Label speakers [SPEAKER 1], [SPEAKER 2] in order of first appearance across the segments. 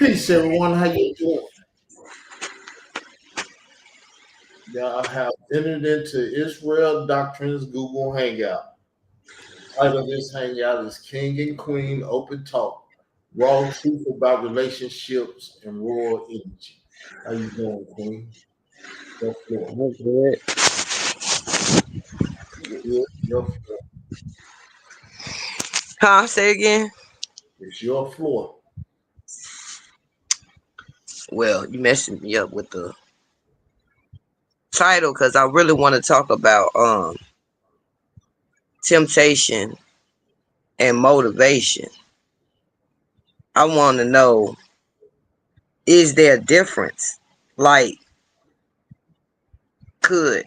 [SPEAKER 1] Peace, everyone. How you doing? Y'all have entered into Israel Doctrines Google Hangout. Title of this hangout is King and Queen Open Talk, Raw Truth about Relationships and Royal Energy. How you doing, Queen? Your floor.
[SPEAKER 2] I'm good.
[SPEAKER 1] Your floor.
[SPEAKER 2] Huh? Say again.
[SPEAKER 1] It's your floor.
[SPEAKER 2] Well, you messing me up with the title because I really want to talk about temptation and motivation. I want to know, is there a difference? Like, could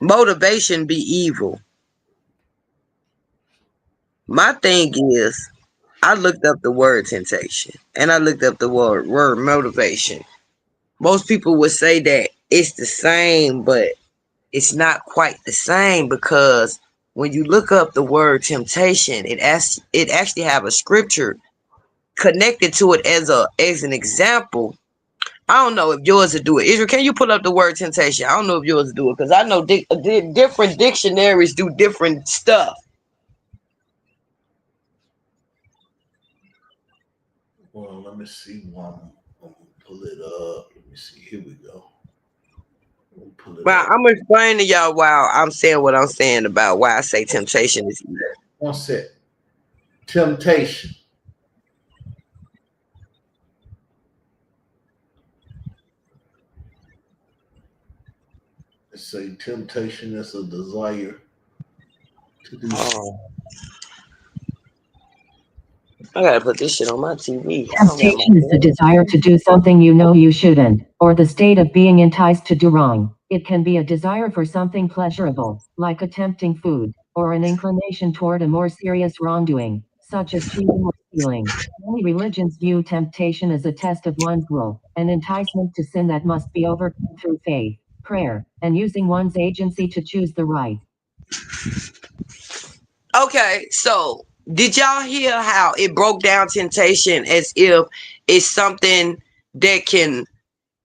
[SPEAKER 2] motivation be evil? My thing is, I looked up the word temptation and I looked up the word motivation. Most people would say that it's the same, but it's not quite the same because when you look up the word temptation, it actually have a scripture connected to it as an example. I don't know if yours will do it. Israel, can you pull up the word temptation? I don't know if yours will do it because I know different dictionaries do different stuff.
[SPEAKER 1] Well, let me see one. I'm gonna pull it up. Let me see. Here we go. We'll pull it
[SPEAKER 2] But
[SPEAKER 1] up.
[SPEAKER 2] I'm explaining to y'all while I'm saying what I'm saying about why I say temptation is evil.
[SPEAKER 1] One sec. Temptation. Let's say temptation is a desire to do something.
[SPEAKER 2] Oh, I gotta put this shit on my TV. I don't got my
[SPEAKER 3] Temptation is the desire to do something you know you shouldn't, or the state of being enticed to do wrong. It can be a desire for something pleasurable, like a tempting food, or an inclination toward a more serious wrongdoing, such as cheating or stealing. Many religions view temptation as a test of one's will, an enticement to sin that must be overcome through faith, prayer, and using one's agency to choose the right.
[SPEAKER 2] Okay, so did y'all hear how it broke down temptation as if it's something that can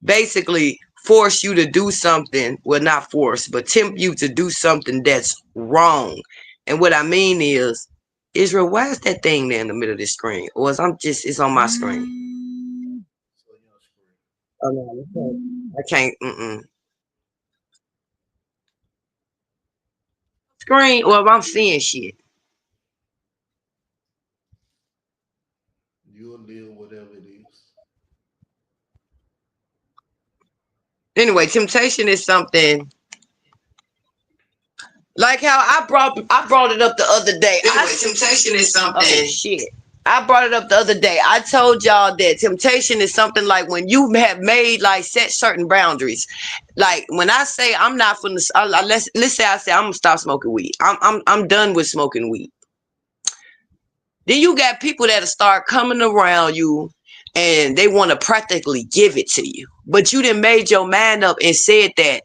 [SPEAKER 2] basically force you to do something, well, not force, but tempt you to do something that's wrong? And what I mean is, Israel, why is that thing there in the middle of the screen? Or is it's on my screen? Oh, no, I can't. Screen, or if I'm seeing shit.
[SPEAKER 1] You'll live whatever it is.
[SPEAKER 2] Anyway, temptation is something like how I brought it up the other day. Anyway, temptation is something. Oh shit. I brought it up the other day. I told y'all that temptation is something like when you have made like set certain boundaries. Like when I say I'm not from the let's say I say I'm gonna stop smoking weed. I'm done with smoking weed. Then you got people that'll start coming around you and they want to practically give it to you. But you done made your mind up and said that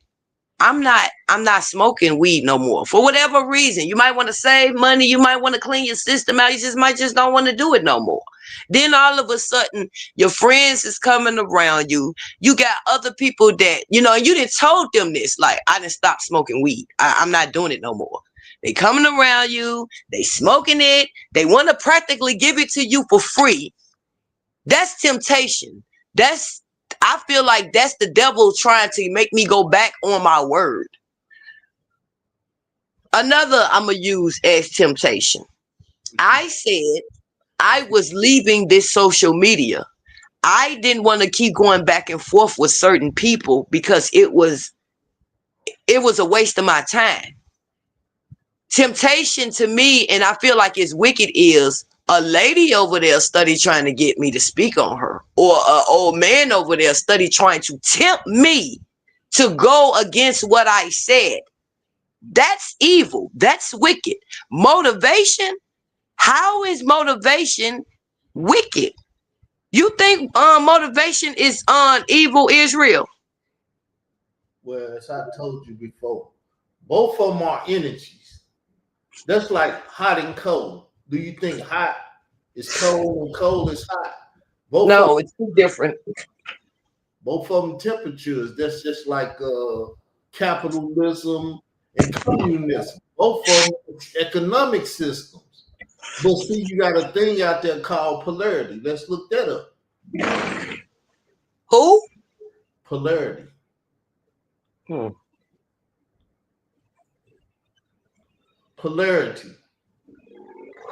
[SPEAKER 2] I'm not smoking weed no more for whatever reason. You might want to save money. You might want to clean your system out. You might just don't want to do it no more. Then all of a sudden, your friends is coming around you. You got other people that, you didn't told them this. Like, I didn't stop smoking weed. I'm not doing it no more. They coming around you. They smoking it. They want to practically give it to you for free. That's temptation. I feel like that's the devil trying to make me go back on my word. Another I'm going to use as temptation. I said I was leaving this social media. I didn't want to keep going back and forth with certain people because it was a waste of my time. Temptation to me, and I feel like it's wicked, is a lady over there study trying to get me to speak on her, or an old man over there study trying to tempt me to go against what I said. That's evil. That's wicked. Motivation. How is motivation wicked? You think motivation is evil, Israel?
[SPEAKER 1] Well, as I told you before, both of them are energies. That's like hot and cold. Do you think hot It's cold and cold is hot.
[SPEAKER 2] No, it's too different.
[SPEAKER 1] Both of them temperatures. That's just like capitalism and communism. Both of them economic systems. But see, you got a thing out there called polarity. Let's look that up.
[SPEAKER 2] Who?
[SPEAKER 1] Polarity. Polarity.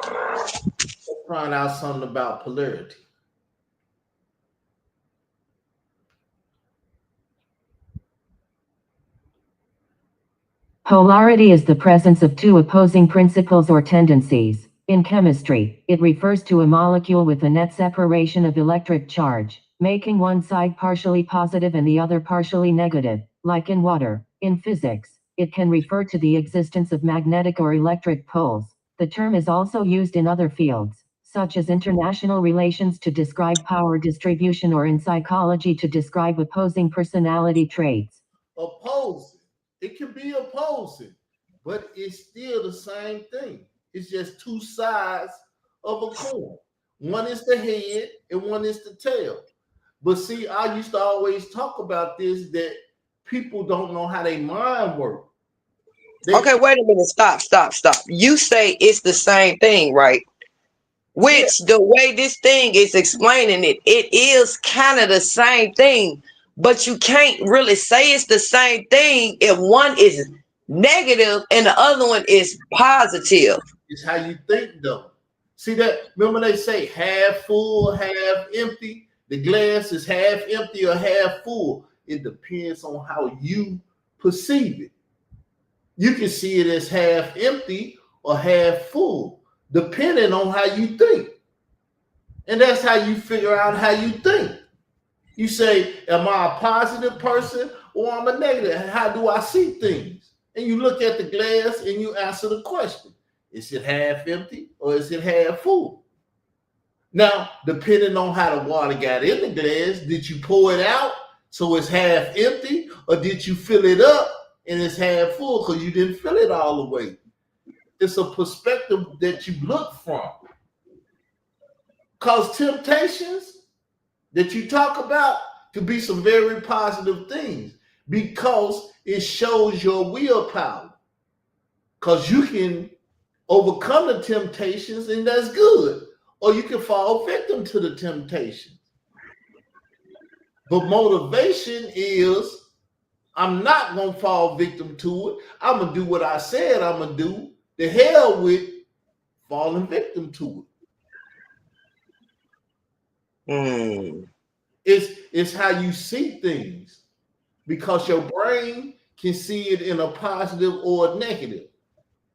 [SPEAKER 1] Let's find out something about polarity.
[SPEAKER 3] Polarity is the presence of two opposing principles or tendencies. In chemistry, it refers to a molecule with a net separation of electric charge, making one side partially positive and the other partially negative, like in water. In physics, it can refer to the existence of magnetic or electric poles. The term is also used in other fields, such as international relations to describe power distribution or in psychology to describe opposing personality traits.
[SPEAKER 1] Opposing. It can be opposing, but it's still the same thing. It's just two sides of a coin. One is the head and one is the tail. But see, I used to always talk about this, that people don't know how their mind works.
[SPEAKER 2] Okay, wait a minute. Stop. You say it's the same thing, right? Which the way this thing is explaining it, it is kind of the same thing, but you can't really say it's the same thing if one is negative and the other one is positive.
[SPEAKER 1] It's how you think, though. See that? Remember they say half full, half empty. The glass is half empty or half full. It depends on how you perceive it. You can see it as half empty or half full, depending on how you think. And that's how you figure out how you think. You say, am I a positive person or I'm a negative? How do I see things? And you look at the glass and you answer the question. Is it half empty or is it half full? Now, depending on how the water got in the glass, did you pour it out so it's half empty, or did you fill it up and it's half full because you didn't fill it all the way? It's a perspective that you look from. Because temptations that you talk about could be some very positive things because it shows your willpower. Because you can overcome the temptations and that's good. Or you can fall victim to the temptation. But motivation is, I'm not going to fall victim to it. I'm going to do what I said I'm going to do. The hell with falling victim to it. It's how you see things. Because your brain can see it in a positive or a negative.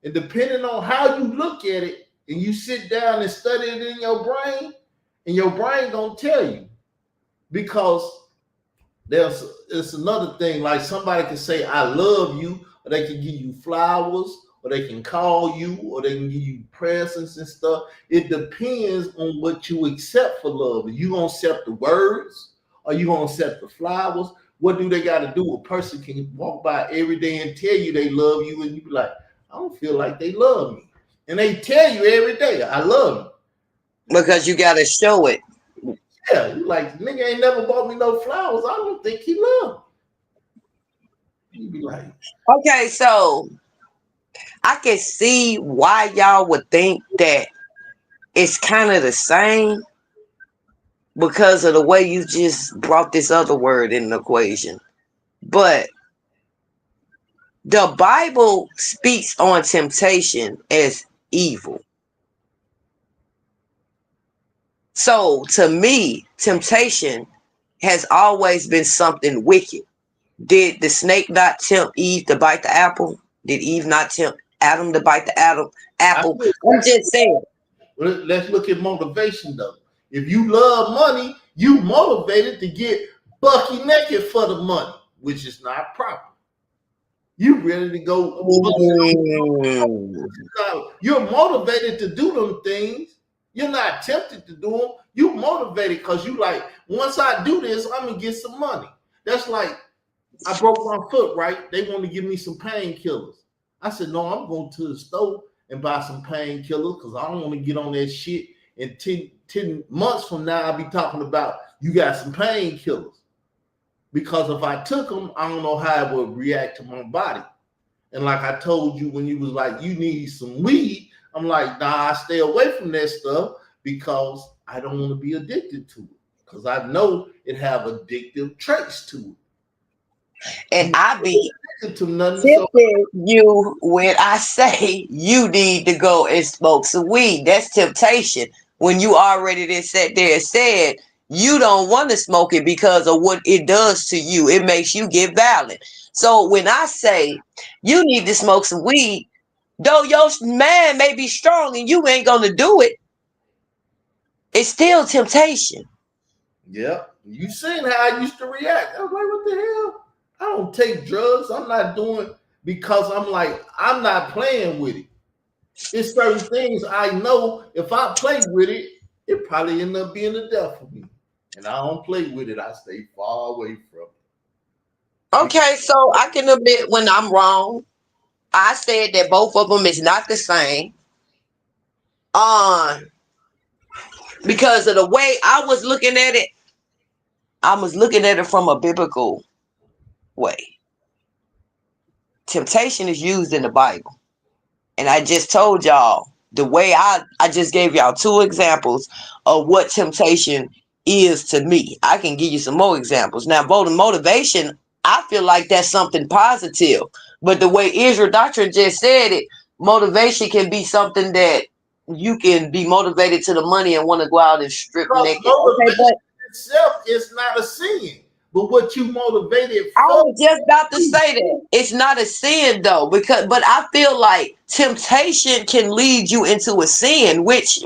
[SPEAKER 1] And depending on how you look at it, and you sit down and study it in your brain, and your brain gonna tell you. Because it's another thing, like somebody can say, I love you, or they can give you flowers, or they can call you, or they can give you presents and stuff. It depends on what you accept for love. Are you gonna accept the words? Are you gonna accept the flowers? What do they got to do? A person can walk by every day and tell you they love you, and you be like, I don't feel like they love me. And they tell you every day, I love you.
[SPEAKER 2] Because you got to show it.
[SPEAKER 1] Yeah, you like, nigga ain't never bought me no flowers. I don't think he loved me. You be like,
[SPEAKER 2] okay, so I can see why y'all would think that it's kind of the same because of the way you just brought this other word in the equation. But the Bible speaks on temptation as evil. So to me, temptation has always been something wicked. Did the snake not tempt Eve to bite the apple? Did Eve not tempt Adam to bite the apple? I'm just saying.
[SPEAKER 1] Let's look at motivation though. If you love money, you motivated to get bucky naked for the money, which is not proper. You ready to go. You're motivated to do them things. You're not tempted to do them. You motivated because you like, once I do this, I'm going to get some money. That's like, I broke my foot, right? They want to give me some painkillers. I said, no, I'm going to the store and buy some painkillers because I don't want to get on that shit and 10 months from now, I'll be talking about you got some painkillers. Because if I took them, I don't know how it would react to my body. And like I told you when you was like, you need some weed, I'm like, nah, I stay away from that stuff because I don't want to be addicted to it. Because I know it have addictive traits to it.
[SPEAKER 2] And I be
[SPEAKER 1] to nothing.
[SPEAKER 2] tempting you when I say you need to go and smoke some weed. That's temptation. When you already did sat there and said you don't want to smoke it because of what it does to you. It makes you get violent. So when I say you need to smoke some weed, though your man may be strong and you ain't gonna do it, it's still temptation.
[SPEAKER 1] Yeah, you seen how I used to react. I was like, what the hell? I don't take drugs. I'm not doing because I'm like, I'm not playing with it. It's certain things I know if I play with it, it probably end up being the death for me. And I don't play with it. I stay far away from it.
[SPEAKER 2] Okay, so I can admit when I'm wrong. I said that both of them is not the same. Because of the way I was looking at it, I was looking at it from a biblical way. Temptation is used in the Bible. And I just told y'all the way I just gave y'all 2 examples of what temptation is to me. I can give you some more examples. Now, voting motivation, I feel like that's something positive. But the way Israel Doctrine just said it, motivation can be something that you can be motivated to the money and want to go out and strip naked.
[SPEAKER 1] Okay, but itself is not a sin. But what you motivated for?
[SPEAKER 2] I was just about to say that. It's not a sin though, but I feel like temptation can lead you into a sin, which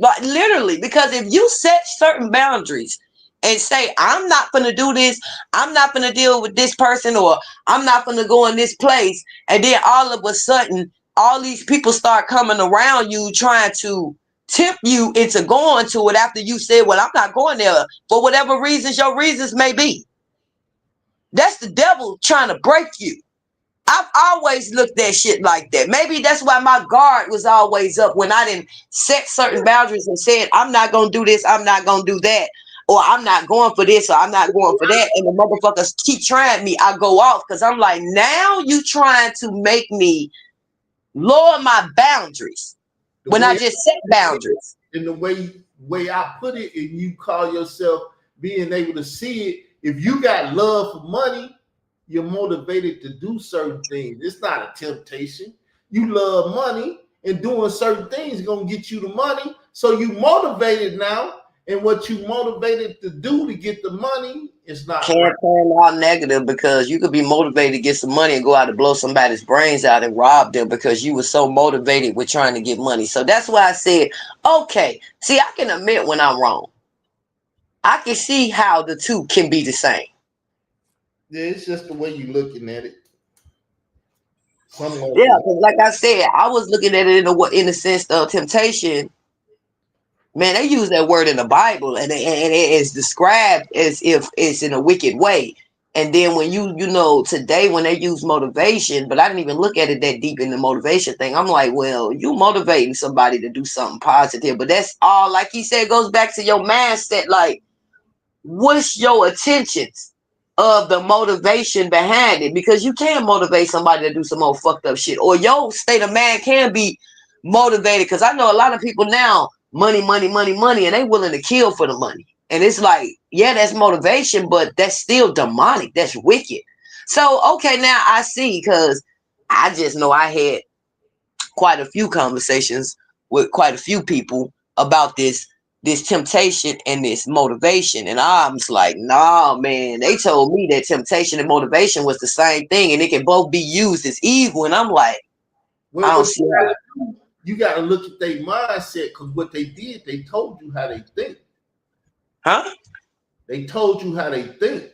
[SPEAKER 2] like literally, because if you set certain boundaries and say, I'm not gonna do this, I'm not gonna deal with this person, or I'm not gonna go in this place, and then all of a sudden all these people start coming around you trying to tempt you into going to it after you said, well, I'm not going there for whatever reasons your reasons may be. That's the devil trying to break you. I've always looked at shit like that. Maybe that's why my guard was always up when I didn't set certain boundaries and said, I'm not going to do this, I'm not going to do that, or I'm not going for this, or I'm not going for that. And the motherfuckers keep trying me. I go off because I'm like, now you trying to make me lower my boundaries when I just set boundaries.
[SPEAKER 1] In the way I put it, and you call yourself being able to see it, if you got love for money, you're motivated to do certain things. It's not a temptation. You love money, and doing certain things is going to get you the money. So you motivated now, and what you motivated to do to get the money is not.
[SPEAKER 2] Can't turn out negative, because you could be motivated to get some money and go out and blow somebody's brains out and rob them because you were so motivated with trying to get money. So that's why I said, okay, see, I can admit when I'm wrong. I can see how the two can be the same.
[SPEAKER 1] Yeah, it's just the way you're looking at it.
[SPEAKER 2] Yeah, because like I said, I was looking at it in the sense of temptation. Man, they use that word in the Bible, and it is described as if it's in a wicked way. And then when you know, today when they use motivation, but I didn't even look at it that deep in the motivation thing. I'm like, well, you motivating somebody to do something positive, but that's all, like he said, goes back to your mindset. Like, what's your intentions of the motivation behind it? Because you can motivate somebody to do some old fucked up shit, or your state of mind can be motivated. Because I know a lot of people now, money, and they willing to kill for the money. And it's like, yeah, that's motivation, but that's still demonic. That's wicked. So, okay, now I see, because I just know I had quite a few conversations with quite a few people about this temptation and this motivation. And I was like, nah, man, they told me that temptation and motivation was the same thing, and it can both be used as evil. And I'm like,
[SPEAKER 1] well, I don't see that. You got to look at their mindset, because what they did, they told you how they think.
[SPEAKER 2] Huh?
[SPEAKER 1] They told you how they think.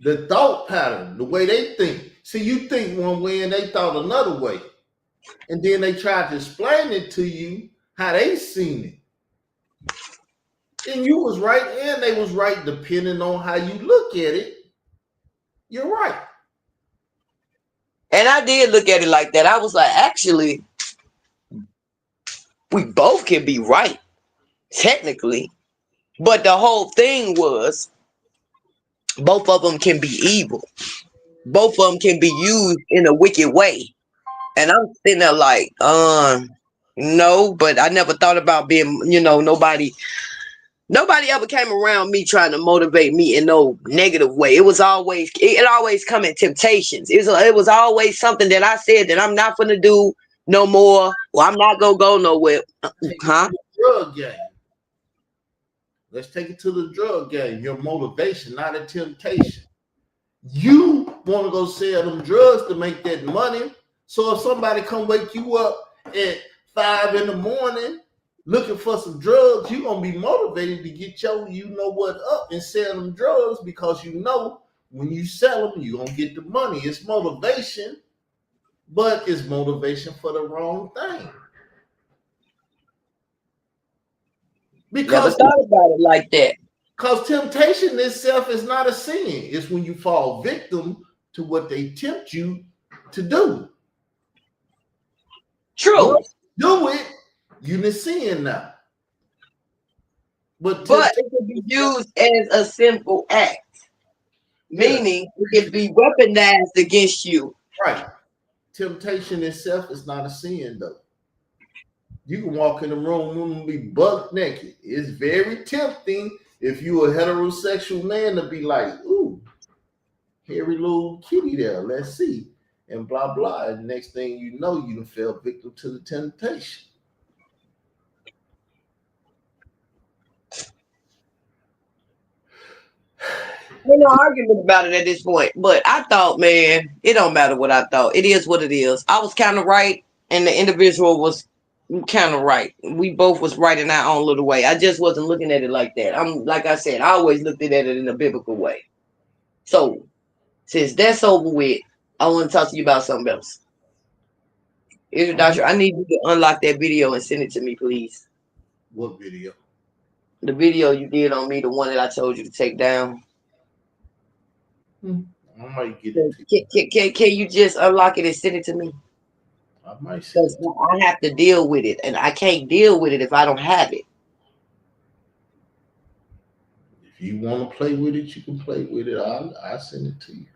[SPEAKER 1] The thought pattern, the way they think. See, you think one way and they thought another way. And then they tried to explain it to you how they seen it. And you was right, and they was right, depending on how you look at it. You're right.
[SPEAKER 2] And I did look at it like that. I was like, actually, we both can be right, technically. But the whole thing was both of them can be evil. Both of them can be used in a wicked way. And I'm sitting there like, no, but I never thought about being, nobody ever came around me trying to motivate me in no negative way. It always come in temptations. It was always something that I said that I'm not gonna do no more, or I'm not gonna go nowhere. Huh?
[SPEAKER 1] Drug game. Let's take it to the drug game. Your motivation, not a temptation. You want to go sell them drugs to make that money. So if somebody come wake you up at 5 a.m. looking for some drugs, you're going to be motivated to get your you-know-what up and sell them drugs, because you know when you sell them, you're going to get the money. It's motivation, but it's motivation for the wrong thing.
[SPEAKER 2] Never thought about it like that.
[SPEAKER 1] Because temptation itself is not a sin. It's when you fall victim to what they tempt you to do.
[SPEAKER 2] True.
[SPEAKER 1] Do it, you're in sin now. But
[SPEAKER 2] it can be used as a sinful act. Meaning it can be weaponized against you.
[SPEAKER 1] Right. Temptation itself is not a sin, though. You can walk in the room and be buck naked. It's very tempting if you're a heterosexual man to be like, ooh, hairy little kitty there, let's see. And blah, blah. And next thing you know, you fell victim to the temptation.
[SPEAKER 2] There's no argument about it at this point. But I thought, man, it don't matter what I thought. It is what it is. I was kind of right, and the individual was kind of right. We both was right in our own little way. I just wasn't looking at it like that. Like I said, I always looked at it in a biblical way. So since that's over with, I want to talk to you about something else. Doctor, I need you to unlock that video and send it to me, please.
[SPEAKER 1] What video?
[SPEAKER 2] The video you did on me, the one that I told you to take down.
[SPEAKER 1] I might get it.
[SPEAKER 2] Can you just unlock it and send it to me?
[SPEAKER 1] I might see it.
[SPEAKER 2] I have to deal with it, and I can't deal with it if I don't have it.
[SPEAKER 1] If you want to play with it, you can play with it. I'll send it to you.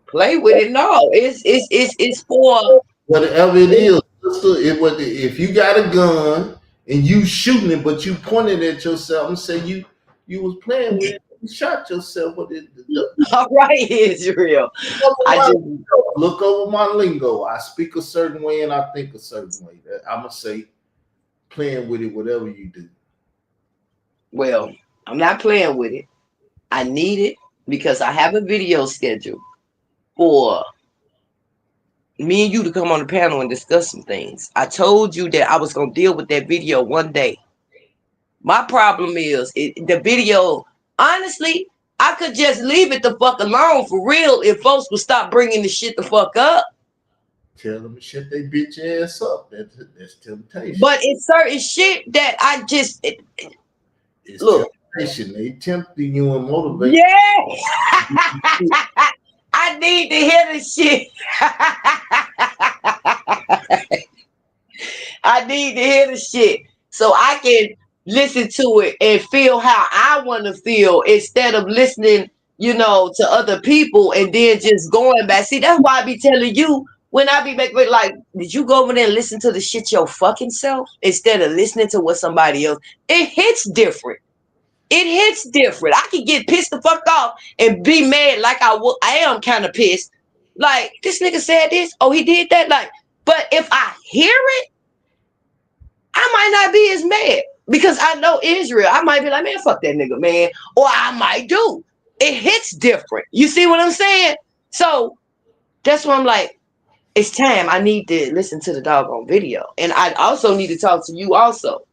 [SPEAKER 2] Play with it? No, it's for
[SPEAKER 1] whatever it is. If you got a gun and you shooting it, but you pointed at yourself and say you was playing with it, you shot yourself with it.
[SPEAKER 2] All right, Israel.
[SPEAKER 1] Look over my lingo. I speak a certain way and I think a certain way. I'm gonna say playing with it, whatever you do.
[SPEAKER 2] Well, I'm not playing with it. I need it because I have a video scheduled for me and you to come on the panel and discuss some things. I told you that I was going to deal with that video one day. My problem is the video, honestly, I could just leave it the fuck alone for real if folks would stop bringing the shit the fuck up.
[SPEAKER 1] Tell them to shut they bitch ass up. That's temptation.
[SPEAKER 2] But it's certain shit that I just...
[SPEAKER 1] It's look. Temptation. They tempting you and motivate.
[SPEAKER 2] Yeah. I need to hear the shit. I need to hear the shit so I can listen to it and feel how I want to feel instead of listening, to other people and then just going back. See, that's why I be telling you when I be back, like, did you go over there and listen to the shit your fucking self instead of listening to what somebody else? It hits different. It hits different. I can get pissed the fuck off and be mad like I am kind of pissed. Like, this nigga said this. Oh, he did that. Like, but if I hear it, I might not be as mad because I know Israel. I might be like, man, fuck that nigga, man. Or I might do. It hits different. You see what I'm saying? So that's why I'm like, it's time. I need to listen to the doggone video. And I also need to talk to you also.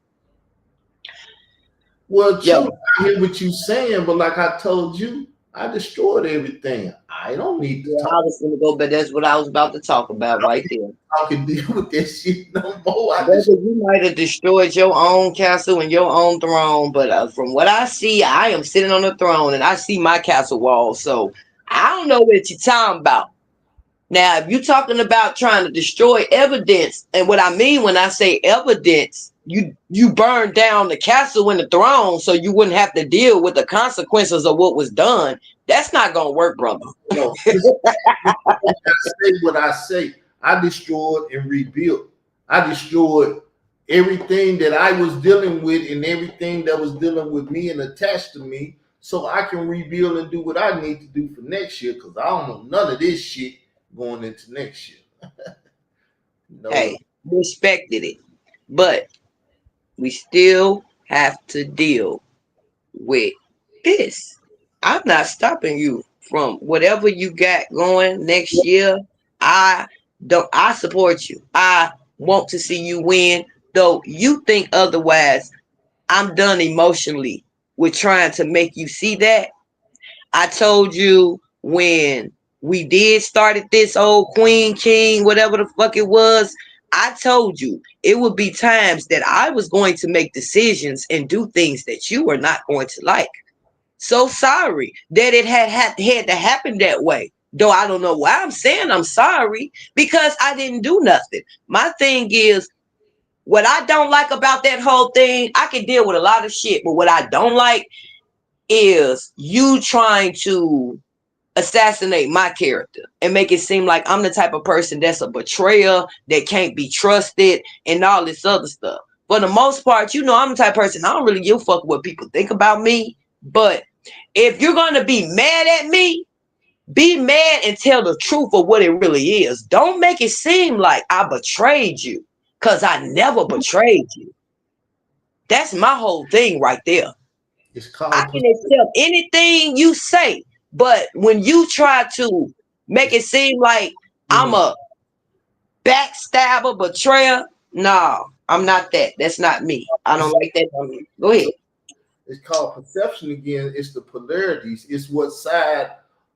[SPEAKER 1] Well, true, I hear what you're saying, but like I told you, I destroyed everything. I don't need to talk.
[SPEAKER 2] I was going to go, but that's what I was about to talk about right there.
[SPEAKER 1] I can deal with that shit no more.
[SPEAKER 2] You might have destroyed your own castle and your own throne, but from what I see, I am sitting on the throne and I see my castle wall. So I don't know what you're talking about. Now, if you're talking about trying to destroy evidence, and what I mean when I say evidence, you burned down the castle and the throne so you wouldn't have to deal with the consequences of what was done. That's not gonna work, brother.
[SPEAKER 1] No, I say what I say. I destroyed and rebuilt. I destroyed everything that I was dealing with and everything that was dealing with me and attached to me, so I can rebuild and do what I need to do for next year. Because I don't want none of this shit going into next year. No.
[SPEAKER 2] Hey, respected it, but we still have to deal with this. I'm not stopping you from whatever you got going next year. I support you. I want to see you win. Though you think otherwise, I'm done emotionally with trying to make you see that. I told you when we did started this old Queen King, whatever the fuck it was, I told you it would be times that I was going to make decisions and do things that you were not going to like. So sorry that it had to happen that way. Though I don't know why I'm saying I'm sorry, because I didn't do nothing. My thing is, what I don't like about that whole thing, I can deal with a lot of shit, but what I don't like is you trying to assassinate my character and make it seem like I'm the type of person that's a betrayer, that can't be trusted, and all this other stuff. For the most part, you know, I'm the type of person, I don't really give a fuck what people think about me. But if you're going to be mad at me, be mad and tell the truth of what it really is. Don't make it seem like I betrayed you, because I never betrayed you. That's my whole thing right there. I can accept anything you say, but when you try to make it seem like I'm a backstabber, betrayer, no, I'm not that. That's not me. I don't like that. Go ahead.
[SPEAKER 1] It's called perception again. It's the polarities. It's what side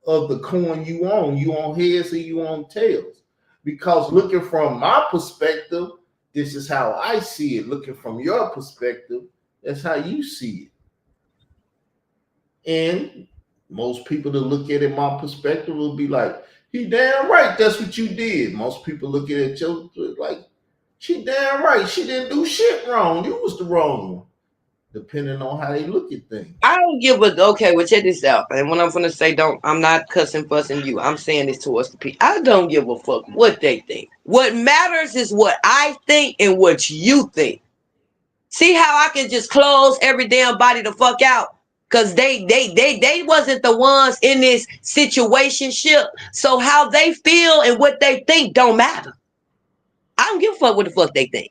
[SPEAKER 1] of the coin you on. You on heads or you on tails? Because looking from my perspective, this is how I see it. Looking from your perspective, that's how you see it. And most people that look at it, my perspective, will be like, he damn right, that's what you did. Most people look at it like, she damn right, she didn't do shit wrong. You was the wrong one. Depending on how they look at things.
[SPEAKER 2] I don't give a okay. Well, check this out. And when I'm gonna say, I'm not cussing, fussing you. I'm saying this towards the people. I don't give a fuck what they think. What matters is what I think and what you think. See how I can just close every damn body the fuck out, because they wasn't the ones in this situationship. So how they feel and what they think don't matter. I don't give a fuck what the fuck they think.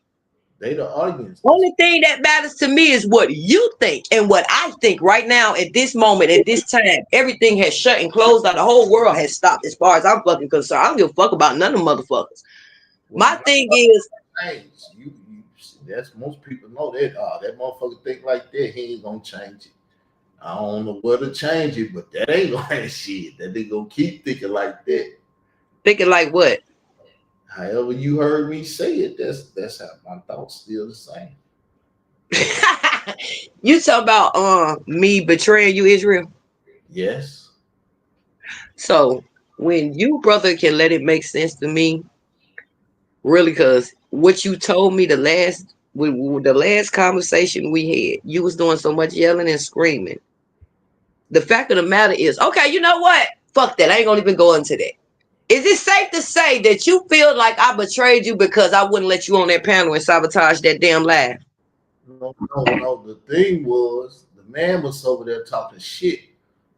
[SPEAKER 1] They the audience.
[SPEAKER 2] Only thing that matters to me is what you think and what I think right now at this moment, at this time. Everything has shut and closed out. The whole world has stopped as far as I'm fucking concerned. I don't give a fuck about none of them motherfuckers. My thing is,
[SPEAKER 1] that's most people know that. That motherfucker think like that. He ain't gonna change it. I don't know where to change it, but that ain't gonna shit. That they gonna keep thinking like that.
[SPEAKER 2] Thinking like what?
[SPEAKER 1] However you heard me say it, that's how my thoughts still the same.
[SPEAKER 2] You talk about me betraying you, Israel?
[SPEAKER 1] Yes.
[SPEAKER 2] So when you, brother, can let it make sense to me, really, because what you told me the last conversation we had, you was doing so much yelling and screaming. The fact of the matter is, okay, you know what? Fuck that. I ain't gonna even go into that. Is it safe to say that you feel like I betrayed you because I wouldn't let you on that panel and sabotage that damn live?
[SPEAKER 1] No. The thing was, the man was over there talking shit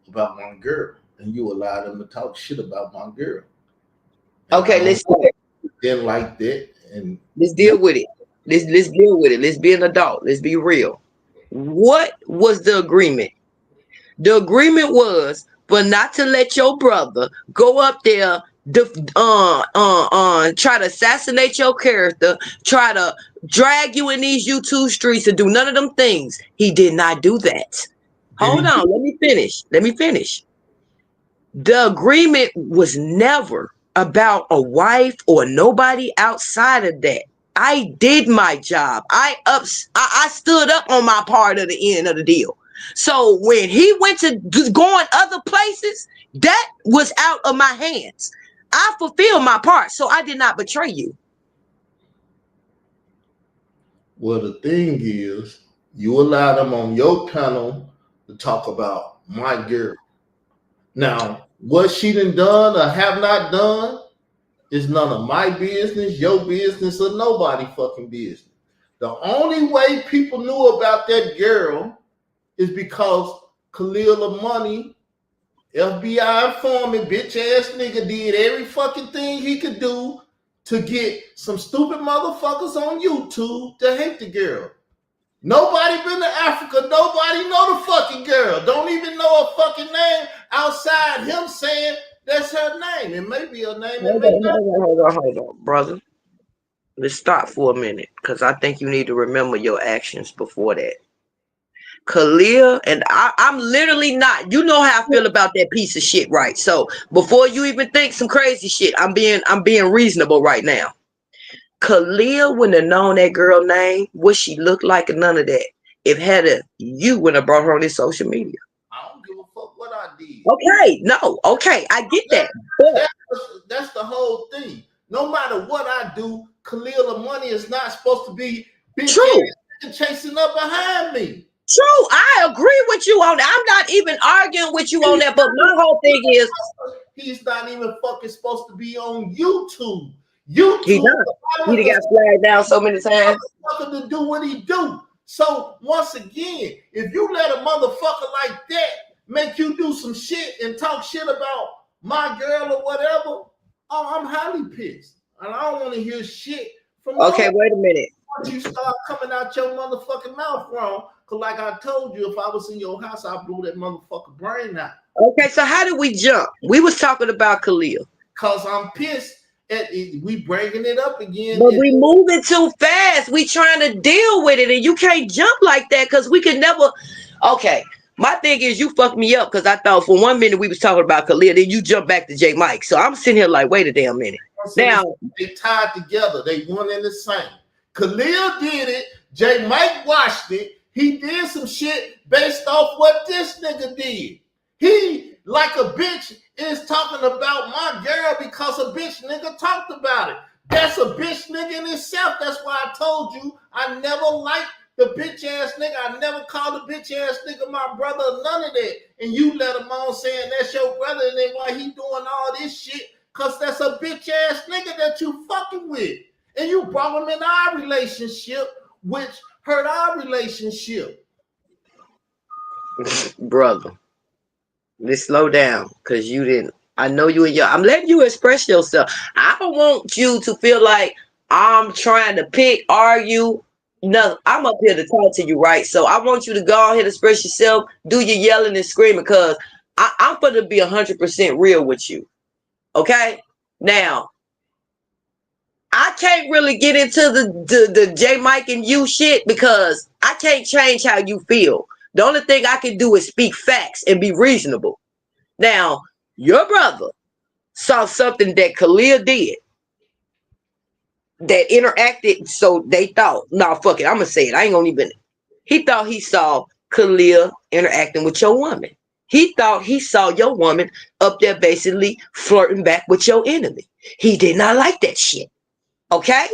[SPEAKER 1] about my girl, and you allowed him to talk shit about my girl. And
[SPEAKER 2] okay, let's
[SPEAKER 1] didn't like that, and
[SPEAKER 2] let's deal with it. Let's deal with it. Let's be an adult. Let's be real. What was the agreement? The agreement was for not to let your brother go up there, try to assassinate your character, try to drag you in these YouTube streets and do none of them things. He did not do that. Hold on, let me finish. The agreement was never about a wife or nobody outside of that. I did my job. I stood up on my part of the end of the deal. So when he went to going other places, that was out of my hands. I fulfilled my part, so I did not betray you.
[SPEAKER 1] Well, the thing is, you allow them on your panel to talk about my girl. Now, what she done or have not done is none of my business, your business, or nobody fucking business. The only way people knew about that girl is because Khalil Money, FBI informant, bitch ass nigga, did every fucking thing he could do to get some stupid motherfuckers on YouTube to hate the girl. Nobody been to Africa. Nobody know the fucking girl. Don't even know her fucking name outside him saying that's her name. It may be her name.
[SPEAKER 2] Hold on, brother. Let's stop for a minute, because I think you need to remember your actions before that. Khalil, and I'm literally not. You know how I feel about that piece of shit, right? So before you even think some crazy shit, I'm being reasonable right now. Khalil wouldn't have known that girl name, what she looked like, and none of that. If you wouldn't have brought her on this social media.
[SPEAKER 1] I don't give a fuck what I did.
[SPEAKER 2] Okay, no, okay, I get that.
[SPEAKER 1] That's the whole thing. No matter what I do, Khalil Money is not supposed to be chasing up behind me.
[SPEAKER 2] True, I agree with you on that. I'm not even arguing with you on that, but my whole thing is
[SPEAKER 1] he's not even fucking supposed to be on YouTube. YouTube,
[SPEAKER 2] he got flagged down so many times.
[SPEAKER 1] To do what he do. So once again, if you let a motherfucker like that make you do some shit and talk shit about my girl or whatever, I'm highly pissed, and I don't want to hear shit from.
[SPEAKER 2] Okay, wait a minute.
[SPEAKER 1] Once you start coming out your motherfucking mouth wrong, cause like I told you, if I was in your house, I blew that motherfucker brain out.
[SPEAKER 2] Okay, so how did we jump? We was talking about Khalil.
[SPEAKER 1] Cause I'm pissed. We bringing it up again,
[SPEAKER 2] but we moving too fast. We trying to deal with it, and you can't jump like that because we could never. Okay, my thing is you fucked me up because I thought for 1 minute we was talking about Khalil, then you jump back to J Mike. So I'm sitting here like, wait a damn minute. Now
[SPEAKER 1] they tied together. They one and the same. Khalil did it. J Mike watched it. He did some shit based off what this nigga did. He, like a bitch, is talking about my girl because a bitch nigga talked about it. That's a bitch nigga in itself. That's why I told you I never liked the bitch ass nigga. I never called the bitch ass nigga my brother, none of that. And you let him on saying that's your brother, and then why he doing all this shit? Cause that's a bitch ass nigga that you fucking with. And you brought him in our relationship, which hurt our relationship.
[SPEAKER 2] Brother, let's slow down, because you didn't. I know you and your. I'm letting you express yourself. I don't want you to feel like I'm trying to argue. No, I'm up here to talk to you, right? So I want you to go ahead and express yourself. Do your yelling and screaming, because I'm going to be 100% real with you. Okay? Now, I can't really get into the J Mike and you shit because I can't change how you feel. The only thing I can do is speak facts and be reasonable. Now, your brother saw something that Khalil did that interacted, so they thought, nah, fuck it, I'm gonna say it. I ain't gonna even. He thought he saw Khalil interacting with your woman. He thought he saw your woman up there basically flirting back with your enemy. He did not like that shit. Okay?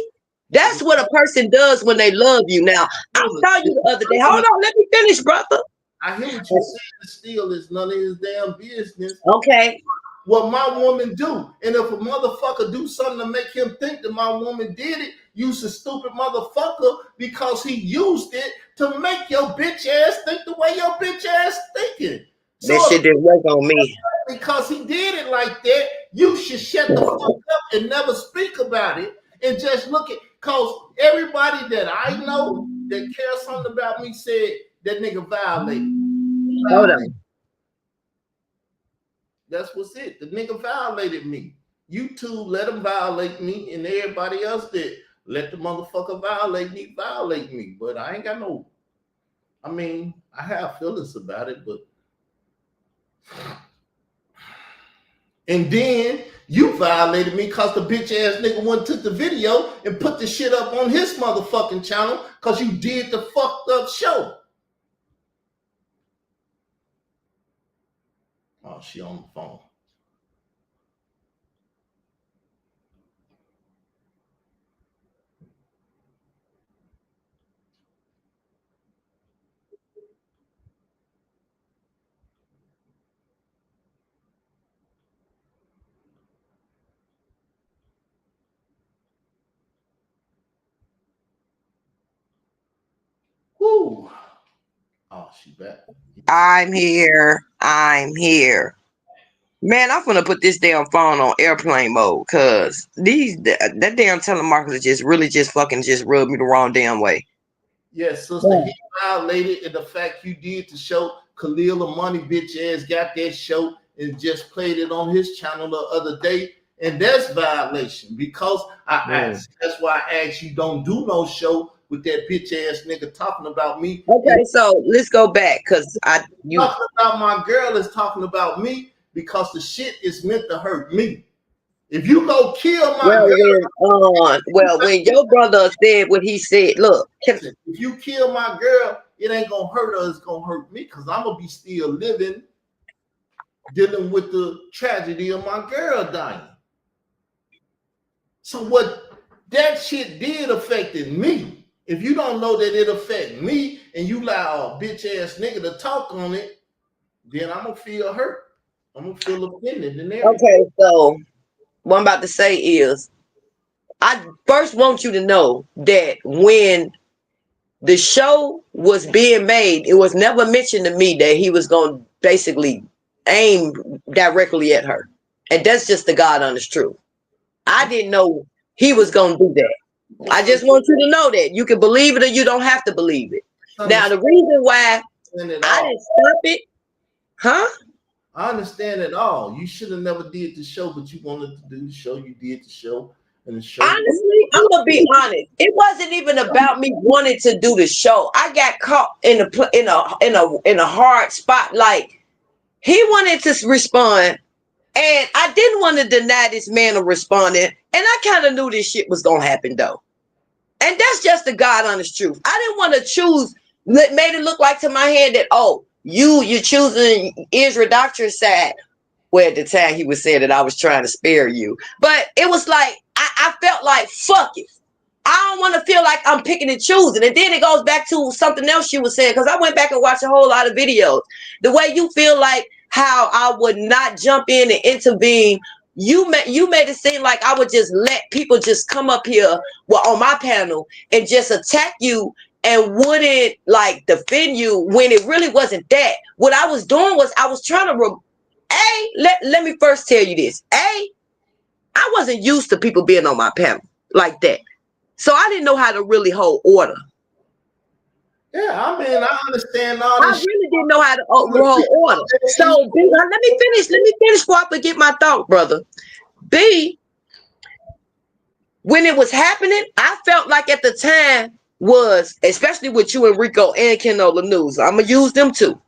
[SPEAKER 2] That's what a person does when they love you. Now, I saw you the other day. Hold on, let me finish, brother.
[SPEAKER 1] I hear what you're saying. Still, is none of his damn business.
[SPEAKER 2] Okay.
[SPEAKER 1] What my woman do. And if a motherfucker do something to make him think that my woman did it, use a stupid motherfucker because he used it to make your bitch ass think the way your bitch ass thinking. So
[SPEAKER 2] that shit didn't work on me.
[SPEAKER 1] Because he did it like that, you should shut the fuck up and never speak about it and just look at, cause everybody that I know that cares something about me said that nigga violated.
[SPEAKER 2] Hold on.
[SPEAKER 1] That's what's it. The nigga violated me. YouTube let him violate me, and everybody else did. Let the motherfucker violate me. But I ain't got no. I mean, I have feelings about it, but. And then you violated me because the bitch ass nigga went took the video and put the shit up on his motherfucking channel because you did the fucked up show. Oh, she on the phone. Oh, she back.
[SPEAKER 2] I'm here. Man, I'm gonna put this damn phone on airplane mode because that damn telemarketer just fucking rubbed me the wrong damn way.
[SPEAKER 1] Yes, sister, he violated in the fact you did to show Khalil a money bitch ass got that show and just played it on his channel the other day. And that's violation because I asked. That's why I asked you don't do no show with that bitch ass nigga talking about me.
[SPEAKER 2] Okay, so let's go back because
[SPEAKER 1] talking about my girl is talking about me because the shit is meant to hurt me. If you go kill my girl,
[SPEAKER 2] when your brother said what he said, look,
[SPEAKER 1] if you kill my girl, it ain't gonna hurt her, it's gonna hurt me because I'm gonna be still living, dealing with the tragedy of my girl dying. So what that shit did affected me. If you don't know that it affect me and you allow a bitch ass nigga to talk on it, then I'm gonna feel hurt. I'm gonna feel offended and everything.
[SPEAKER 2] Okay, so what I'm about to say is I first want you to know that when the show was being made, it was never mentioned to me that he was going to basically aim directly at her. And that's just the God honest truth. I didn't know he was going to do that. I just want you to know that. You can believe it or you don't have to believe it. Now, the reason why I didn't stop it, huh?
[SPEAKER 1] I understand it all. You should have never did the show, but you wanted to do the show. You did the show, and the show.
[SPEAKER 2] Honestly, I'm gonna be honest. It wasn't even about me wanting to do the show. I got caught in a hard spot. Like he wanted to respond, and I didn't want to deny this man of responding. And I kind of knew this shit was gonna happen though. And that's just the God honest truth. I didn't want to choose. Made it look like to my head that you're choosing Israel Doctrine's side. Well, at the time he was saying that I was trying to spare you. But it was like, I felt like, fuck it. I don't want to feel like I'm picking and choosing. And then it goes back to something else you were saying, because I went back and watched a whole lot of videos. The way you feel like how I would not jump in and intervene, you made it seem like I would just let people just come up here on my panel and just attack you and wouldn't like defend you when it really wasn't that. What I was doing was I was trying to let me first tell you this. I wasn't used to people being on my panel like that. So I didn't know how to really hold order.
[SPEAKER 1] Yeah, I mean, I understand all this.
[SPEAKER 2] I really didn't know how to hold order. So B, let me finish before I forget my thought, brother. B, when it was happening, I felt like at the time was, especially with you and Rico and Kenola News, I'm going to use them too.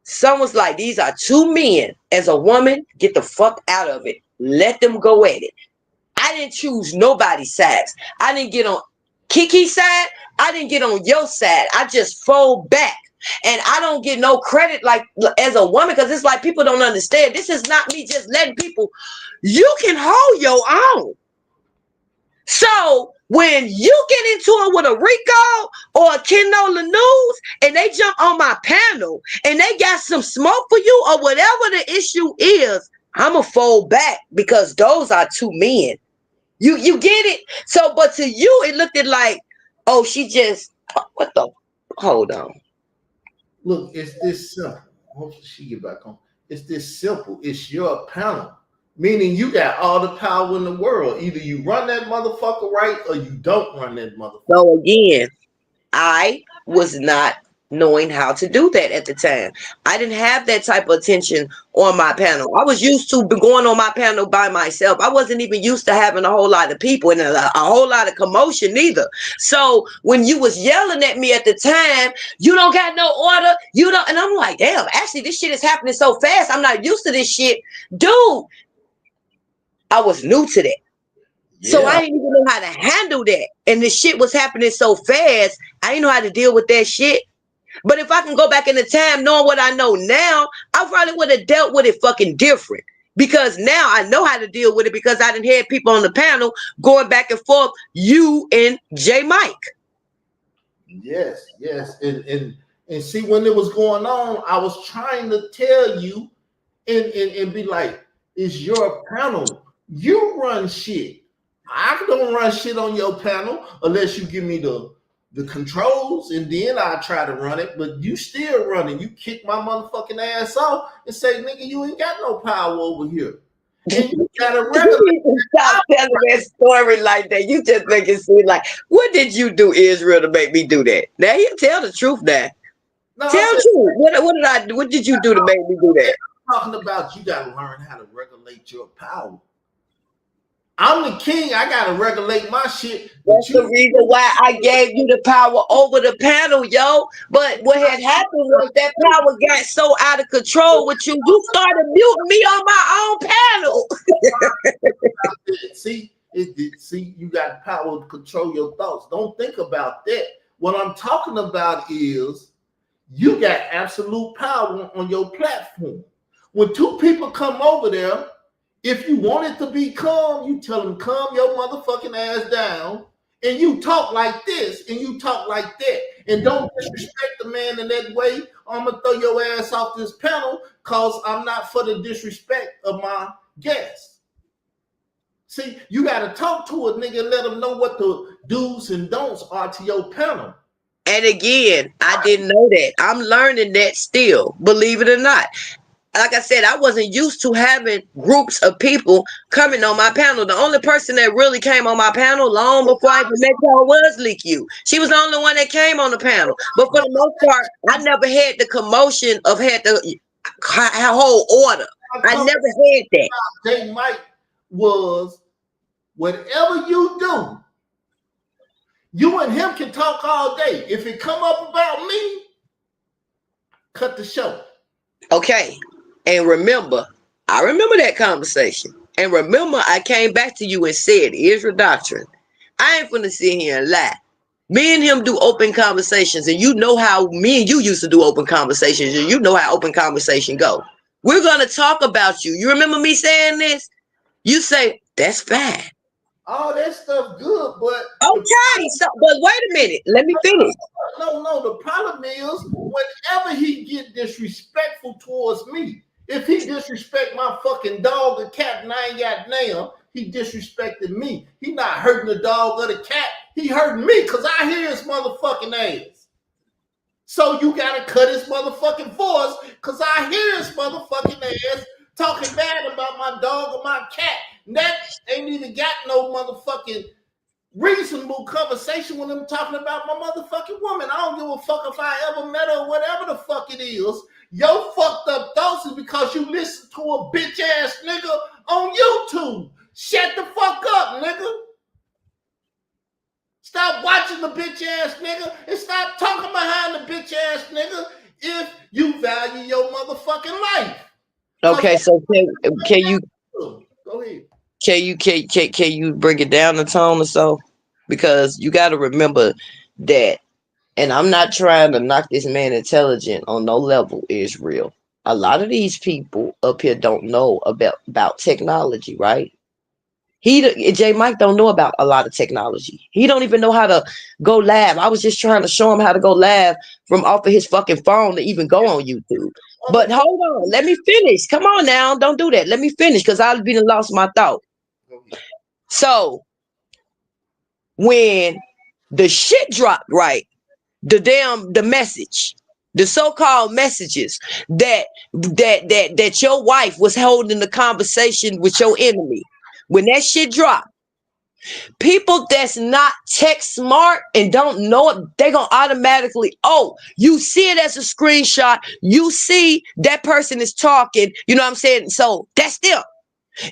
[SPEAKER 2] Someone's like, these are two men. As a woman, get the fuck out of it. Let them go at it. I didn't choose nobody's sides. I didn't get on Kiki's side. I didn't get on your side. I just fold back. And I don't get no credit like as a woman because it's like people don't understand. This is not me just letting people. You can hold your own. So when you get into it with a Rico or a Kenola News and they jump on my panel and they got some smoke for you or whatever the issue is, I'm going to fold back because those are two men. You get it? So, but to you, it looked at like, oh, she just, what the, hold on.
[SPEAKER 1] Look, it's this simple. Hopefully she get back on. It's this simple. It's your panel. Meaning you got all the power in the world. Either you run that motherfucker right or you don't run that motherfucker.
[SPEAKER 2] So again, I was not knowing how to do that at the time. I didn't have that type of attention on my panel. I was used to going on my panel by myself. I wasn't even used to having a whole lot of people and a whole lot of commotion either. So when you was yelling at me at the time, you don't got no order, you don't, and I'm like, damn, actually this shit is happening so fast. I'm not used to this shit. Dude, I was new to that. Yeah. So I didn't even know how to handle that. And the shit was happening so fast, I didn't know how to deal with that shit. But if I can go back in the time knowing what I know now, I probably would have dealt with it fucking different. Because now I know how to deal with it because I done had people on the panel going back and forth, you and J Mike.
[SPEAKER 1] Yes. And see, when it was going on, I was trying to tell you and be like, it's your panel. You run shit. I don't run shit on your panel unless you give me the the controls, and then I try to run it, but you still running. You kick my motherfucking ass off and say, nigga, you ain't got no power over here. And you gotta regulate.
[SPEAKER 2] Stop telling that story like that. You just make it seem like, what did you do, Israel, to make me do that? Now you tell the truth now.
[SPEAKER 1] No,
[SPEAKER 2] Tell the truth. What did I do? What did you do to make me do that?
[SPEAKER 1] I'm talking about you gotta learn how to regulate your power. I'm the king. I gotta regulate my shit.
[SPEAKER 2] That's the reason why I gave you the power over the panel, yo. But what had happened was that power got so out of control with you, you started muting me on my own panel.
[SPEAKER 1] See, you got power to control your thoughts. Don't think about that. What I'm talking about is you got absolute power on your platform. When two people come over there, if you want it to be calm, you tell them, calm your motherfucking ass down, and you talk like this, and you talk like that, and don't disrespect the man in that way, or I'm going to throw your ass off this panel, because I'm not for the disrespect of my guests. See, you got to talk to a nigga and let them know what the do's and don'ts are to your panel.
[SPEAKER 2] And again, I didn't know that. I'm learning that still, believe it or not. Like I said, I wasn't used to having groups of people coming on my panel. The only person that really came on my panel long before I even met y'all was Leak You. She was the only one that came on the panel. But for the most part, I never had the commotion of had the whole order. I never had that.
[SPEAKER 1] J Mike was, whatever you do, you and him can talk all day. If it come up about me, cut the show.
[SPEAKER 2] Okay. And remember, I remember that conversation. And remember, I came back to you and said, Israel Doctrine, I ain't finna sit here and lie. Me and him do open conversations, and you know how me and you used to do open conversations, and you know how open conversation go. We're going to talk about you. You remember me saying this? You say, that's fine.
[SPEAKER 1] All that stuff good, but
[SPEAKER 2] okay. So, but wait a minute. Let me finish.
[SPEAKER 1] No. The problem is, whenever he get disrespectful towards me, if he disrespect my fucking dog or cat and I ain't got nail, he disrespected me. He not hurting the dog or the cat. He hurting me because I hear his motherfucking ass. So you gotta cut his motherfucking voice because I hear his motherfucking ass talking bad about my dog or my cat. And that ain't even got no motherfucking reasonable conversation when I'm talking about my motherfucking woman. I don't give a fuck if I ever met her or whatever the fuck it is. Your fucked up thoughts is because you listen to a bitch ass nigga on YouTube. Shut the fuck up, nigga. Stop watching the bitch ass nigga and stop talking behind the bitch ass nigga if you value your motherfucking life.
[SPEAKER 2] Okay, so can you
[SPEAKER 1] go ahead?
[SPEAKER 2] Can you bring it down a tone or so? Because you got to remember that, and I'm not trying to knock this man intelligent on no level, Israel. A lot of these people up here don't know about technology, right? J Mike don't know about a lot of technology. He don't even know how to go live. I was just trying to show him how to go live from off of his fucking phone to even go on YouTube. But hold on, let me finish. Come on now, don't do that. Let me finish because I've been lost my thought. So when the shit dropped, right, the message, the so-called messages that your wife was holding the conversation with your enemy, when that shit dropped, people that's not tech smart and don't know it, they're gonna automatically, you see it as a screenshot, you see that person is talking, you know what I'm saying? So that's them.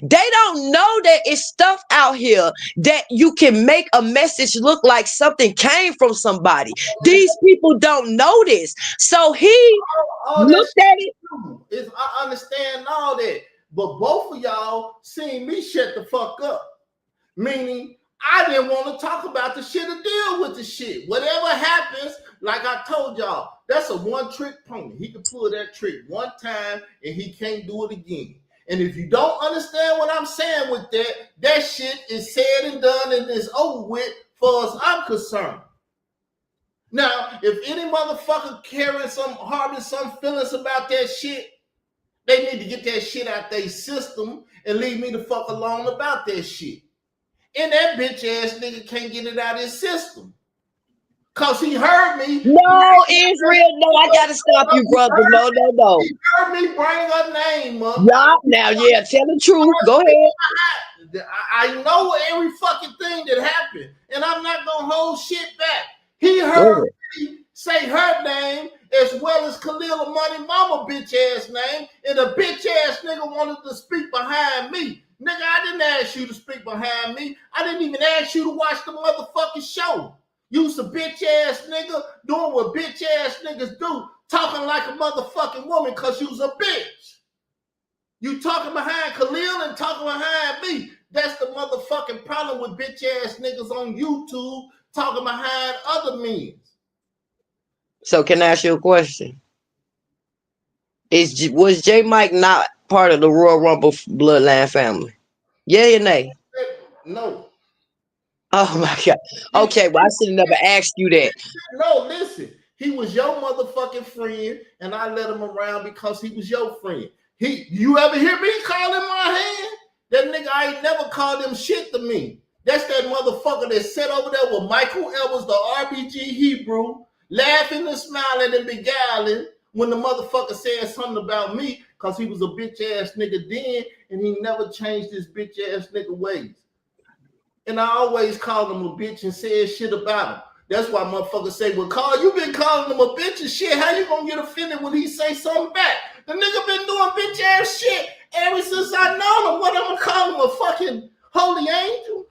[SPEAKER 2] They don't know that it's stuff out here that you can make a message look like something came from somebody. These people don't know this. So he looked at it.
[SPEAKER 1] I understand all that. But both of y'all seen me shut the fuck up. Meaning, I didn't want to talk about the shit or deal with the shit. Whatever happens, like I told y'all, that's a one-trick pony. He can pull that trick one time and he can't do it again. And if you don't understand what I'm saying with that, that shit is said and done and is over with far as I'm concerned. Now, if any motherfucker harboring some feelings about that shit, they need to get that shit out their system and leave me the fuck alone about that shit. And that bitch ass nigga can't get it out of his system. Cause he heard me.
[SPEAKER 2] No, Israel. No, I gotta stop you, brother. No.
[SPEAKER 1] He heard me bring her name up.
[SPEAKER 2] Yeah, now, yeah, tell the truth. Go ahead.
[SPEAKER 1] I know every fucking thing that happened, and I'm not gonna hold shit back. He heard me say her name as well as Khalil Money Mama bitch ass name, and a bitch ass nigga wanted to speak behind me. Nigga, I didn't ask you to speak behind me. I didn't even ask you to watch the motherfucking show. You's a bitch ass nigga doing what bitch ass niggas do, talking like a motherfucking woman because you's a bitch. You talking behind Khalil and talking behind me. That's the motherfucking problem with bitch ass niggas on YouTube talking behind other men.
[SPEAKER 2] So can I ask you a question? Was J Mike not part of the Royal Rumble bloodline family? Yeah or nay?
[SPEAKER 1] No.
[SPEAKER 2] Oh my God. Okay, well I should have never asked you that.
[SPEAKER 1] No, listen. He was your motherfucking friend, and I let him around because he was your friend. You ever hear me call him my hand? That nigga, I ain't never called him shit to me. That's that motherfucker that sat over there with Michael Evans, the RBG Hebrew, laughing and smiling and beguiling when the motherfucker said something about me because he was a bitch ass nigga then, and he never changed his bitch ass nigga ways. And I always called him a bitch and said shit about him. That's why motherfuckers say, well, Carl, you been calling him a bitch and shit. How you gonna get offended when he say something back? The nigga been doing bitch ass shit ever since I known him. What, I'm gonna call him a fucking holy angel?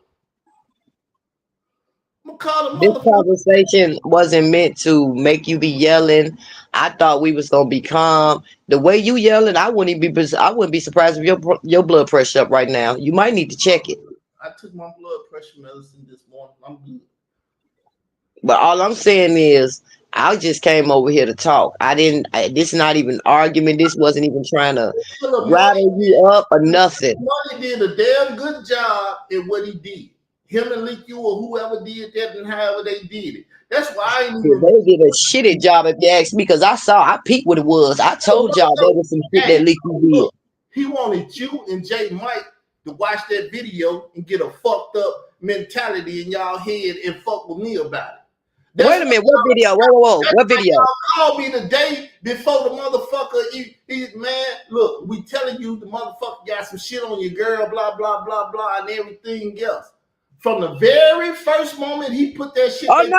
[SPEAKER 1] I'm gonna call him
[SPEAKER 2] this conversation wasn't meant to make you be yelling. I thought we was gonna be calm. The way you yelling, I wouldn't be surprised if your blood pressure up right now. You might need to check it.
[SPEAKER 1] I took my blood pressure medicine this morning. I'm good.
[SPEAKER 2] But all I'm saying is, I just came over here to talk. This is not even argument. This wasn't even trying to rattle you up or nothing.
[SPEAKER 1] Money did a damn good job at what he did. Him and Leak or whoever did that and however they did it. That's why
[SPEAKER 2] they did a shitty job if you ask me, because I peeped what it was. I told y'all there was some shit that Leak did.
[SPEAKER 1] He wanted you and J Mike to watch that video and get a fucked up mentality in y'all head and fuck with me about it.
[SPEAKER 2] Wait a minute, what video? Whoa. What video?
[SPEAKER 1] Y'all called me the day before the motherfucker, man, look, we telling you the motherfucker got some shit on your girl, blah, blah, blah, blah, and everything else. From the very first moment he put that shit.
[SPEAKER 2] Oh, no.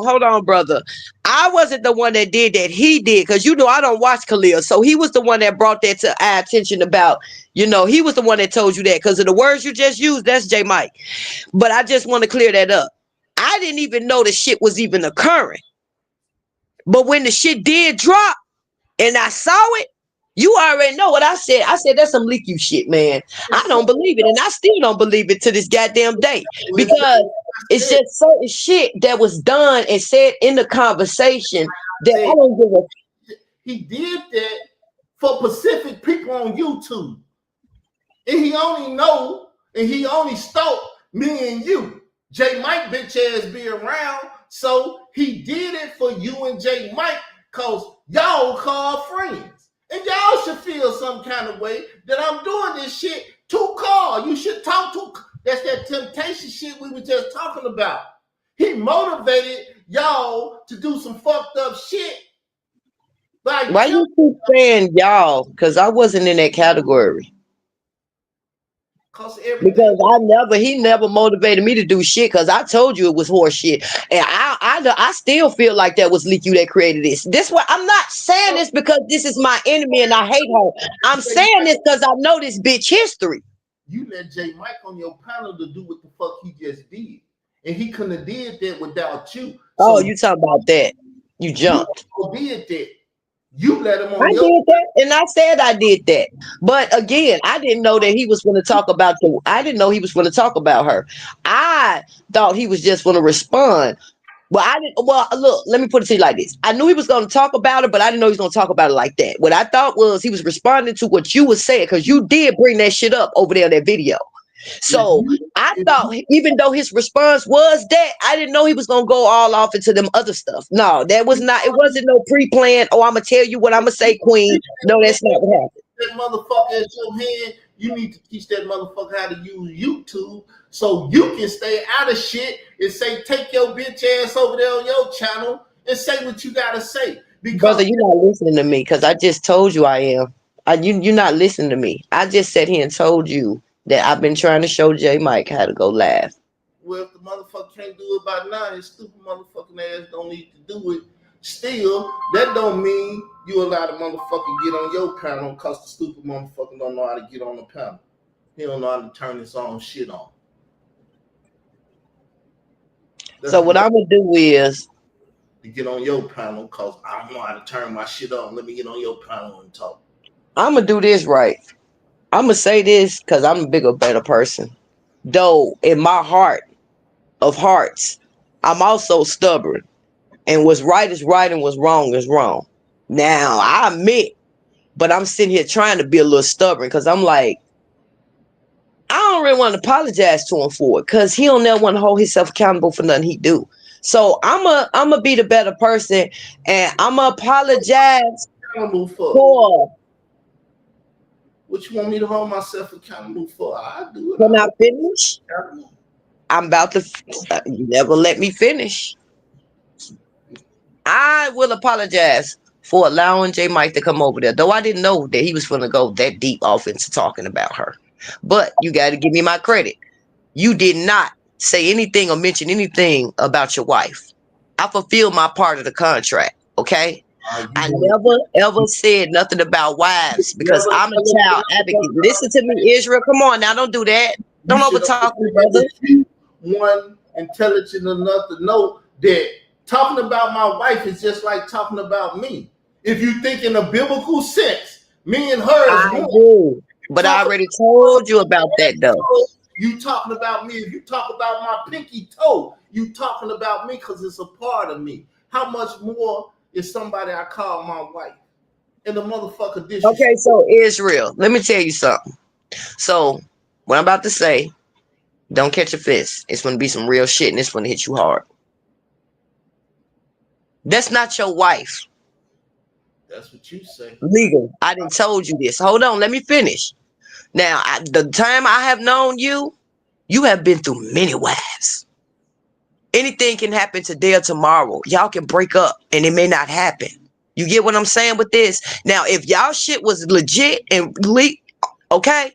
[SPEAKER 2] Hold on, brother. I wasn't the one that did that. He did, because you know I don't watch Khalil. So he was the one that brought that to our attention about, he was the one that told you that because of the words you just used. That's J Mike. But I just want to clear that up. I didn't even know the shit was even occurring. But when the shit did drop and I saw it, you already know what I said. I said, that's some Leak you shit, man. I don't believe it. And I still don't believe it to this goddamn day. Because it's just certain shit that was done and said in the conversation that I don't give a.
[SPEAKER 1] He did that for Pacific people on YouTube. And he only stalked me and you. J Mike bitch ass be around. So he did it for you and J Mike because y'all call friends. And y'all should feel some kind of way that I'm doing this shit to Carl. You should talk to. That's that temptation shit we were just talking about. He motivated y'all to do some fucked up shit. Like,
[SPEAKER 2] why you keep saying y'all? Because I wasn't in that category. Because he never motivated me to do shit, because I told you it was horse shit. And I still feel like that was Leak you that created this. This what I'm not saying this because this is my enemy and I hate her. I'm saying this because I know this bitch history.
[SPEAKER 1] You let J Mike on your panel to do what the fuck he just did. And he couldn't have did that without you.
[SPEAKER 2] Oh, you talking about that. You jumped.
[SPEAKER 1] You did that. You let him on.
[SPEAKER 2] I did that, and I said I did that. But again, I didn't know that he was going to talk about I didn't know he was going to talk about her. I thought he was just going to respond. Well, look, let me put it to you like this. I knew he was going to talk about it, but I didn't know he was going to talk about it like that. What I thought was he was responding to what you were saying, because you did bring that shit up over there in that video. So I thought, even though his response was that, I didn't know he was gonna go all off into them other stuff. No, that was not. It wasn't no pre-plan. Oh, I'm gonna tell you what I'm gonna say, Queen. No, that's not what happened.
[SPEAKER 1] That motherfucker at your hand. You need to teach that motherfucker how to use YouTube So you can stay out of shit and say, take your bitch ass over there on your channel and say what you gotta say. Because
[SPEAKER 2] Brother, you're not listening to me because I just told you I am. You're not listening to me. I just sat here and told you that I've been trying to show J Mike how to go live.
[SPEAKER 1] well, if the motherfucker can't do it by now, his stupid motherfucking ass don't need to do it. Still, that don't mean you allow the motherfucker get on your panel because the stupid motherfucker don't know how to get on the panel. He don't know how to turn his own shit on.
[SPEAKER 2] So what I'm gonna do is
[SPEAKER 1] to get on your panel because I don't know how to turn my shit on. Let me get on your panel and talk.
[SPEAKER 2] I'm gonna do this right. I'm gonna say this because I'm a bigger, better person. Though in my heart of hearts, I'm also stubborn. And what's right is right and what's wrong is wrong. Now, I admit, but I'm sitting here trying to be a little stubborn because I'm like, I don't really want to apologize to him for it because he don't never want to hold himself accountable for nothing he do. So I'm a be the better person and I'm going to apologize for.
[SPEAKER 1] What you want me to hold myself accountable for? I do it.
[SPEAKER 2] Can I finish? I'm about to. You never let me finish. I will apologize for allowing J Mike to come over there, though I didn't know that he was going to go that deep off into talking about her. But you got to give me my credit. You did not say anything or mention anything about your wife. I fulfilled my part of the contract, okay? I never, ever said nothing about wives because I'm a child advocate. Listen to me, Israel. Come on now. Don't do that. Don't overtalk me, brother.
[SPEAKER 1] One intelligent enough to know that talking about my wife is just like talking about me. If you think in a biblical sense, me and her is
[SPEAKER 2] one. Do. But I already told you about that, though.
[SPEAKER 1] You talking about me. If you talk about my pinky toe, you talking about me because it's a part of me. How much more is somebody I call my wife? And the motherfucker disrespect.
[SPEAKER 2] Okay, so Israel, let me tell you something. So what I'm about to say, don't catch a fist. It's going to be some real shit and it's going to hit you hard. That's not your wife.
[SPEAKER 1] That's what you say.
[SPEAKER 2] Legal. I didn't told you this. Hold on. Let me finish. Now, the time I have known you, you have been through many wives. Anything can happen today or tomorrow. Y'all can break up and it may not happen. You get what I'm saying with this? Now, if y'all shit was legit and okay,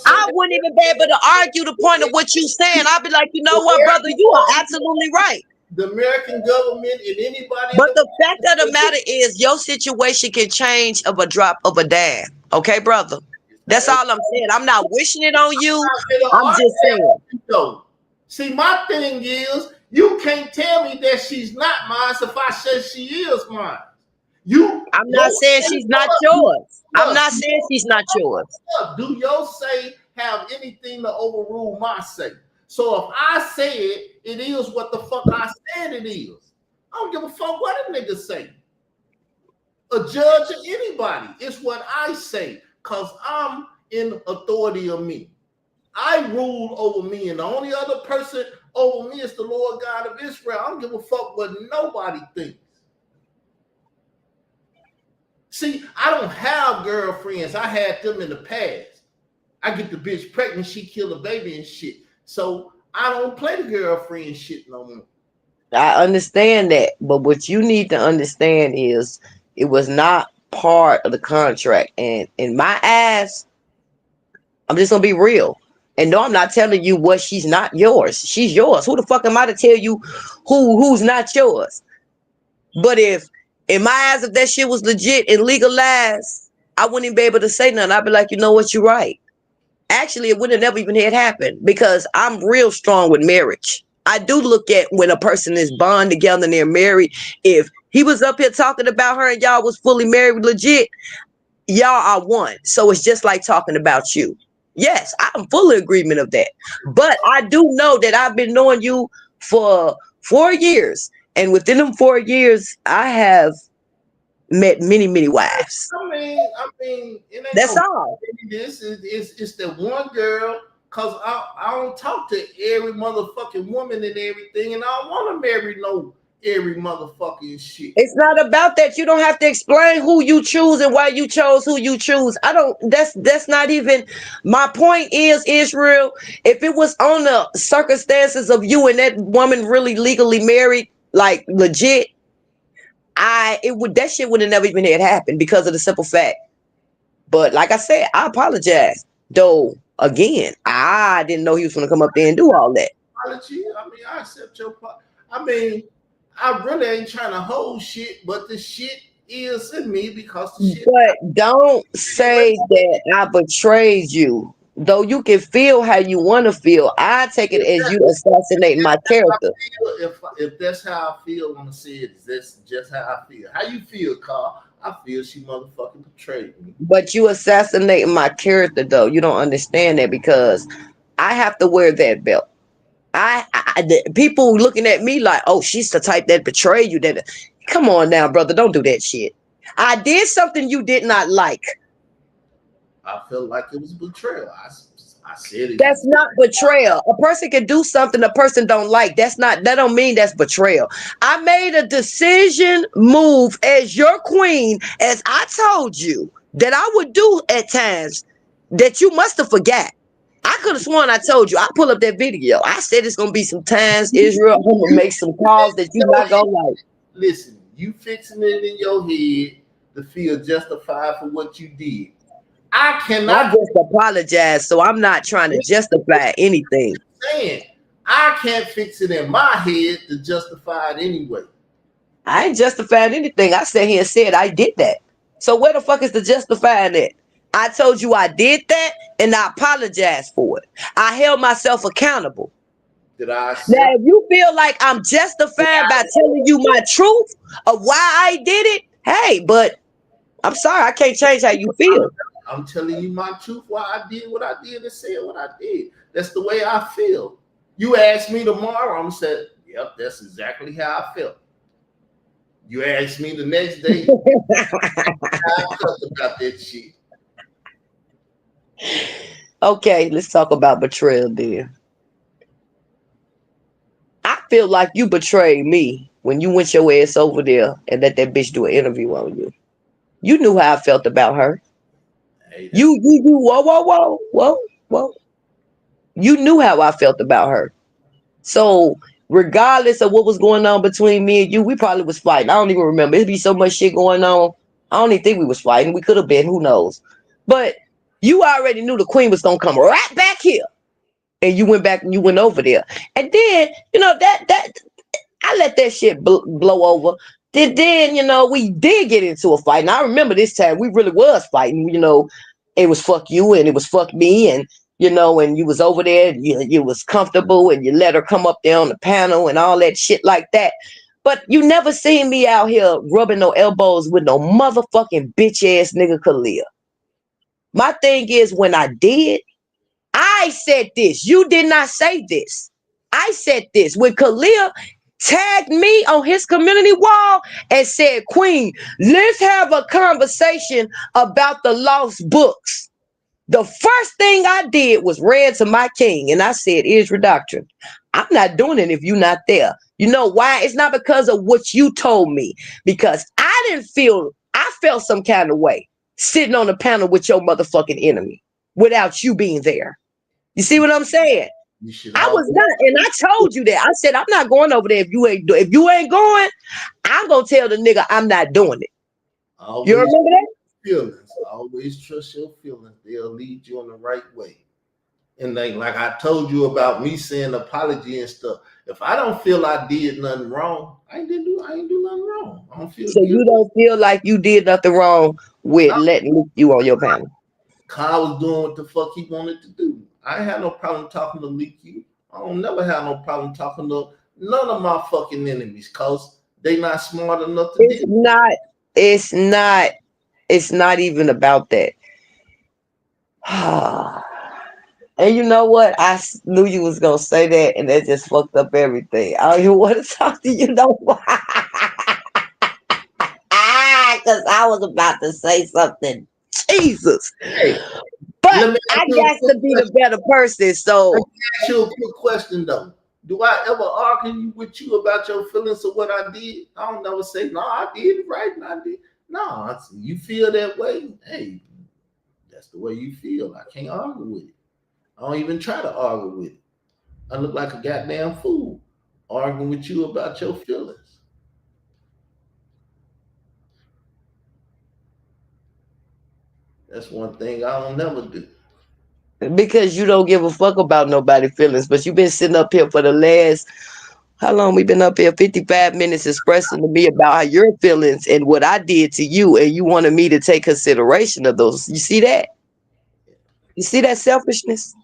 [SPEAKER 2] I wouldn't even be able to argue the point of what you saying. I'd be like, you know what, brother, you are absolutely right.
[SPEAKER 1] The American government and anybody.
[SPEAKER 2] But the fact of the matter is your situation can change of a drop of a dime. Okay, brother? That's all I'm saying. I'm not wishing it on you. I'm just saying.
[SPEAKER 1] See, my thing is, you can't tell me that she's not mine if I say she is mine.
[SPEAKER 2] I'm not saying she's not yours. I'm not saying she's not yours.
[SPEAKER 1] Do your say have anything to overrule my say? So if I say it, it is what the fuck I said it is. I don't give a fuck what a nigga say. A judge or anybody. It's what I say. Because I'm in authority of me. I rule over me. And the only other person over me is the Lord God of Israel. I don't give a fuck what nobody thinks. See, I don't have girlfriends. I had them in the past. I get the bitch pregnant, she kill the baby and shit. So I don't play the girlfriend shit no more.
[SPEAKER 2] I understand that. But what you need to understand is it was not part of the contract. And in my eyes, I'm just going to be real. And no, I'm not telling you what she's not yours. She's yours. Who the fuck am I to tell you who's not yours? But if in my eyes, if that shit was legit and legalized, I wouldn't even be able to say nothing. I'd be like, you know what, you're right. Actually, it would have never even had happened because I'm real strong with marriage. I do look at when a person is bond together and they're married. If he was up here talking about her and y'all was fully married legit, y'all are one. So it's just like talking about you. Yes, I'm fully agreement of that. But I do know that I've been knowing you for 4 years. And within them 4 years, I have met many, many wives.
[SPEAKER 1] I mean,
[SPEAKER 2] that's all.
[SPEAKER 1] This is the one girl, because I don't talk to every motherfucking woman and everything, and I don't want to marry no every motherfucking shit.
[SPEAKER 2] It's not about that. You don't have to explain who you choose and why you chose who you choose. I don't. That's not even my point. Is Israel? If it was on the circumstances of you and that woman really legally married, like legit, that shit would have never even had happened because of the simple fact. But like I said, I apologize. Though again, I didn't know he was going to come up there and do all that.
[SPEAKER 1] Apology. I mean, I accept your part. I mean, I really ain't trying to hold shit, but the shit is in me because the shit.
[SPEAKER 2] But don't say that I betrayed you. Though you can feel how you want to feel, I take it as you assassinating my character.
[SPEAKER 1] If that's how I feel, I'm gonna say it. That's just how I feel. How you feel, Carl? I feel she motherfucking betrayed me.
[SPEAKER 2] But you assassinating my character, though. You don't understand that because I have to wear that belt. People looking at me like, oh, she's the type that betrayed you. That come on now, brother, don't do that shit. I did something you did not like.
[SPEAKER 1] I felt like it was betrayal. I said it.
[SPEAKER 2] That's not betrayal. A person can do something a person don't like. That don't mean that's betrayal. I made a decision move as your queen, as I told you that I would do at times that you must have forgot. I could have sworn I told you. I pull up that video. I said it's gonna be some times, Israel, I'm gonna make some calls that you not gonna like.
[SPEAKER 1] Listen, you fixing it in your head to feel justified for what you did. I cannot
[SPEAKER 2] just apologize, so I'm not trying to justify anything.
[SPEAKER 1] Saying I can't fix it in my head to justify it anyway.
[SPEAKER 2] I ain't justifying anything. I sat here and said I did that. So where the fuck is the justifying it? I told you I did that and I apologized for it. I held myself accountable.
[SPEAKER 1] Did I?
[SPEAKER 2] Now, if you feel like I'm justified by telling you my truth of why I did it, hey, but I'm sorry, I can't change how you feel.
[SPEAKER 1] I'm telling you my truth, why I did what I did and said what I did. That's the way I feel. You ask me tomorrow, I'm gonna say, yep, that's exactly how I felt. You ask me the next day, I felt about that shit.
[SPEAKER 2] Okay, let's talk about betrayal then. I feel like you betrayed me when you went your ass over there and let that bitch do an interview on you. You knew how I felt about her. You whoa. You knew how I felt about her. So regardless of what was going on between me and you, we probably was fighting. I don't even remember. It'd be so much shit going on. I don't even think we was fighting. We could have been, who knows? But you already knew the queen was gonna come right back here. And you went back and you went over there. And then, that I let that shit blow over. Then, we did get into a fight. And I remember this time we really was fighting. It was fuck you and it was fuck me. And, and you was over there, you was comfortable and you let her come up there on the panel and all that shit like that. But you never seen me out here rubbing no elbows with no motherfucking bitch ass nigga Khalil. My thing is, when I did, I said this. You did not say this. I said this. When Khalil tagged me on his community wall and said, Queen, let's have a conversation about the lost books. The first thing I did was ran to my king and I said, Israel Doctrine, I'm not doing it if you're not there. You know why? It's not because of what you told me, because I felt some kind of way sitting on the panel with your motherfucking enemy without you being there. You see what I'm saying? I was not, and I told you that. I said, I'm not going over there if you ain't going, I'm gonna tell the nigga I'm not doing it.
[SPEAKER 1] Always
[SPEAKER 2] you remember that?
[SPEAKER 1] Feelings. Always trust your feelings. They'll lead you in the right way. And like I told you about me saying apology and stuff. If I don't feel I did nothing wrong, I ain't do nothing wrong. I don't feel
[SPEAKER 2] so you don't feel like you did nothing wrong with letting you on your panel.
[SPEAKER 1] Kyle was doing what the fuck he wanted to do. I ain't had no problem talking to Leak You. I don't never have no problem talking to none of my fucking enemies because they not smart enough to do
[SPEAKER 2] it. It's not even about that. And you know what? I knew you was gonna say that, and that just fucked up everything. I don't even want to talk to you no more. Because I was about to say something. Jesus. But I got to be the better person. So
[SPEAKER 1] let me ask you a quick question though. Do I ever argue with you about your feelings of what I did? I don't never say, no, I did it right and I did. No, you feel that way. Hey, that's the way you feel. I can't argue with it. I don't even try to argue with it. I look like a goddamn fool arguing with you about your feelings. That's one thing I don't never do.
[SPEAKER 2] Because you don't give a fuck about nobody's feelings, but you've been sitting up here for the last, how long we been up here? 55 minutes expressing to me about how your feelings and what I did to you, and you wanted me to take consideration of those. You see that? You see that selfishness?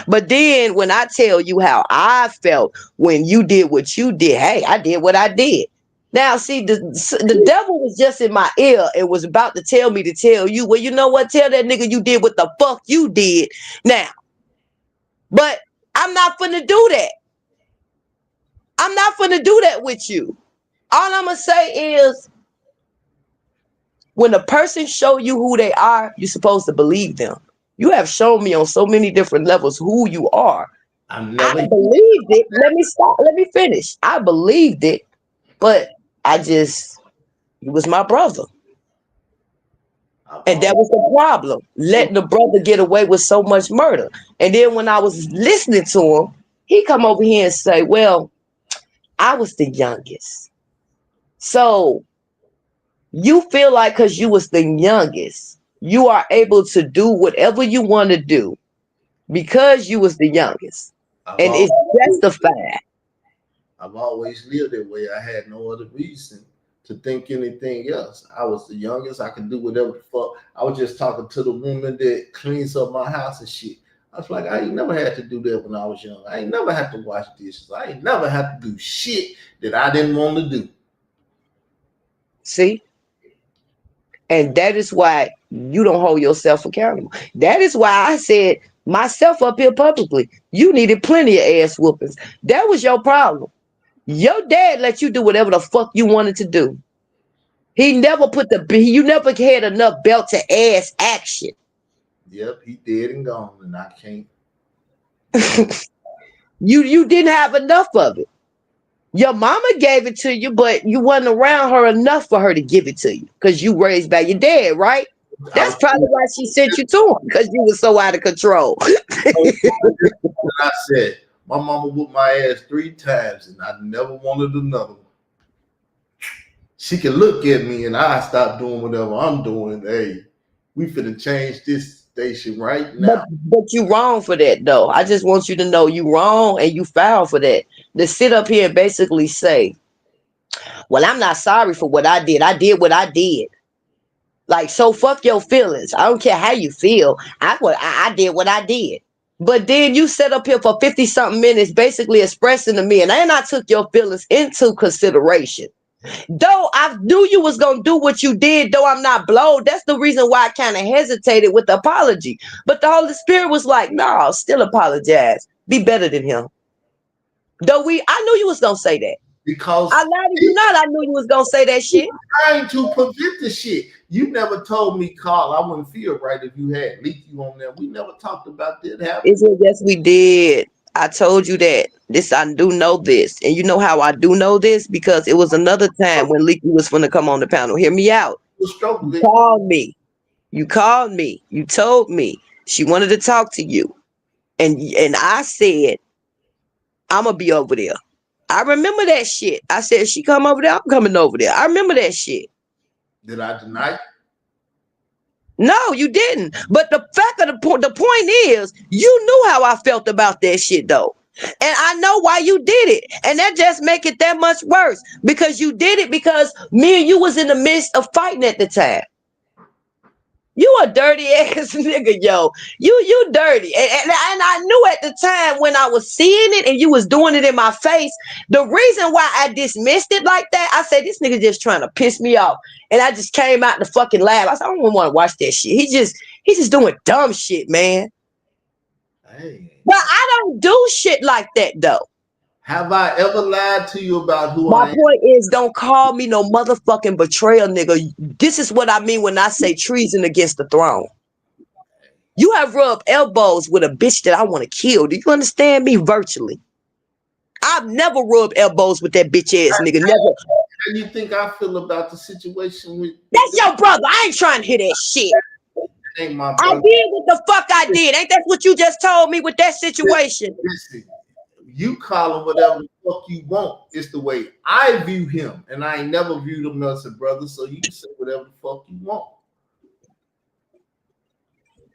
[SPEAKER 2] But then when I tell you how I felt when you did what you did, hey, I did what I did. Now, see, the devil was just in my ear and was about to tell me to tell you, well, you know what? Tell that nigga you did what the fuck you did now. But I'm not finna do that. I'm not finna do that with you. All I'm gonna say is, when a person show you who they are, you're supposed to believe them. You have shown me on so many different levels who you are. I believed it. Let me finish. I believed it, but he was my brother. And that was the problem. Letting the brother get away with so much murder. And then when I was listening to him, he come over here and say, well, I was the youngest. So you feel like because you was the youngest, you are able to do whatever you want to do because you was the youngest. And it's justified.
[SPEAKER 1] I've always lived that way. I had no other reason to think anything else. I was the youngest. I could do whatever the fuck. I was just talking to the woman that cleans up my house and shit. I was like, I ain't never had to do that when I was young. I ain't never had to wash dishes. I ain't never had to do shit that I didn't want to do.
[SPEAKER 2] See? And that is why you don't hold yourself accountable. That is why I said myself up here publicly, you needed plenty of ass whoopings. That was your problem. Your dad let you do whatever the fuck you wanted to do. He never you never had enough belt to ass action.
[SPEAKER 1] Yep, he dead and gone, and I can't.
[SPEAKER 2] You didn't have enough of it. Your mama gave it to you, but you wasn't around her enough for her to give it to you because you raised by your dad, right? That's probably why she sent you to him, because you were so out of control.
[SPEAKER 1] I said, my mama whooped my ass 3 times, and I never wanted another one. She can look at me, and I stop doing whatever I'm doing. Hey, we finna change this station right now.
[SPEAKER 2] But you wrong for that, though. I just want you to know you wrong and you foul for that. To sit up here and basically say, well, I'm not sorry for what I did. I did what I did. Like, so fuck your feelings. I don't care how you feel. I did what I did. But then you set up here for 50-something minutes basically expressing to me, and then I took your feelings into consideration. Though I knew you was going to do what you did, though I'm not blowed. That's the reason why I kind of hesitated with the apology. But the Holy Spirit was like, no, still apologize. Be better than him. Though I knew you was going to say that.
[SPEAKER 1] Because
[SPEAKER 2] I lied to you not. I knew you was going to say that shit.
[SPEAKER 1] Trying to prevent the shit. You never told me, Carl, I wouldn't feel right if you had leaked you on there. We never talked about that happening.
[SPEAKER 2] Yes, we did. I told you that. I do know this. And you know how I do know this? Because it was another time when Leaky was going to come on the panel. Hear me out. You called me. You told me she wanted to talk to you. And I said, I'm going to be over there. I remember that shit. I said, she come over there, I'm coming over there. I remember that shit.
[SPEAKER 1] Did I deny?
[SPEAKER 2] No, you didn't. But the fact of the point is, you knew how I felt about that shit, though. And I know why you did it. And that just make it that much worse. Because you did it because me and you was in the midst of fighting at the time. You a dirty ass nigga, yo. You dirty. And I knew at the time when I was seeing it and you was doing it in my face, the reason why I dismissed it like that, I said, this nigga just trying to piss me off. And I just came out the fucking lab. I said, I don't want to watch that shit. He's just doing dumb shit, man. Hey. But I don't do shit like that, though.
[SPEAKER 1] Have I ever lied to you about who
[SPEAKER 2] I am? My point is, don't call me no motherfucking betrayal, nigga. This is what I mean when I say treason against the throne. You have rubbed elbows with a bitch that I want to kill. Do you understand me? Virtually. I've never rubbed elbows with that bitch ass nigga. Never.
[SPEAKER 1] How do you think I feel about the situation with?
[SPEAKER 2] That's your brother. I ain't trying to hear that shit.
[SPEAKER 1] Ain't my
[SPEAKER 2] I
[SPEAKER 1] brother.
[SPEAKER 2] did what the fuck I did. Ain't that what you just told me with that situation?
[SPEAKER 1] Listen, you call him whatever the fuck you want. It's the way I view him, and I ain't never viewed him as a brother. So you can say whatever the fuck you want.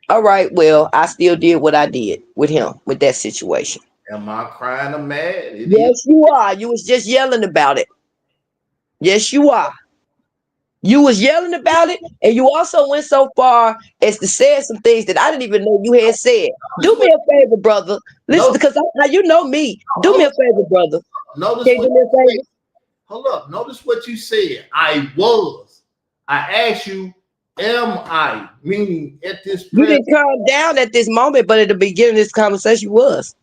[SPEAKER 2] All right, well, I still did what I did with him with that situation.
[SPEAKER 1] Am I crying or mad? It
[SPEAKER 2] Yes,
[SPEAKER 1] is.
[SPEAKER 2] you are. You was just yelling about it. Yes, you are. You was yelling about it, and you also went so far as to say some things that I didn't even know you had said. Do me a favor, brother. Listen, because now you know me. Do me a favor, brother.
[SPEAKER 1] Notice
[SPEAKER 2] Can you do me a favor?
[SPEAKER 1] Hold up. Notice what you said. I was. I asked you, am I? Meaning at this
[SPEAKER 2] You
[SPEAKER 1] present.
[SPEAKER 2] didn't calm down at this moment, but at the beginning of this conversation, you was.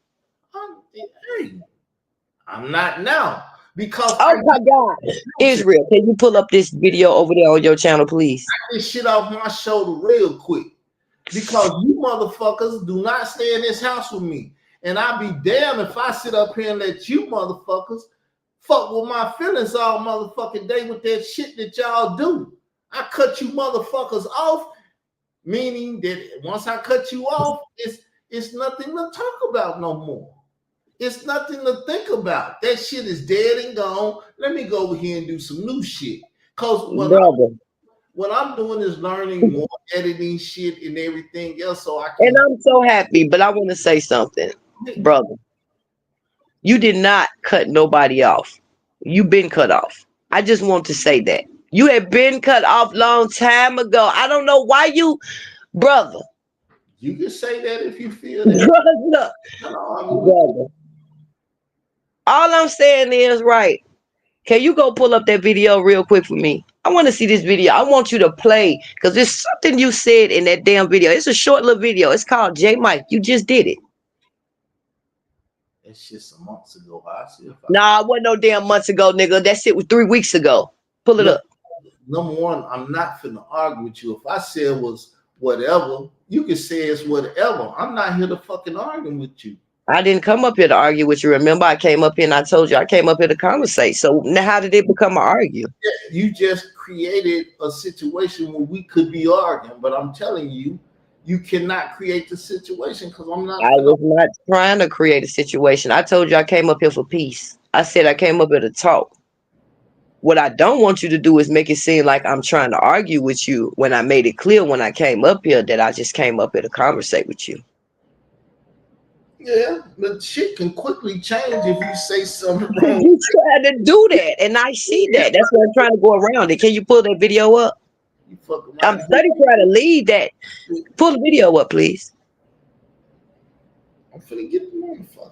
[SPEAKER 1] Hey, I'm not now. Because
[SPEAKER 2] Oh my God. Israel, can you pull up this video over there on your channel, please?
[SPEAKER 1] this shit off my shoulder real quick. Because you motherfuckers do not stay in this house with me. And I'll be damned if I sit up here and let you motherfuckers fuck with my feelings all motherfucking day with that shit that y'all do. I cut you motherfuckers off, meaning that once I cut you off, it's nothing to talk about no more. It's nothing to think about. That shit is dead and gone. Let me go over here and do some new shit. Because what I'm doing is learning more editing shit and everything else. So I can.
[SPEAKER 2] And I'm so happy, but I want to say something, brother. You did not cut nobody off. You've been cut off. I just want to say that. You had been cut off long time ago. I don't know why you, brother.
[SPEAKER 1] You can say that if you feel that.
[SPEAKER 2] Brother. All I'm saying is, right. Can you go pull up that video real quick for me? I want to see this video. I want you to play because there's something you said in that damn video. It's a short little video. It's called J Mike. You just did it.
[SPEAKER 1] It's just some months ago. I see if
[SPEAKER 2] Nah, it wasn't no damn months ago, nigga. That shit was 3 weeks ago. Pull it up.
[SPEAKER 1] Number one, I'm not finna argue with you. If I said it was whatever, you can say it's whatever. I'm not here to fucking argue with you.
[SPEAKER 2] I didn't come up here to argue with you. Remember, I came up here and I told you I came up here to conversate. So now how did it become an argue?
[SPEAKER 1] You just created a situation where we could be arguing, but I'm telling you, you cannot create the situation because I'm not.
[SPEAKER 2] I was not trying to create a situation. I told you I came up here for peace. I said I came up here to talk. What I don't want you to do is make it seem like I'm trying to argue with you when I made it clear when I came up here that I just came up here to conversate with you.
[SPEAKER 1] Yeah, but shit can quickly change if you say something wrong.
[SPEAKER 2] You trying to do that, and I see that. That's why I'm trying to go around it. Can you pull that video up? I'm studying trying to lead that. Pull the video up, please.
[SPEAKER 1] I'm finna get the motherfucker.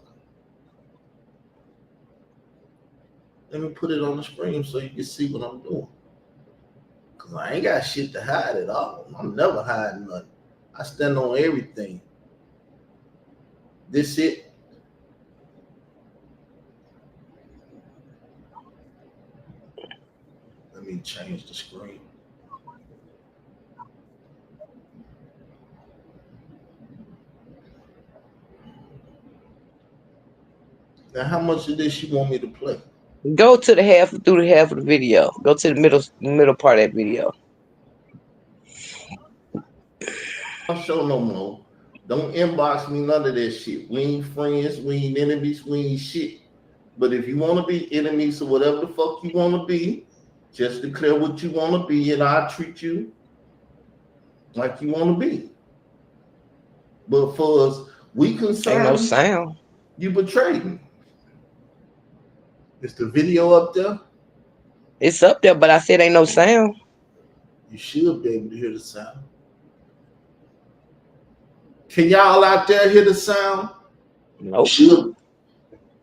[SPEAKER 1] Let me put it on the screen so you can see what I'm doing. Cause I ain't got shit to hide at all. I'm never hiding nothing. I stand on everything. This it. Let me change the screen. Now, how much of this you want me to play?
[SPEAKER 2] Go to the half through the half of the video. Go to the middle part of that video.
[SPEAKER 1] Don't show no more. Don't inbox me none of that shit. We ain't friends. We ain't enemies. We ain't shit. But if you want to be enemies or whatever the fuck you want to be, just declare what you want to be, and I'll treat you like you want to be. But for us, we concerned.
[SPEAKER 2] Ain't no sound.
[SPEAKER 1] You betrayed me. Is the video up there?
[SPEAKER 2] It's up there, but I said ain't no sound.
[SPEAKER 1] You should be able to hear the sound. Can y'all out there hear the sound?
[SPEAKER 2] Nope.
[SPEAKER 1] Should.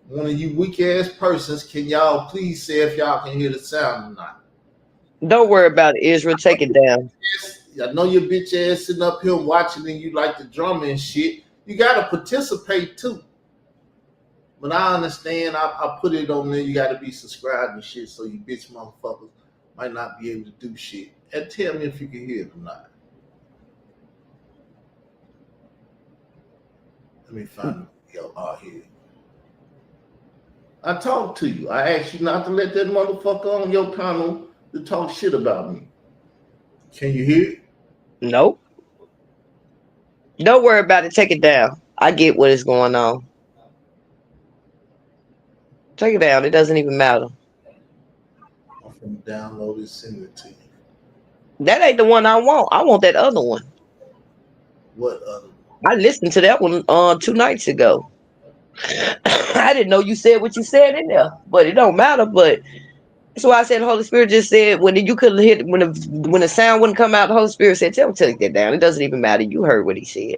[SPEAKER 1] One of you weak ass persons, can y'all please say if y'all can hear the sound or not?
[SPEAKER 2] Don't worry about it, Israel. Take it down.
[SPEAKER 1] I know your bitch ass sitting up here watching and you like the drama and shit. You gotta participate too. But I understand. I put it on there. You gotta be subscribed and shit, so you bitch motherfuckers might not be able to do shit. And tell me if you can hear it or not. Let me find the video. Oh, here. I talked to you. I asked you not to let that motherfucker on your panel to talk shit about me. Can you hear it?
[SPEAKER 2] Nope. Don't worry about it. Take it down. I get what is going on. Take it down. It doesn't even matter.
[SPEAKER 1] I'm gonna download it, send it to you.
[SPEAKER 2] That ain't the one I want. I want that other one.
[SPEAKER 1] What other one?
[SPEAKER 2] I listened to that one 2 nights ago. I didn't know you said what you said in there, but it don't matter. But that's why I said the Holy Spirit just said when you couldn't hit when the sound wouldn't come out. The Holy Spirit said, "Tell him to take that down." It doesn't even matter. You heard what he said.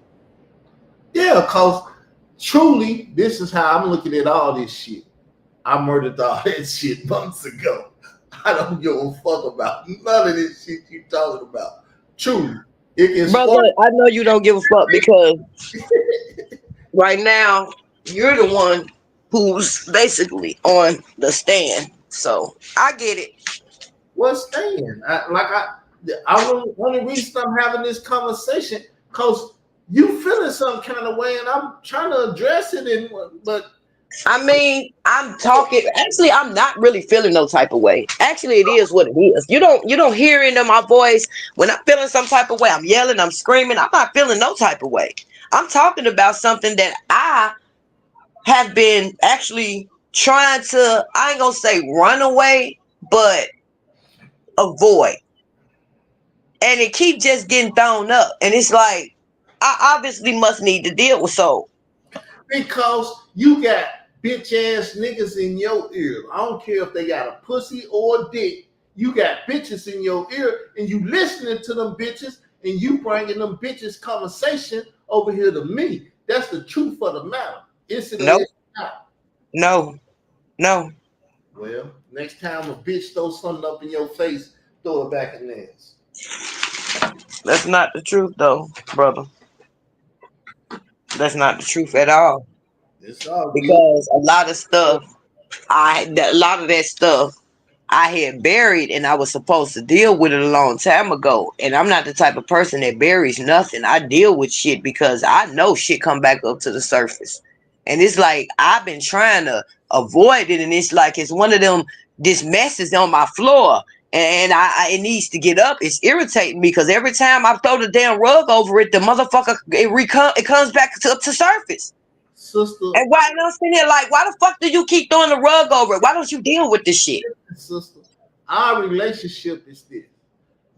[SPEAKER 1] Yeah, because truly, this is how I'm looking at all this shit. I murdered all that shit months ago. I don't give a fuck about none of this shit you talking about. Truly, it can
[SPEAKER 2] Brother, I know you don't give a fuck because right now you're the one who's basically on the stand. So I get it.
[SPEAKER 1] What's staying? Only reason I'm having this conversation because you feeling some kind of way, and I'm trying to address it. But
[SPEAKER 2] I mean, I'm talking. Actually, I'm not really feeling no type of way. Actually, it is what it is. You don't hear it in my voice when I'm feeling some type of way. I'm yelling, I'm screaming. I'm not feeling no type of way. I'm talking about something that I have been actually trying to. I ain't gonna say run away, but avoid. And it keep just getting thrown up, and it's like I obviously must need to deal with so.
[SPEAKER 1] Because you got bitch ass niggas in your ear. I don't care if they got a pussy or a dick. You got bitches in your ear, and you listening to them bitches, and you bringing them bitches conversation over here to me. That's the truth of the matter. Is it or
[SPEAKER 2] Nope.
[SPEAKER 1] is it not?
[SPEAKER 2] No.
[SPEAKER 1] Well, next time a bitch throws something up in your face, throw it back in theirs.
[SPEAKER 2] That's not the truth, though, brother. That's not the truth at all.
[SPEAKER 1] It's all good.
[SPEAKER 2] Because a lot of stuff, a lot of that stuff, I had buried, and I was supposed to deal with it a long time ago. And I'm not the type of person that buries nothing. I deal with shit because I know shit come back up to the surface. And it's like I've been trying to avoid it, and it's like it's one of them. This mess is on my floor, and it needs to get up. It's irritating me because every time I throw the damn rug over it, the motherfucker it comes back up to surface.
[SPEAKER 1] Sister,
[SPEAKER 2] and why I'm sitting here like, why the fuck do you keep throwing the rug over it? Why don't you deal with this shit?
[SPEAKER 1] Sister, our relationship is this.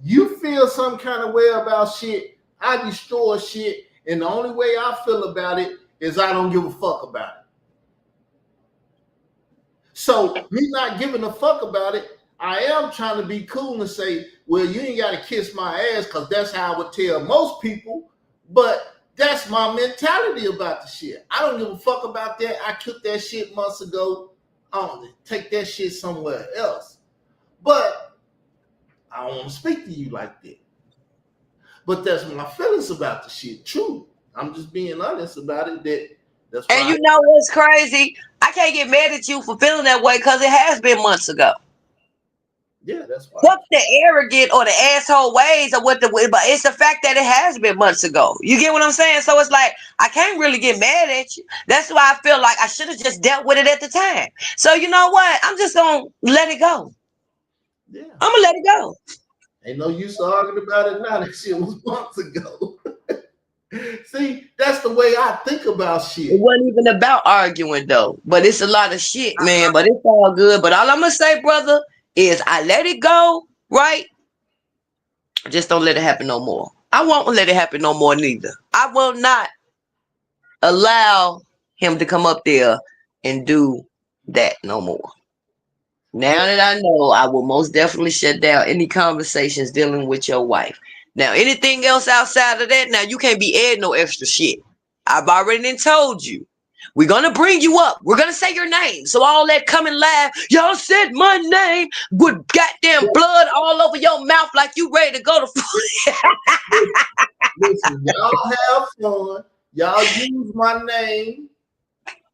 [SPEAKER 1] You feel some kind of way about shit, I destroy shit, and the only way I feel about it is I don't give a fuck about it. So me not giving a fuck about it, I am trying to be cool and say, well, you ain't got to kiss my ass because that's how I would tell most people, but that's my mentality about the shit. I don't give a fuck about that. I took that shit months ago. I don't take that shit somewhere else. But I don't want to speak to you like that. But that's my feelings about the shit. True. I'm just being honest about it. That's
[SPEAKER 2] and you know what's crazy? I can't get mad at you for feeling that way because it has been months ago.
[SPEAKER 1] Yeah, that's why.
[SPEAKER 2] Fuck the arrogant or the asshole ways or but it's the fact that it has been months ago. You get what I'm saying? So it's like I can't really get mad at you. That's why I feel like I should have just dealt with it at the time. So you know what? I'm just gonna let it go.
[SPEAKER 1] Yeah,
[SPEAKER 2] I'm gonna let it go.
[SPEAKER 1] Ain't no use arguing about it now. That shit was months ago. See, that's the way I think about shit.
[SPEAKER 2] It wasn't even about arguing though, but it's a lot of shit, man. But it's all good. But all I'm gonna say, brother, is I let it go, right? Just don't let it happen no more. I won't let it happen no more neither. I will not allow him to come up there and do that no more. Now that I know, I will most definitely shut down any conversations dealing with your wife. Now, anything else outside of that, now you can't be adding no extra shit. I've already told you. We're going to bring you up. We're going to say your name. So all that come and laugh, y'all said my name with goddamn blood all over your mouth like you ready to go to
[SPEAKER 1] Listen, y'all have fun. Y'all use my name.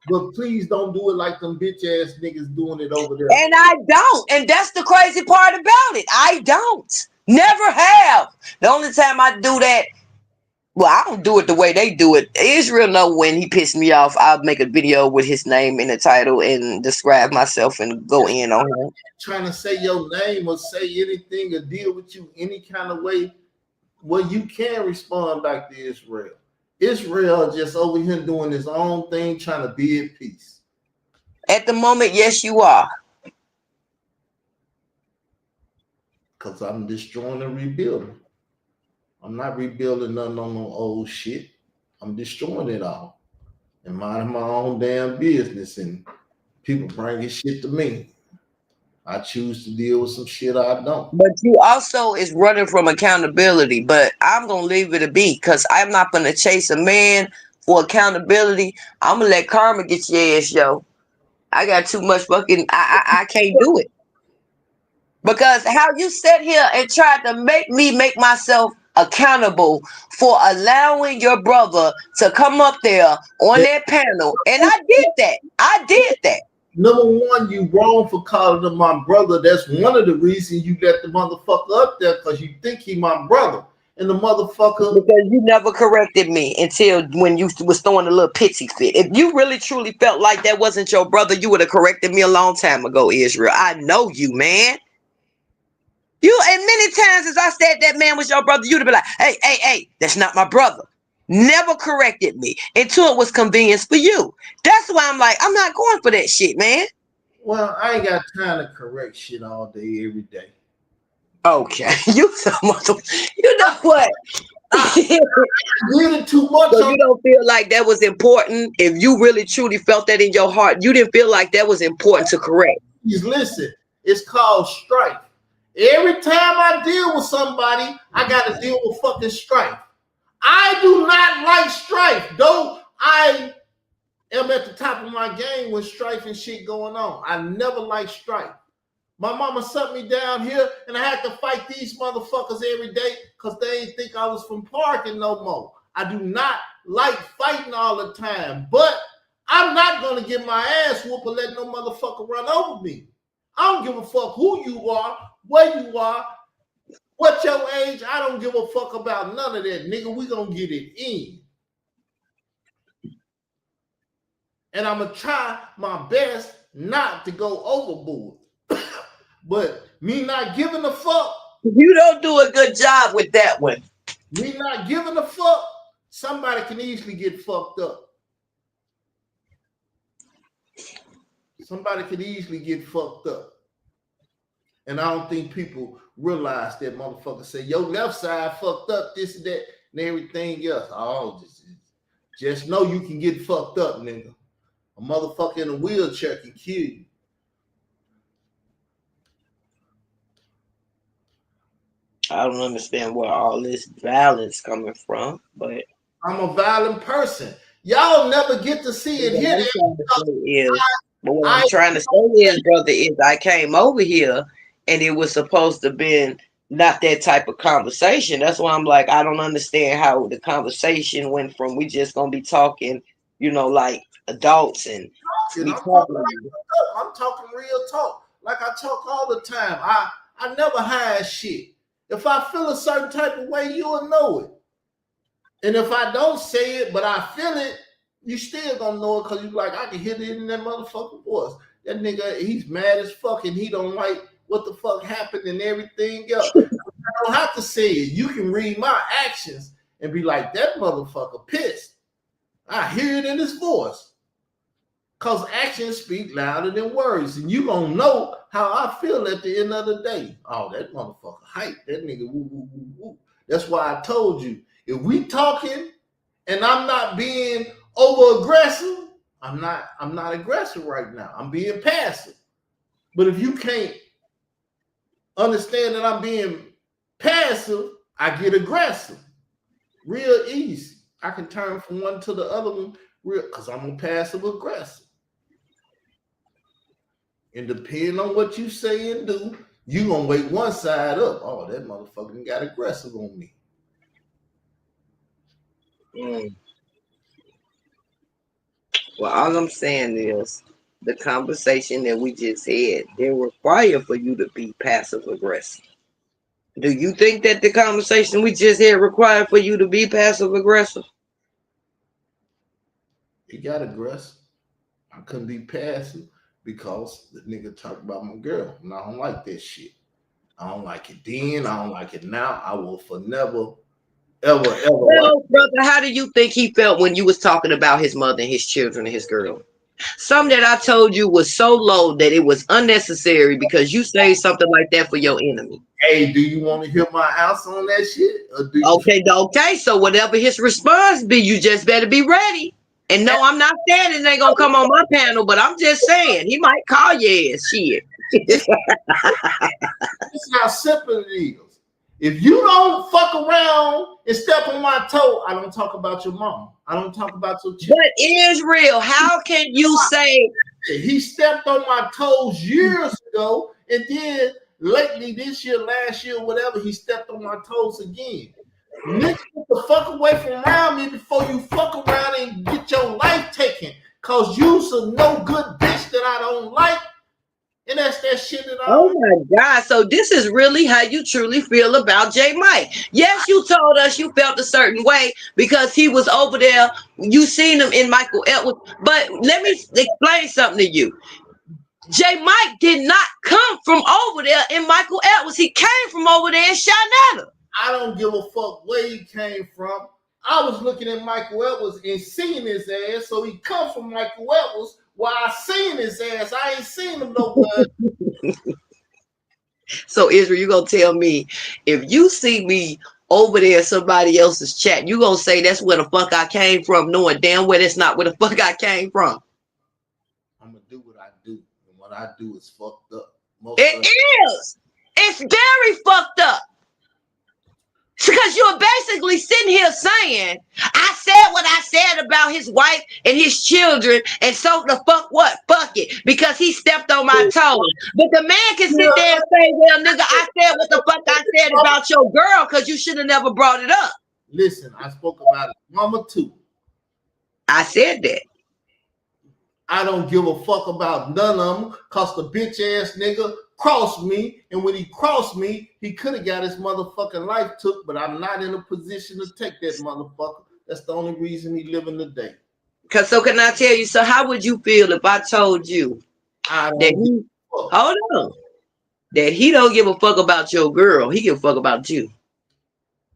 [SPEAKER 1] But please don't do it like them bitch ass niggas doing it over there.
[SPEAKER 2] And I don't. And that's the crazy part about it. I don't. Never have. The only time I do that Well, I don't do it the way they do it. Israel know when he pissed me off, I'll make a video with his name in the title and describe myself and go in on him.
[SPEAKER 1] Trying to say your name or say anything or deal with you any kind of way where you can respond back to Israel. Israel just over here doing his own thing, trying to be at peace.
[SPEAKER 2] At the moment, yes, you are.
[SPEAKER 1] Because I'm destroying and rebuilding. I'm not rebuilding nothing on no old shit. I'm destroying it all and minding my own damn business. And people bringing shit to me. I choose to deal with some shit I don't.
[SPEAKER 2] But you also is running from accountability. But I'm gonna leave it a be because I'm not gonna chase a man for accountability. I'm gonna let karma get your ass, yo. I got too much fucking. I can't do it. Because how you sit here and tried to make me make myself accountable for allowing your brother to come up there on that panel. And I did that. I did that.
[SPEAKER 1] Number one, you wrong for calling him my brother. That's one of the reasons you let the motherfucker up there, because you think he my brother. And the motherfucker...
[SPEAKER 2] Because you never corrected me until when you was throwing a little pitsy fit. If you really truly felt like that wasn't your brother, you would have corrected me a long time ago, Israel. I know you, man. You, and many times as I said that man was your brother, you'd have been like, hey, that's not my brother. Never corrected me until it was convenience for you. That's why I'm like, I'm not going for that shit, man.
[SPEAKER 1] Well, I ain't got time to correct shit all day, every day.
[SPEAKER 2] Okay. You know what?
[SPEAKER 1] Really too much.
[SPEAKER 2] So you don't feel like that was important? If you really truly felt that in your heart, you didn't feel like that was important to correct.
[SPEAKER 1] Please listen. It's called strife. Every time I deal with somebody, I got to deal with fucking strife. I do not like strife, though I am at the top of my game with strife and shit going on. I never liked strife. My mama sent me down here and I had to fight these motherfuckers every day because they didn't think I was from parking no more. I do not like fighting all the time, but I'm not going to get my ass whooped or let no motherfucker run over me. I don't give a fuck who you are, where you are, what your age. I don't give a fuck about none of that, nigga. We gonna get it in. And I'm gonna try my best not to go overboard. But me not giving a fuck.
[SPEAKER 2] You don't do a good job with that one.
[SPEAKER 1] Me not giving a fuck. Somebody can easily get fucked up. Somebody could easily get fucked up. And I don't think people realize that. Motherfucker say, your left side fucked up, this and that, and everything else. Oh, just know you can get fucked up, nigga. A motherfucker in a wheelchair can kill you.
[SPEAKER 2] I don't understand where all this violence coming from, but
[SPEAKER 1] I'm a violent person. Y'all never get to see it here.
[SPEAKER 2] But what I'm trying to say is, brother, is I came over here and it was supposed to be not that type of conversation. That's why I'm like, I don't understand how the conversation went from we just gonna be talking, you know, like adults and
[SPEAKER 1] I'm talking real talk. Like I talk all the time. I never hide shit. If I feel a certain type of way, you'll know it. And if I don't say it, but I feel it, you still gonna know it because you like, I can hear it in that motherfucking voice. That nigga, he's mad as fuck and he don't like what the fuck happened and everything else. I don't have to say it. You can read my actions and be like, that motherfucker pissed. I hear it in his voice. Because actions speak louder than words. And you gonna know how I feel at the end of the day. Oh, that motherfucker hype. That nigga woo, woo, woo, woo. That's why I told you, if we talking and I'm not being over aggressive, I'm not aggressive right now. I'm being passive. But if you can't understand that I'm being passive, I get aggressive. Real easy. I can turn from one to the other one real because I'm a passive aggressive. And depending on what you say and do, you gonna wake one side up. Oh, that motherfucker got aggressive on me.
[SPEAKER 2] Well, all I'm saying is the conversation that we just had, they require for you to be passive aggressive. Do you think that the conversation we just had required for you to be passive aggressive?
[SPEAKER 1] He got aggressive. I couldn't be passive because the nigga talked about my girl, and I don't like that shit. I don't like it then. I don't like it now. I will for never, ever, ever.
[SPEAKER 2] Well, brother, how do you think he felt when you was talking about his mother and his children and his girl? Something that I told you was so low that it was unnecessary because you say something like that for your enemy.
[SPEAKER 1] Hey, do you want to hear my answer on that shit? Or do you
[SPEAKER 2] Okay. So whatever his response be, you just better be ready. And no, I'm not saying it ain't gonna come on my panel, but I'm just saying he might call your ass. Shit.
[SPEAKER 1] This is how simple it is. If you don't fuck around and step on my toe, I don't talk about your mom. I don't talk about your children.
[SPEAKER 2] But Israel, how can you say
[SPEAKER 1] he stepped on my toes years ago, and then lately this year, last year, whatever, he stepped on my toes again? Nigga, get the fuck away from around me before you fuck around and get your life taken. Cause you's a no good bitch that I don't like. And that's that shit that I
[SPEAKER 2] Oh my God. So this is really how you truly feel about J. Mike. Yes, you told us you felt a certain way because he was over there. You seen him in Michael Edwards. But let me explain something to you. J. Mike did not come from over there in Michael Edwards. He came from over there in Shanetta.
[SPEAKER 1] I don't give a fuck where he came from. I was looking at Michael Edwards and seeing his ass, so he come from Michael Edwards. While I seen his ass, I ain't seen him nowhere.
[SPEAKER 2] So Israel, you gonna tell me if you see me over there in somebody else's chat, you gonna say that's where the fuck I came from, knowing damn well that's not where the fuck I came from.
[SPEAKER 1] I'm gonna do what I do, and what I do is fucked up.
[SPEAKER 2] It is. It's very fucked up. Because you're basically sitting here saying, I said what I said about his wife and his children, and so the fuck what? Fuck it. Because he stepped on my toes. But the man can sit there and say, well, nigga, I said what the fuck I said about your girl because you should have never brought it up.
[SPEAKER 1] Listen, I spoke about his mama too.
[SPEAKER 2] I said that.
[SPEAKER 1] I don't give a fuck about none of them because the bitch ass nigga crossed me, and when he crossed me, he could have got his motherfucking life took, but I'm not in a position to take that motherfucker. That's the only reason he living today.
[SPEAKER 2] So can I tell you, so how would you feel if I told you that he, hold on, that he don't give a fuck about your girl, he give a fuck about you.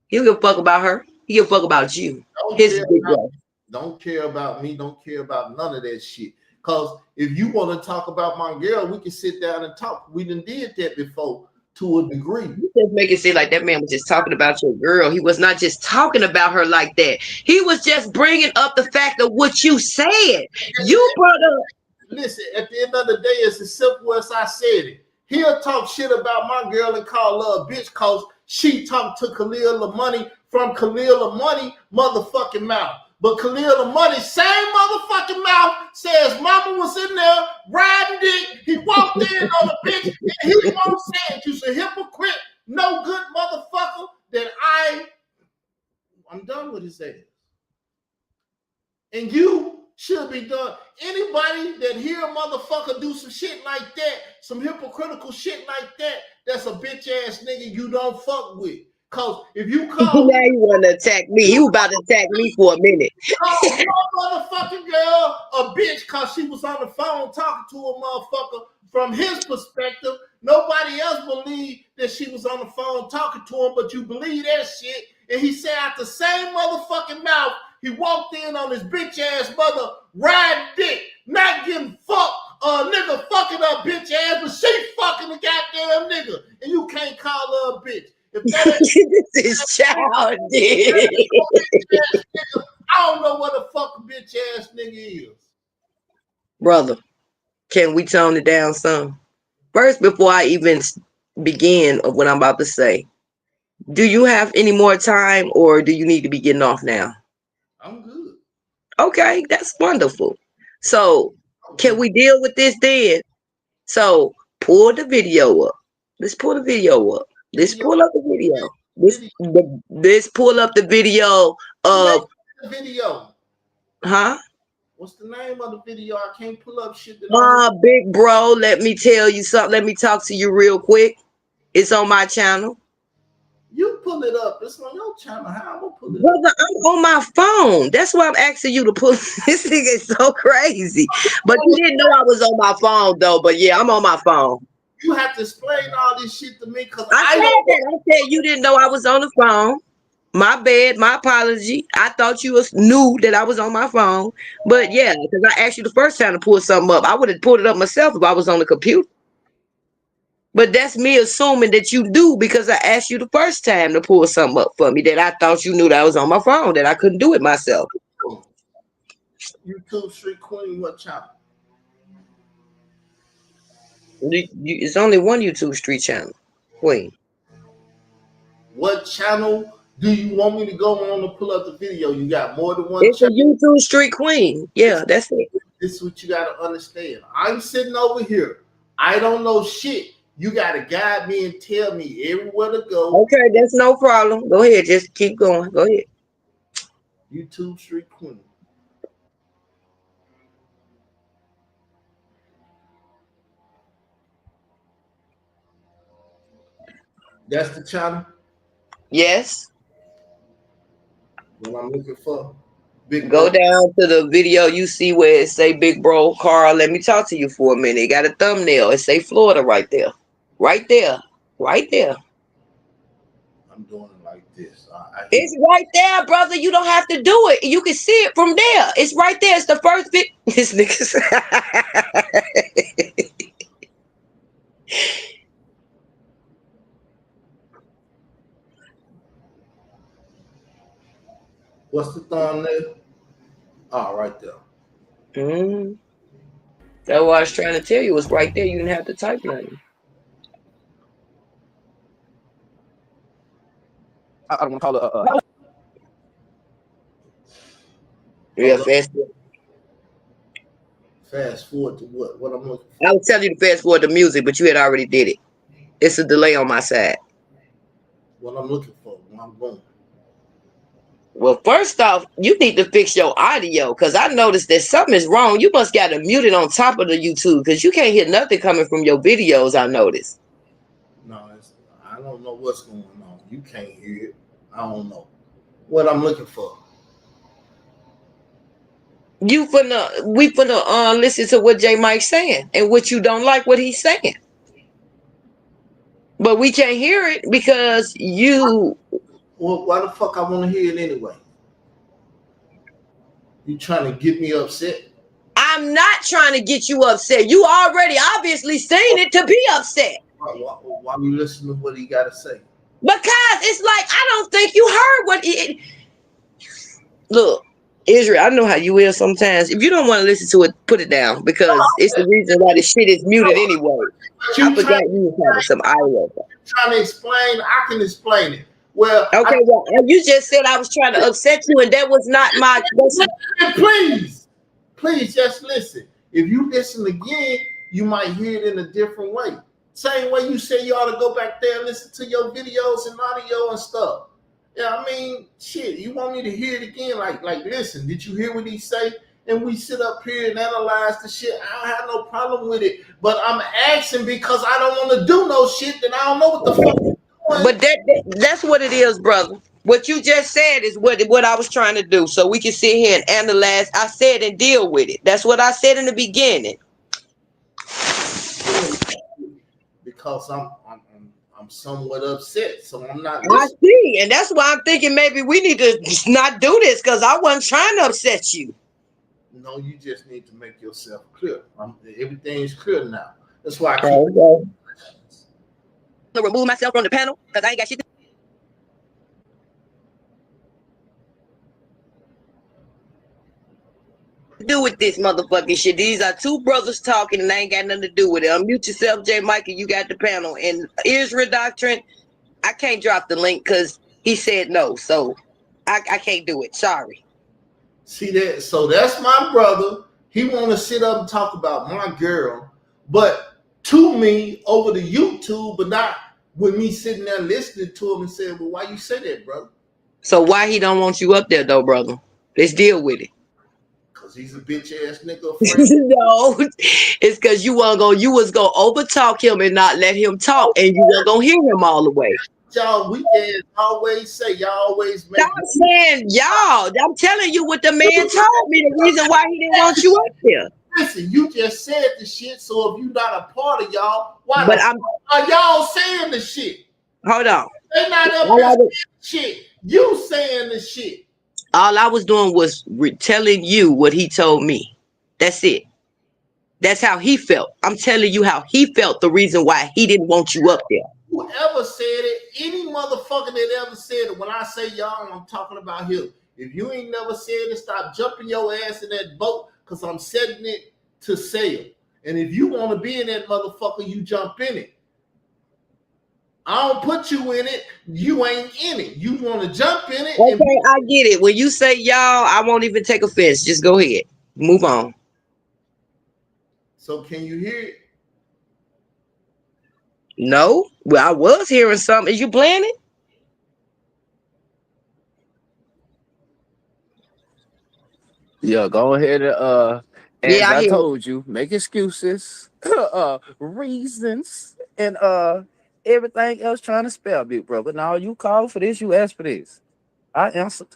[SPEAKER 2] He don't give a fuck about her, he give a fuck about you.
[SPEAKER 1] Don't care about me, don't care about none of that shit. Because if you want to talk about my girl, we can sit down and talk. We done did that before to a degree.
[SPEAKER 2] You just make it seem like that man was just talking about your girl. He was not just talking about her like that. He was just bringing up the fact of what you said. You brought up.
[SPEAKER 1] Listen, at the end of the day, it's as simple as I said it. He'll talk shit about my girl and call her a bitch because she talked to Khalil Lamoney from Khalil Lamoney motherfucking mouth. But Khalil Lamoney, same motherfucking mouth, says mama was in there riding dick. He walked in on the bitch, and he won't say it. You's a hypocrite, no good motherfucker. That I'm done with his ass. And you should be done. Anybody that hear a motherfucker do some shit like that, some hypocritical shit like that, that's a bitch ass nigga you don't fuck with. Cause if you call
[SPEAKER 2] now you want to attack me, you about to attack me for a minute.
[SPEAKER 1] Call my motherfucking girl a bitch cause she was on the phone talking to a motherfucker. From his perspective, nobody else believed that she was on the phone talking to him, but you believe that shit. And he said out the same motherfucking mouth, he walked in on his bitch ass mother riding dick, not getting fucked. Nigga fucking her bitch ass, but she fucking the goddamn nigga. And you can't call her a bitch.
[SPEAKER 2] This is childish.
[SPEAKER 1] I don't know what the fuck a bitch ass nigga is.
[SPEAKER 2] Brother, can we tone it down some? First, before I even begin of what I'm about to say, do you have any more time or do you need to be getting off now?
[SPEAKER 1] I'm good.
[SPEAKER 2] Okay, that's wonderful. So, can we deal with this then? So, pull the video up. Let's pull the video up. Let's pull up the video. Let's pull up the video of
[SPEAKER 1] the video.
[SPEAKER 2] Huh?
[SPEAKER 1] What's the name of the video? I can't pull up shit.
[SPEAKER 2] Big bro, let me tell you something. Let me talk to you real quick. It's on my channel.
[SPEAKER 1] You pull it up. It's on your channel. How I'm gonna pull it up?
[SPEAKER 2] Brother, I'm on my phone. That's why I'm asking you to pull. This nigga is so crazy. But you didn't know I was on my phone, though. But yeah, I'm on my phone.
[SPEAKER 1] You have to explain all this shit to me because
[SPEAKER 2] I said you didn't know I was on the phone. My bad, my apology. I thought you knew that I was on my phone. But yeah, because I asked you the first time to pull something up. I would have pulled it up myself if I was on the computer. But that's me assuming that you do because I asked you the first time to pull something up for me that I thought you knew that I was on my phone, that I couldn't do it myself.
[SPEAKER 1] YouTube Street Queen, what channel?
[SPEAKER 2] It's only one YouTube Street channel. Queen.
[SPEAKER 1] What channel do you want me to go on to pull up the video? You got more than one
[SPEAKER 2] It's
[SPEAKER 1] channel.
[SPEAKER 2] a YouTube Street Queen. Yeah, that's it.
[SPEAKER 1] This is what you got to understand. I'm sitting over here. I don't know shit. You got to guide me and tell me everywhere to go.
[SPEAKER 2] Okay, that's no problem. Go ahead. Just keep going. Go ahead.
[SPEAKER 1] YouTube Street Queen. That's the channel?
[SPEAKER 2] Yes.
[SPEAKER 1] What I'm looking for. Big
[SPEAKER 2] Go
[SPEAKER 1] bro.
[SPEAKER 2] down to the video. You see where it say Big Bro Carl. Let me talk to you for a minute. It got a thumbnail. It say Florida right there. Right there. Right there.
[SPEAKER 1] I'm doing it like this.
[SPEAKER 2] It's right there, brother. You don't have to do it. You can see it from there. It's right there. It's the first bit. This niggas.
[SPEAKER 1] What's the thumbnail? Oh, right there.
[SPEAKER 2] That's what I was trying to tell you. It's right there. You didn't have to type nothing.
[SPEAKER 4] I don't want to call it
[SPEAKER 2] Yeah, fast forward.
[SPEAKER 1] Fast forward to what? What I'm looking for.
[SPEAKER 2] I was telling you to fast forward the music, but you had already did it. It's a delay on my side.
[SPEAKER 1] What I'm looking for. When I'm going.
[SPEAKER 2] Well, first off, you need to fix your audio because I noticed that something is wrong. You must got it muted on top of the YouTube because you can't hear nothing coming from your videos, I noticed.
[SPEAKER 1] No, I don't know what's going on. You can't hear it. I don't know. What I'm looking for.
[SPEAKER 2] We finna listen to what J Mike's saying and what you don't like what he's saying. But we can't hear it because you.
[SPEAKER 1] Well, why the fuck I want to hear it anyway? You trying to get me upset?
[SPEAKER 2] I'm not trying to get you upset. You already obviously seen it to be upset.
[SPEAKER 1] Why we listen to what he got to say?
[SPEAKER 2] Because it's like, I don't think you heard what it. Look, Israel, I know how you will sometimes. If you don't want to listen to it, put it down because it's the reason why the shit is muted anyway. I forgot you was having some audio.
[SPEAKER 1] Trying to explain, I can explain it. Well,
[SPEAKER 2] okay, well, you just said I was trying to upset you, and that was not my.
[SPEAKER 1] Please, just listen. If you listen again, you might hear it in a different way. Same way you say you ought to go back there and listen to your videos and audio and stuff. Yeah, I mean, shit. You want me to hear it again? Like, listen. Did you hear what he say? And we sit up here and analyze the shit. I don't have no problem with it, but I'm asking because I don't want to do no shit that I don't know what the fuck.
[SPEAKER 2] But that's what it is, brother. What you just said is what I was trying to do. So we can sit here and analyze. I said and deal with it. That's what I said in the beginning.
[SPEAKER 1] Because I'm somewhat upset, so I'm not.
[SPEAKER 2] I see, and that's why I'm thinking maybe we need to not do this because I wasn't trying to upset you.
[SPEAKER 1] No, you just need to make yourself clear. Everything's clear now. That's why I keep.
[SPEAKER 2] To remove myself from the panel because I ain't got shit to do with this motherfucking shit. These are two brothers talking and I ain't got nothing to do with it. Unmute yourself, J Mike, and you got the panel. And Israel Doctrine, I can't drop the link because he said no. So I can't do it. Sorry.
[SPEAKER 1] See that? So that's my brother. He want to sit up and talk about my girl, but to me over the YouTube, but not with me sitting there listening to him and saying, well, why you say that, brother?
[SPEAKER 2] So why he don't want you up there though, brother? Let's deal with it.
[SPEAKER 1] Cause he's a bitch ass nigga.
[SPEAKER 2] No, it's because you was gonna overtalk him and not let him talk, and you weren't gonna hear him all the way.
[SPEAKER 1] y'all weekends always say. Y'all always make.
[SPEAKER 2] Stop saying y'all. I'm telling you what the man told me. The reason why he didn't want you up there.
[SPEAKER 1] Listen, you just said the shit. So if you're not a part of y'all, why
[SPEAKER 2] But
[SPEAKER 1] are y'all saying the shit?
[SPEAKER 2] Hold on.
[SPEAKER 1] They not up there saying the shit. You saying the shit.
[SPEAKER 2] All I was doing was telling you what he told me. That's it. That's how he felt. I'm telling you how he felt. The reason why he didn't want you up there.
[SPEAKER 1] Whoever said it, any motherfucker that ever said it, when I say y'all, I'm talking about him. If you ain't never said it, stop jumping your ass in that boat because I'm setting it to sail. And if you want to be in that motherfucker, you jump in it. I don't put you in it. You ain't in it. You want to jump in it.
[SPEAKER 2] Okay, I get it. When you say y'all, I won't even take offense. Just go ahead. Move on.
[SPEAKER 1] So can you hear it?
[SPEAKER 2] No. Well, I was hearing something. Is you playing it?
[SPEAKER 4] Yeah, go ahead and
[SPEAKER 2] Yeah,
[SPEAKER 4] as
[SPEAKER 2] I
[SPEAKER 4] I
[SPEAKER 2] hear it.
[SPEAKER 4] told you, make excuses, reasons, and everything else trying to spell, big brother. Now you call for this, you asked for this. I answered.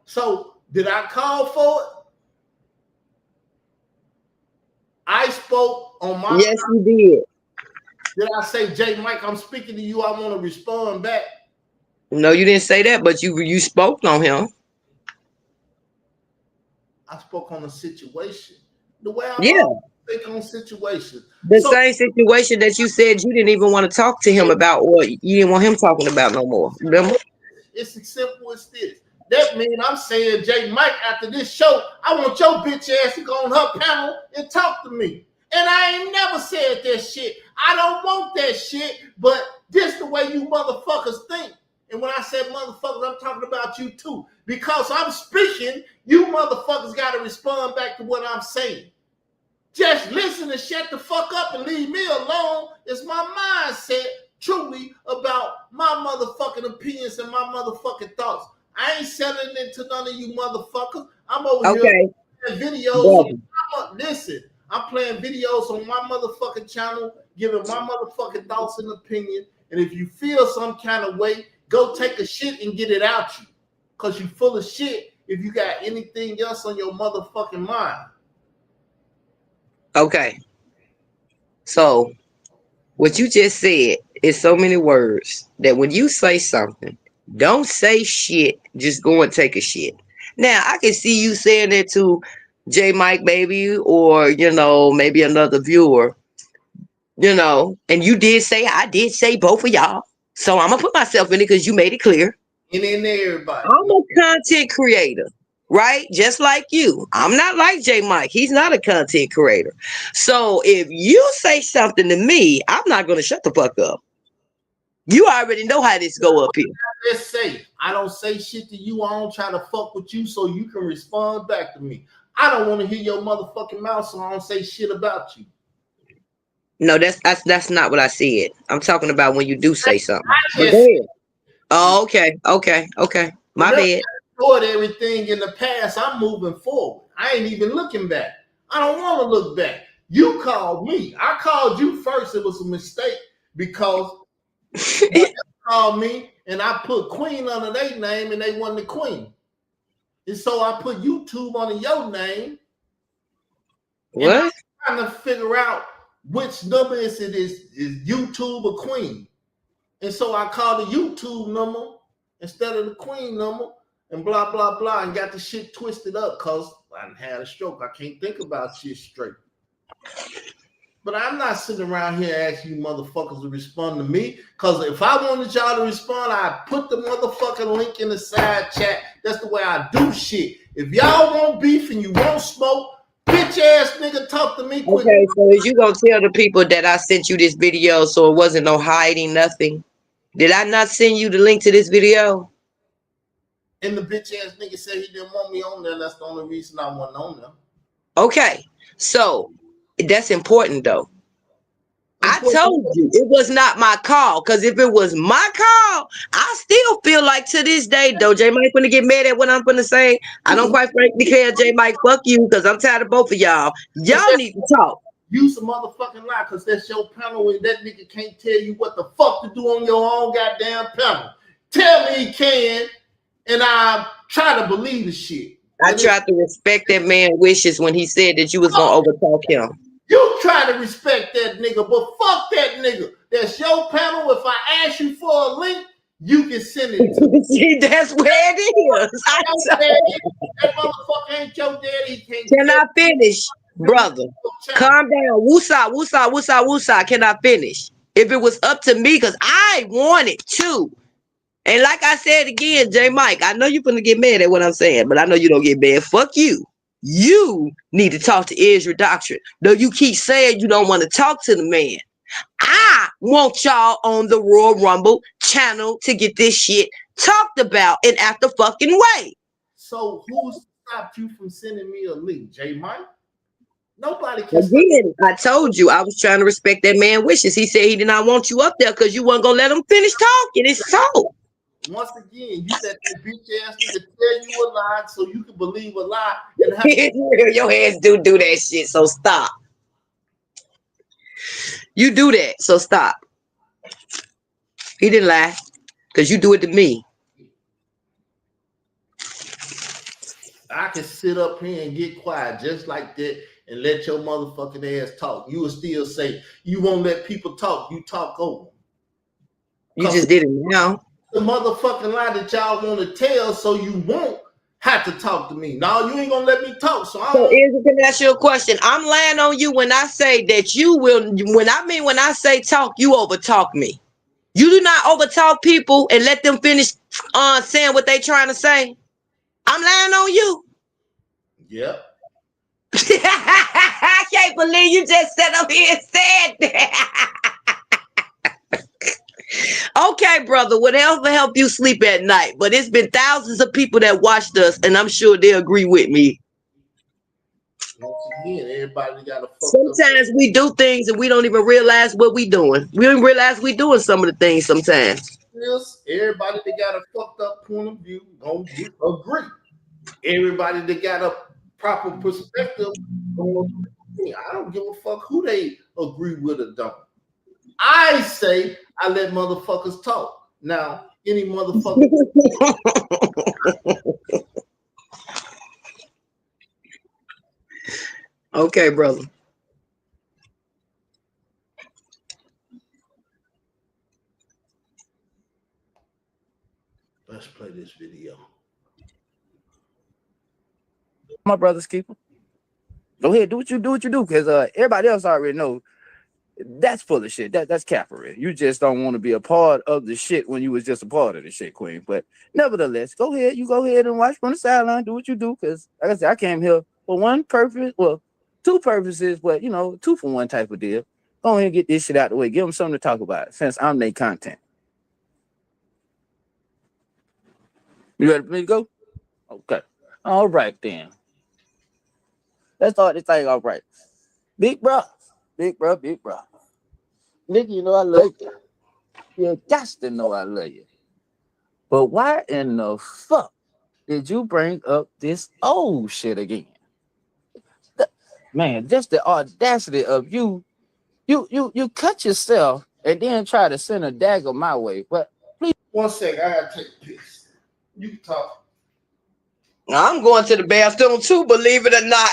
[SPEAKER 1] So did I call for it? I spoke on my.
[SPEAKER 2] Yes, you did.
[SPEAKER 1] Did I say, J. Mike, I'm speaking to you. I want to respond back.
[SPEAKER 2] No, you didn't say that, but you spoke on him.
[SPEAKER 1] I spoke on the situation. The way I think on situations.
[SPEAKER 2] The same situation that you said you didn't even want to talk to him about, or you didn't want him talking about no more. Remember?
[SPEAKER 1] It's as simple as this. That means I'm saying, J. Mike, after this show, I want your bitch ass to go on her panel and talk to me. And I ain't never said that shit. I don't want that shit, but this the way you motherfuckers think. And when I said motherfuckers, I'm talking about you too. Because I'm speaking, you motherfuckers got to respond back to what I'm saying. Just listen and shut the fuck up and leave me alone is my mindset truly about my motherfucking opinions and my motherfucking thoughts. I ain't selling it to none of you motherfuckers. I'm over here playing videos. Listen, I'm playing videos on my motherfucking channel, giving my motherfucking thoughts and opinion. And if you feel some kind of way, go take a shit and get it out you. Because you full of shit if you got anything else on your motherfucking mind.
[SPEAKER 2] Okay. So what you just said is so many words that when you say something, don't say shit, just go and take a shit. Now I can see you saying that to J. Mike, baby, or maybe another viewer, and you did say, I did say both of y'all. So I'm gonna put myself in it because you made it clear.
[SPEAKER 1] And in there, everybody.
[SPEAKER 2] I'm a content creator, right? Just like you. I'm not like J. Mike. He's not a content creator. So if you say something to me, I'm not going to shut the fuck up. You already know how this go up here.
[SPEAKER 1] Just say, I don't say shit to you. I don't try to fuck with you so you can respond back to me. I don't want to hear your motherfucking mouth, so I don't say shit about you.
[SPEAKER 2] No, that's not what I said. I'm talking about when you do say something. Oh, okay. My bad.
[SPEAKER 1] I everything in the past. I'm moving forward. I ain't even looking back. I don't want to look back. You called me. I called you first. It was a mistake because you called me and I put Queen under their name and they wasn't the Queen. And so I put YouTube under your name.
[SPEAKER 2] What?
[SPEAKER 1] And I'm trying to figure out which number is YouTube or Queen. And so I called the YouTube number instead of the Queen number and blah, blah, blah, and got the shit twisted up because I had a stroke. I can't think about shit straight. But I'm not sitting around here asking you motherfuckers to respond to me because if I wanted y'all to respond, I'd put the motherfucking link in the side chat. That's the way I do shit. If y'all want beef and you want smoke, bitch ass nigga, talk to me quick.
[SPEAKER 2] Okay, so is you gonna tell the people that I sent you this video so it wasn't no hiding nothing? Did I not send you the link to this video?
[SPEAKER 1] And the bitch ass nigga said he didn't want me on there. That's the only reason I wasn't on there.
[SPEAKER 2] Okay, so that's important though. I told you it was not my call because if it was my call, I still feel like to this day though, J. Mike gonna get mad at what I'm gonna say. I don't quite frankly care, J. Mike, fuck you, because I'm tired of both of y'all. Y'all need to talk.
[SPEAKER 1] use a motherfucking lie because that's your panel and that nigga can't tell you what the fuck to do on your own goddamn panel. Tell me he can, and I try to believe the shit.
[SPEAKER 2] I tried to respect that man's wishes when he said that you was gonna overtalk him.
[SPEAKER 1] You try to respect that nigga, but fuck that nigga. That's your panel. If I ask you for a link, you can send it to me.
[SPEAKER 2] See, that's where it is.
[SPEAKER 1] That motherfucker ain't your daddy.
[SPEAKER 2] Can I finish, brother? Calm down. Woosah, woosah, woosah, woosah. Can I finish? If it was up to me, because I wanted to. And like I said again, J Mike, I know you're gonna get mad at what I'm saying, but I know you don't get mad. Fuck you. You need to talk to Israel Doctrine. Though you keep saying you don't want to talk to the man. I want y'all on the Royal Rumble channel to get this shit talked about in after fucking way.
[SPEAKER 1] So who stopped you from sending me a link, J Mike? Nobody can.
[SPEAKER 2] Again, I told you I was trying to respect that man's wishes. He said he did not want you up there because you weren't gonna let him finish talking. It's so.
[SPEAKER 1] Once again, you let that bitch ass nigga tell you a lie so you can believe a lie. And have
[SPEAKER 2] your ass do that shit, so stop. You do that, so stop. He didn't lie, because you do it to me.
[SPEAKER 1] I can sit up here and get quiet just like that and let your motherfucking ass talk. You will still say you won't let people talk. You talk over them.
[SPEAKER 2] You just did it now.
[SPEAKER 1] The motherfucking lie that y'all want to tell so you won't have to talk to me. No, you ain't gonna let me talk. So
[SPEAKER 2] can I ask you a question? I'm lying on you when I say that you will. When I say talk, you overtalk me. You do not overtalk people and let them finish saying what they trying to say. I'm lying on you.
[SPEAKER 1] Yep.
[SPEAKER 2] I can't believe you just sat up here and said that. Okay, brother, whatever help you sleep at night. But it's been thousands of people that watched us, and I'm sure they agree with me.
[SPEAKER 1] Once again, everybody got a
[SPEAKER 2] sometimes we do things and we don't even realize what we doing. We don't realize we doing some of the things sometimes.
[SPEAKER 1] Yes, everybody that got a fucked up point of view gonna agree. Everybody that got a proper perspective, I don't give a fuck who they agree with or don't. I say I let motherfuckers talk. Now, any motherfucker.
[SPEAKER 2] Okay, brother.
[SPEAKER 1] Let's play this video.
[SPEAKER 4] My brother's keeper. Go ahead, do what you do, because everybody else already know that's full of shit. That's capital. You just don't want to be a part of the shit when you was just a part of the shit, Queen. But nevertheless, go ahead. You go ahead and watch from the sideline. Do what you do, because like I said, I came here for one purpose. Well, two purposes, but you know, 2 for 1 type of deal. Go ahead and get this shit out the way. Give them something to talk about since I'm their content. You ready for me to go? Okay. All right then. Let's start this thing off right. Big bro. Nigga, you know I love you. You got to know I love you. But why in the fuck did you bring up this old shit again? Man, just the audacity of you cut yourself and then try to send a dagger my way. But please.
[SPEAKER 1] 1 second, I gotta take a piss. You can talk.
[SPEAKER 2] I'm going to the bathroom too, believe it or not.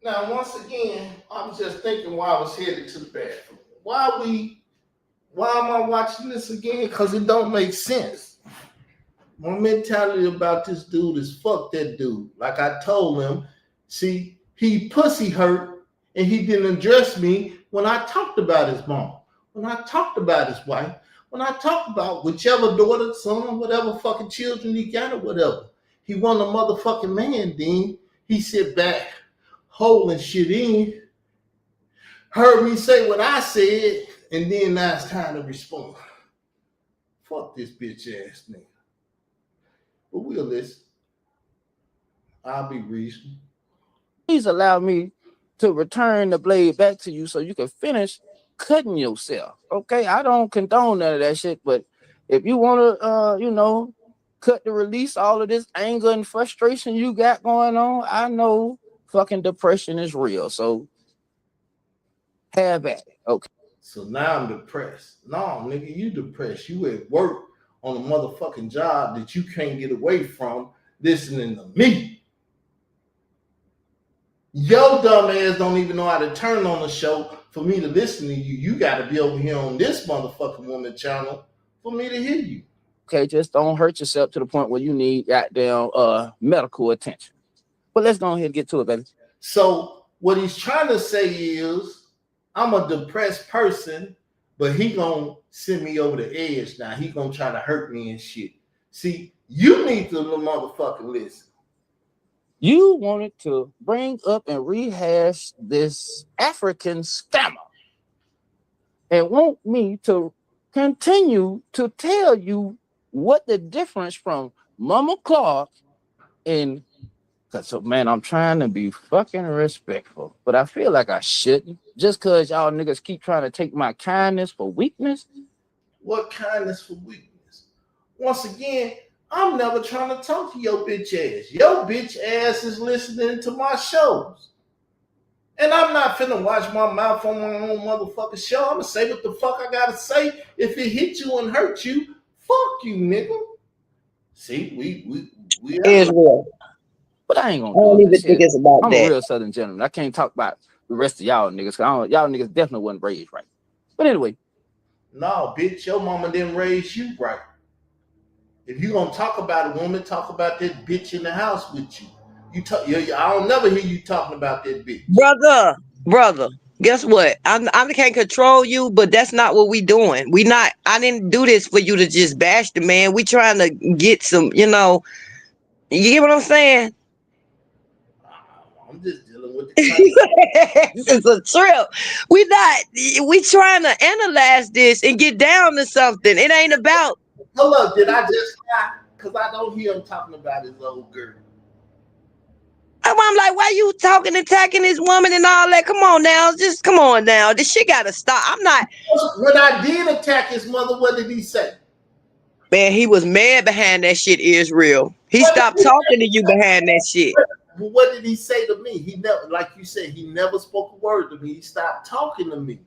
[SPEAKER 1] Now, once again, I was just thinking while I was headed to the bathroom. Why am I watching this again? Because it don't make sense. My mentality about this dude is fuck that dude. Like I told him, see, he pussy hurt and he didn't address me when I talked about his mom, when I talked about his wife, When I talk about whichever daughter, son, whatever fucking children he got or whatever, he want a motherfucking man, then he sit back, holding shit in, heard me say what I said, and then now it's time to respond. Fuck this bitch ass nigga. But we'll listen. I'll be reasonable.
[SPEAKER 4] Please allow me to return the blade back to you so you can finish cutting yourself. Okay, I don't condone none of that shit, but if you want to, cut to release all of this anger and frustration you got going on, I know fucking depression is real. So have at it. Okay.
[SPEAKER 1] So now I'm depressed. No, nigga, you depressed. You at work on a motherfucking job that you can't get away from listening to me. Your dumb ass don't even know how to turn on the show for me to listen to you. You got to be over here on this motherfucking woman channel for me to hear you.
[SPEAKER 4] Okay, just don't hurt yourself to the point where you need goddamn medical attention. But let's go ahead and get to it, baby.
[SPEAKER 1] So what he's trying to say is, I'm a depressed person, but he gonna send me over the edge now. He gonna try to hurt me and shit. See, you need to motherfucking listen.
[SPEAKER 4] You wanted to bring up and rehash this African scammer and want me to continue to tell you what the difference from Mama Clark and so man, I'm trying to be fucking respectful, but I feel like I shouldn't just because y'all niggas keep trying to take my kindness for weakness.
[SPEAKER 1] What kindness for weakness? Once again, I'm never trying to talk to your bitch ass. Your bitch ass is listening to my shows. And I'm not finna watch my mouth on my own motherfucking show. I'm gonna say what the fuck I gotta say. If it hit you and hurt you, fuck you, nigga. See, we
[SPEAKER 2] Israel.
[SPEAKER 4] But I ain't gonna
[SPEAKER 2] I don't even think it's about
[SPEAKER 4] I'm
[SPEAKER 2] that.
[SPEAKER 4] a real Southern gentleman. I can't talk about the rest of y'all niggas. Y'all niggas definitely wasn't raised right. But anyway.
[SPEAKER 1] No, bitch, your mama didn't raise you right. If you gonna talk about a woman, talk about that bitch in the house with you. I don't never hear you talking about that bitch.
[SPEAKER 2] Brother, guess what? I can't control you, but that's not what we doing. I didn't do this for you to just bash the man. We trying to get some, you get what I'm saying?
[SPEAKER 1] I'm just dealing with the
[SPEAKER 2] It's a trip. We trying to analyze this and get down to something. It ain't about.
[SPEAKER 1] Hold up, did I just lie? Because I don't hear him talking about his old girl.
[SPEAKER 2] I'm like, why you talking, attacking this woman and all that? Come on now. Just come on now. This shit gotta stop. I'm not.
[SPEAKER 1] When I did attack his mother, what did he say?
[SPEAKER 2] Man, he was mad behind that shit, Israel. He stopped talking to you behind that shit.
[SPEAKER 1] What did he say to me? He never, like you said, he never spoke a word to me. He stopped talking to me.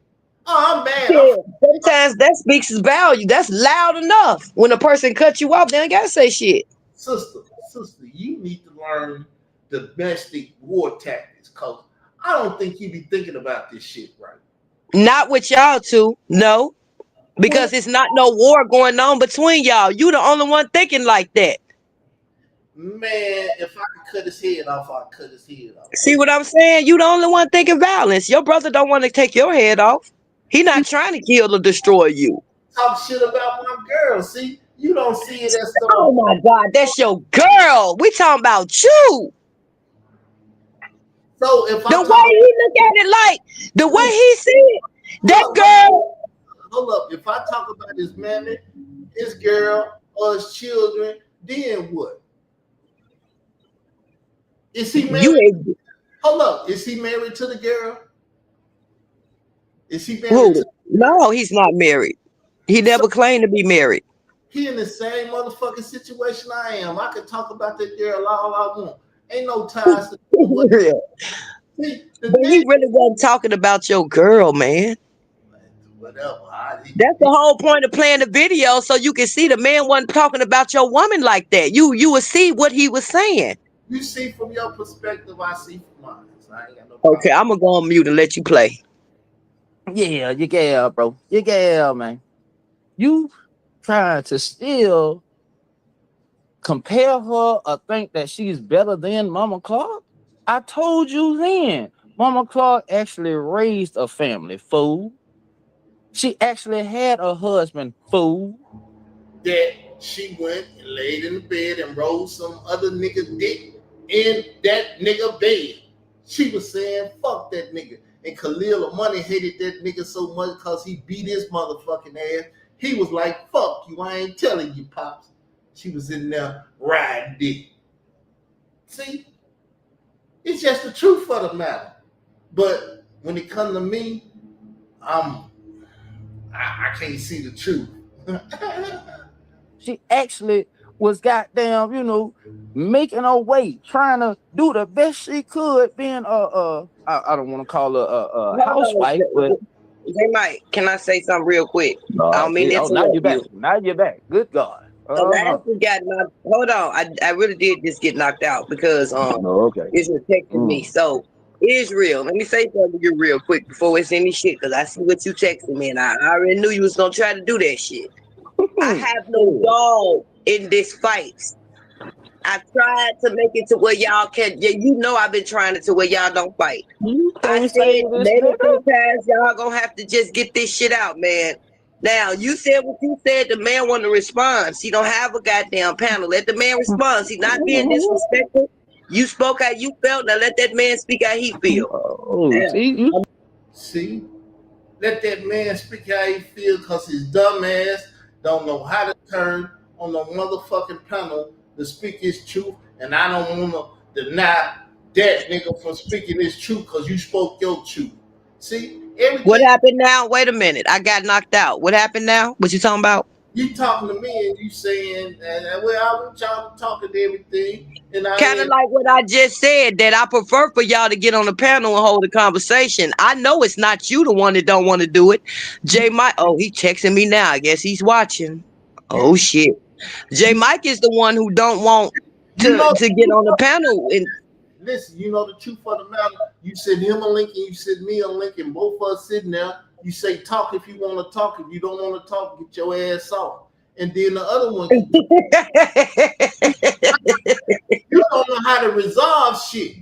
[SPEAKER 1] Oh, I'm mad.
[SPEAKER 2] Yeah, sometimes that speaks his value. That's loud enough. When a person cuts you off, they ain't gotta say shit.
[SPEAKER 1] Sister, you need to learn domestic war tactics, cause I don't think you be thinking about this shit right.
[SPEAKER 2] Not with y'all two, no. Because it's not no war going on between y'all. You the only one thinking like that.
[SPEAKER 1] Man, if I could cut his head off, I'd cut his head off.
[SPEAKER 2] See what I'm saying? You the only one thinking violence. Your brother don't want to take your head off. He not trying to kill or destroy you.
[SPEAKER 1] Talk shit about my girl. See, you don't see it as so.
[SPEAKER 2] Oh my God, that's your girl. We talking about you.
[SPEAKER 1] So if
[SPEAKER 2] the way he look at it, like the way he see it, that girl.
[SPEAKER 1] Hold up. If I talk about his mammy, his girl, or his children, then what? Is he married? Hold up. Is he married to the girl? Is he married?
[SPEAKER 2] No, he's not married. He never claimed to be married.
[SPEAKER 1] He in the same motherfucking situation I am. I could talk about that girl all I want. Ain't no ties to
[SPEAKER 2] real. But he really wasn't talking about your girl, man.
[SPEAKER 1] Whatever.
[SPEAKER 2] That's the whole point of playing the video, so you can see the man wasn't talking about your woman like that. You would see what he was saying.
[SPEAKER 1] You see from your perspective, I see from mine. So I ain't got no problem.
[SPEAKER 2] Okay, I'm gonna go on mute and let you play.
[SPEAKER 4] Yeah, you gal, bro. You gal, man. You trying to still compare her or think that she's better than Mama Clark? I told you then. Mama Clark actually raised a family, fool. She actually had a husband, fool.
[SPEAKER 1] That she went and laid in the bed and rolled some other nigga dick in that nigga bed. She was saying, fuck that nigga. And Khalil Money hated that nigga so much because he beat his motherfucking ass. He was like, fuck you, I ain't telling you, Pops. She was in there riding dick. See? It's just the truth of the matter. But when it comes to me, I can't see the truth.
[SPEAKER 4] She actually was goddamn, making her way, trying to do the best she could, being I don't want to call her a housewife, but
[SPEAKER 2] They might. Can I say something real quick? I don't mean to
[SPEAKER 4] now you're back. Now you're back. Good God.
[SPEAKER 2] So last we got knocked. Hold on, I really did just get knocked out because
[SPEAKER 4] okay.
[SPEAKER 2] Israel texted me. So Israel, let me say something to you real quick before it's any shit, because I see what you texted me, and I already knew you was gonna try to do that shit. I have no dog in this fight. I tried to make it to where y'all can. Yeah, I've been trying it to where y'all don't fight. I said maybe sometimes y'all gonna have to just get this shit out, man. Now you said what you said. The man want to respond. He don't have a goddamn panel. Let the man respond. He not being disrespectful. You spoke how you felt. Now let that man speak how he feel.
[SPEAKER 1] See? Let that man speak how he feel, because his dumb ass don't know how to turn on the motherfucking panel to speak his truth. And I don't want to deny that nigga from speaking his truth because you spoke your truth. See? Everything.
[SPEAKER 2] What happened now? Wait a minute. I got knocked out. What happened now? What you talking about?
[SPEAKER 1] You talking to me and you saying, well, I want y'all to talk and everything. And
[SPEAKER 2] kind of like what I just said, that I prefer for y'all to get on the panel and hold a conversation. I know it's not you the one that don't want to do it. J Mike, he texting me now. I guess he's watching. Oh shit. J Mike is the one who don't want to get on the panel. And
[SPEAKER 1] listen, you know the truth of the matter. You send him a link and you send me a link, and both of us sitting there. You say talk if you want to talk. If you don't want to talk, get your ass off. And then the other one, you don't know how to resolve shit.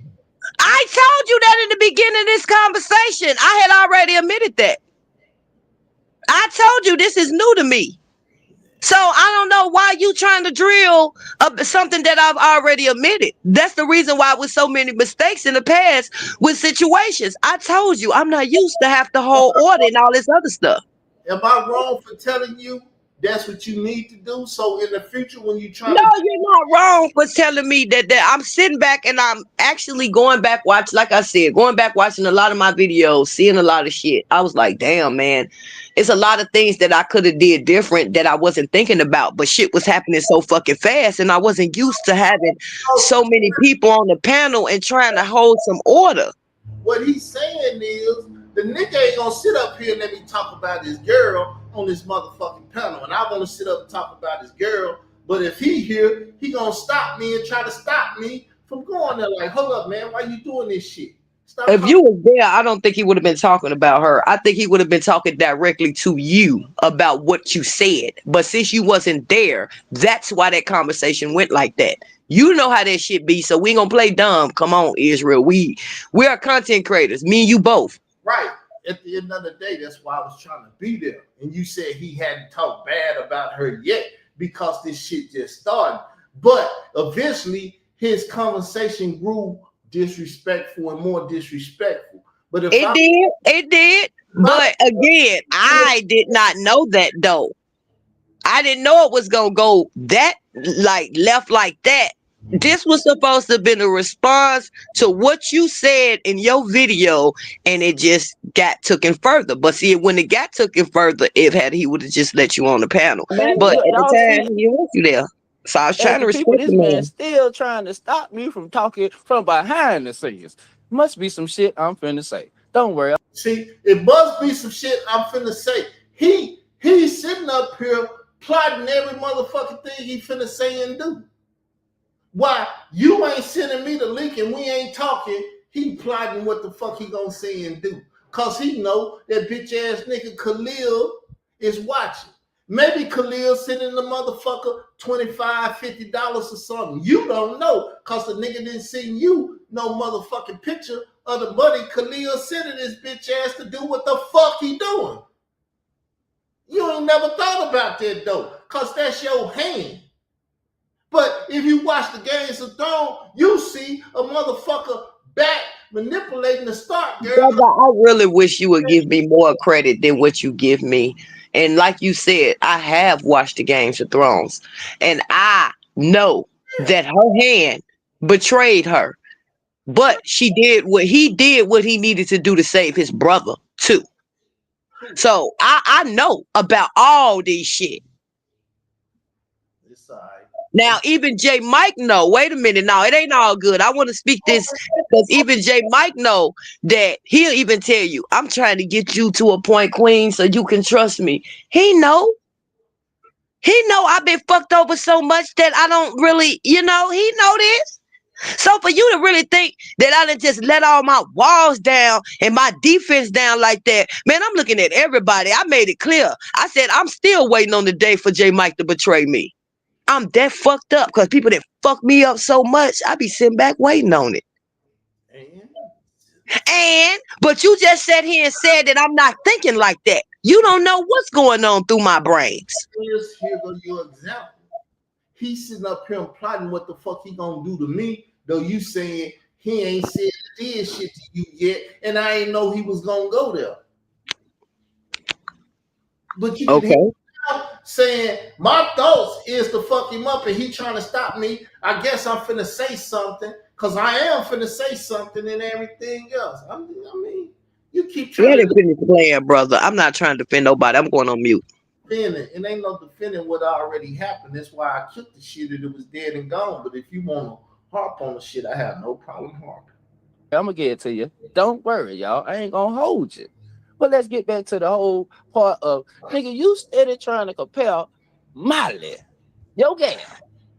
[SPEAKER 2] I told you that in the beginning of this conversation. I had already admitted that. I told you this is new to me. So I don't know why you trying to drill something that I've already admitted. That's the reason why with so many mistakes in the past with situations. I told you I'm not used to have to hold order and all this other stuff.
[SPEAKER 1] Am I wrong for telling you that's what you need to do? So in the future, when you try,
[SPEAKER 2] no, you're not wrong for telling me that I'm sitting back and I'm actually going back watching a lot of my videos, seeing a lot of shit. I was like, damn, man, it's a lot of things that I could have did different that I wasn't thinking about, but shit was happening so fucking fast, and I wasn't used to having so many people on the panel and trying to hold some order.
[SPEAKER 1] What he's saying is, the nigga ain't gonna sit up here and let me talk about his girl on this motherfucking panel, and I want to sit up and talk about his girl. But if he here, he gonna stop me and try to stop me from going there. Like, hold up, man, why you doing this shit? Stop
[SPEAKER 2] if you was there, I don't think he would have been talking about her. I think he would have been talking directly to you about what you said. But since you wasn't there, that's why that conversation went like that. You know how that shit be, so we ain't gonna play dumb. Come on, Israel. We are content creators. Me and you both.
[SPEAKER 1] Right. At the end of the day, that's why I was trying to be there. And you said he hadn't talked bad about her yet because this shit just started. But eventually, his conversation grew disrespectful and more disrespectful. But if
[SPEAKER 2] it did. But again, I did not know that though. I didn't know it was gonna go that like left like that. This was supposed to have been a response to what you said in your video, and it just got taken further. But see, when it got taken further, he would have just let you on the panel. But at the time, you there. So I was trying to respect
[SPEAKER 4] this man. Still trying to stop me from talking from behind the scenes. Must be some shit I'm finna say. Don't worry.
[SPEAKER 1] See, it must be some shit I'm finna say. He's sitting up here plotting every motherfucking thing he finna say and do. Why you ain't sending me the link and we ain't talking? He plotting what the fuck he gonna say and do. Cause he know that bitch ass nigga Khalil is watching. Maybe Khalil sending the motherfucker $25, $50 or something. You don't know, cause the nigga didn't send you no motherfucking picture of the money Khalil sending his bitch ass to do what the fuck he doing. have never thought about that though, because that's your hand. But if you watch the Games of Thrones, you see a motherfucker back manipulating the Stark girl.
[SPEAKER 2] Brother, I really wish you would give me more credit than what you give me. And like you said, I have watched the Games of Thrones, and I know that her hand betrayed her. But he did what he needed to do to save his brother too. So I know about all these shit.
[SPEAKER 1] It's all right.
[SPEAKER 2] Now, even J. Mike know. Wait a minute. Now, it ain't all good. I want to speak this because even J. Mike know that he'll even tell you, I'm trying to get you to a point, Queen, so you can trust me. He know. He know I've been fucked over so much that I don't really, he know this. So for you to really think that I done just let all my walls down and my defense down like that, man, I'm looking at everybody. I made it clear. I said, I'm still waiting on the day for J. Mike to betray me. I'm that fucked up because people that fuck me up so much, I be sitting back waiting on it. But you just sat here and said that I'm not thinking like that. You don't know what's going on through my brains.
[SPEAKER 1] Here go your example. He's sitting up here and plotting what the fuck he gonna do to me, though you saying he ain't said did shit to you yet, and I ain't know he was gonna go there. But you
[SPEAKER 2] okay.
[SPEAKER 1] Saying my thoughts is to fuck him up and he trying to stop me. I guess I'm finna say something because I am finna say something and everything else. I mean, you keep trying
[SPEAKER 2] to finish playing, brother. I'm not trying to defend nobody. I'm going on mute.
[SPEAKER 1] Defending. It ain't no defending what already happened. That's why I killed the shit that it was dead and gone. But if you want to harp on the shit, I have no problem harping.
[SPEAKER 4] I'm gonna get it to you. Don't worry, y'all. I ain't gonna hold you. But let's get back to the whole part of nigga. You steady trying to compare Molly, your gal,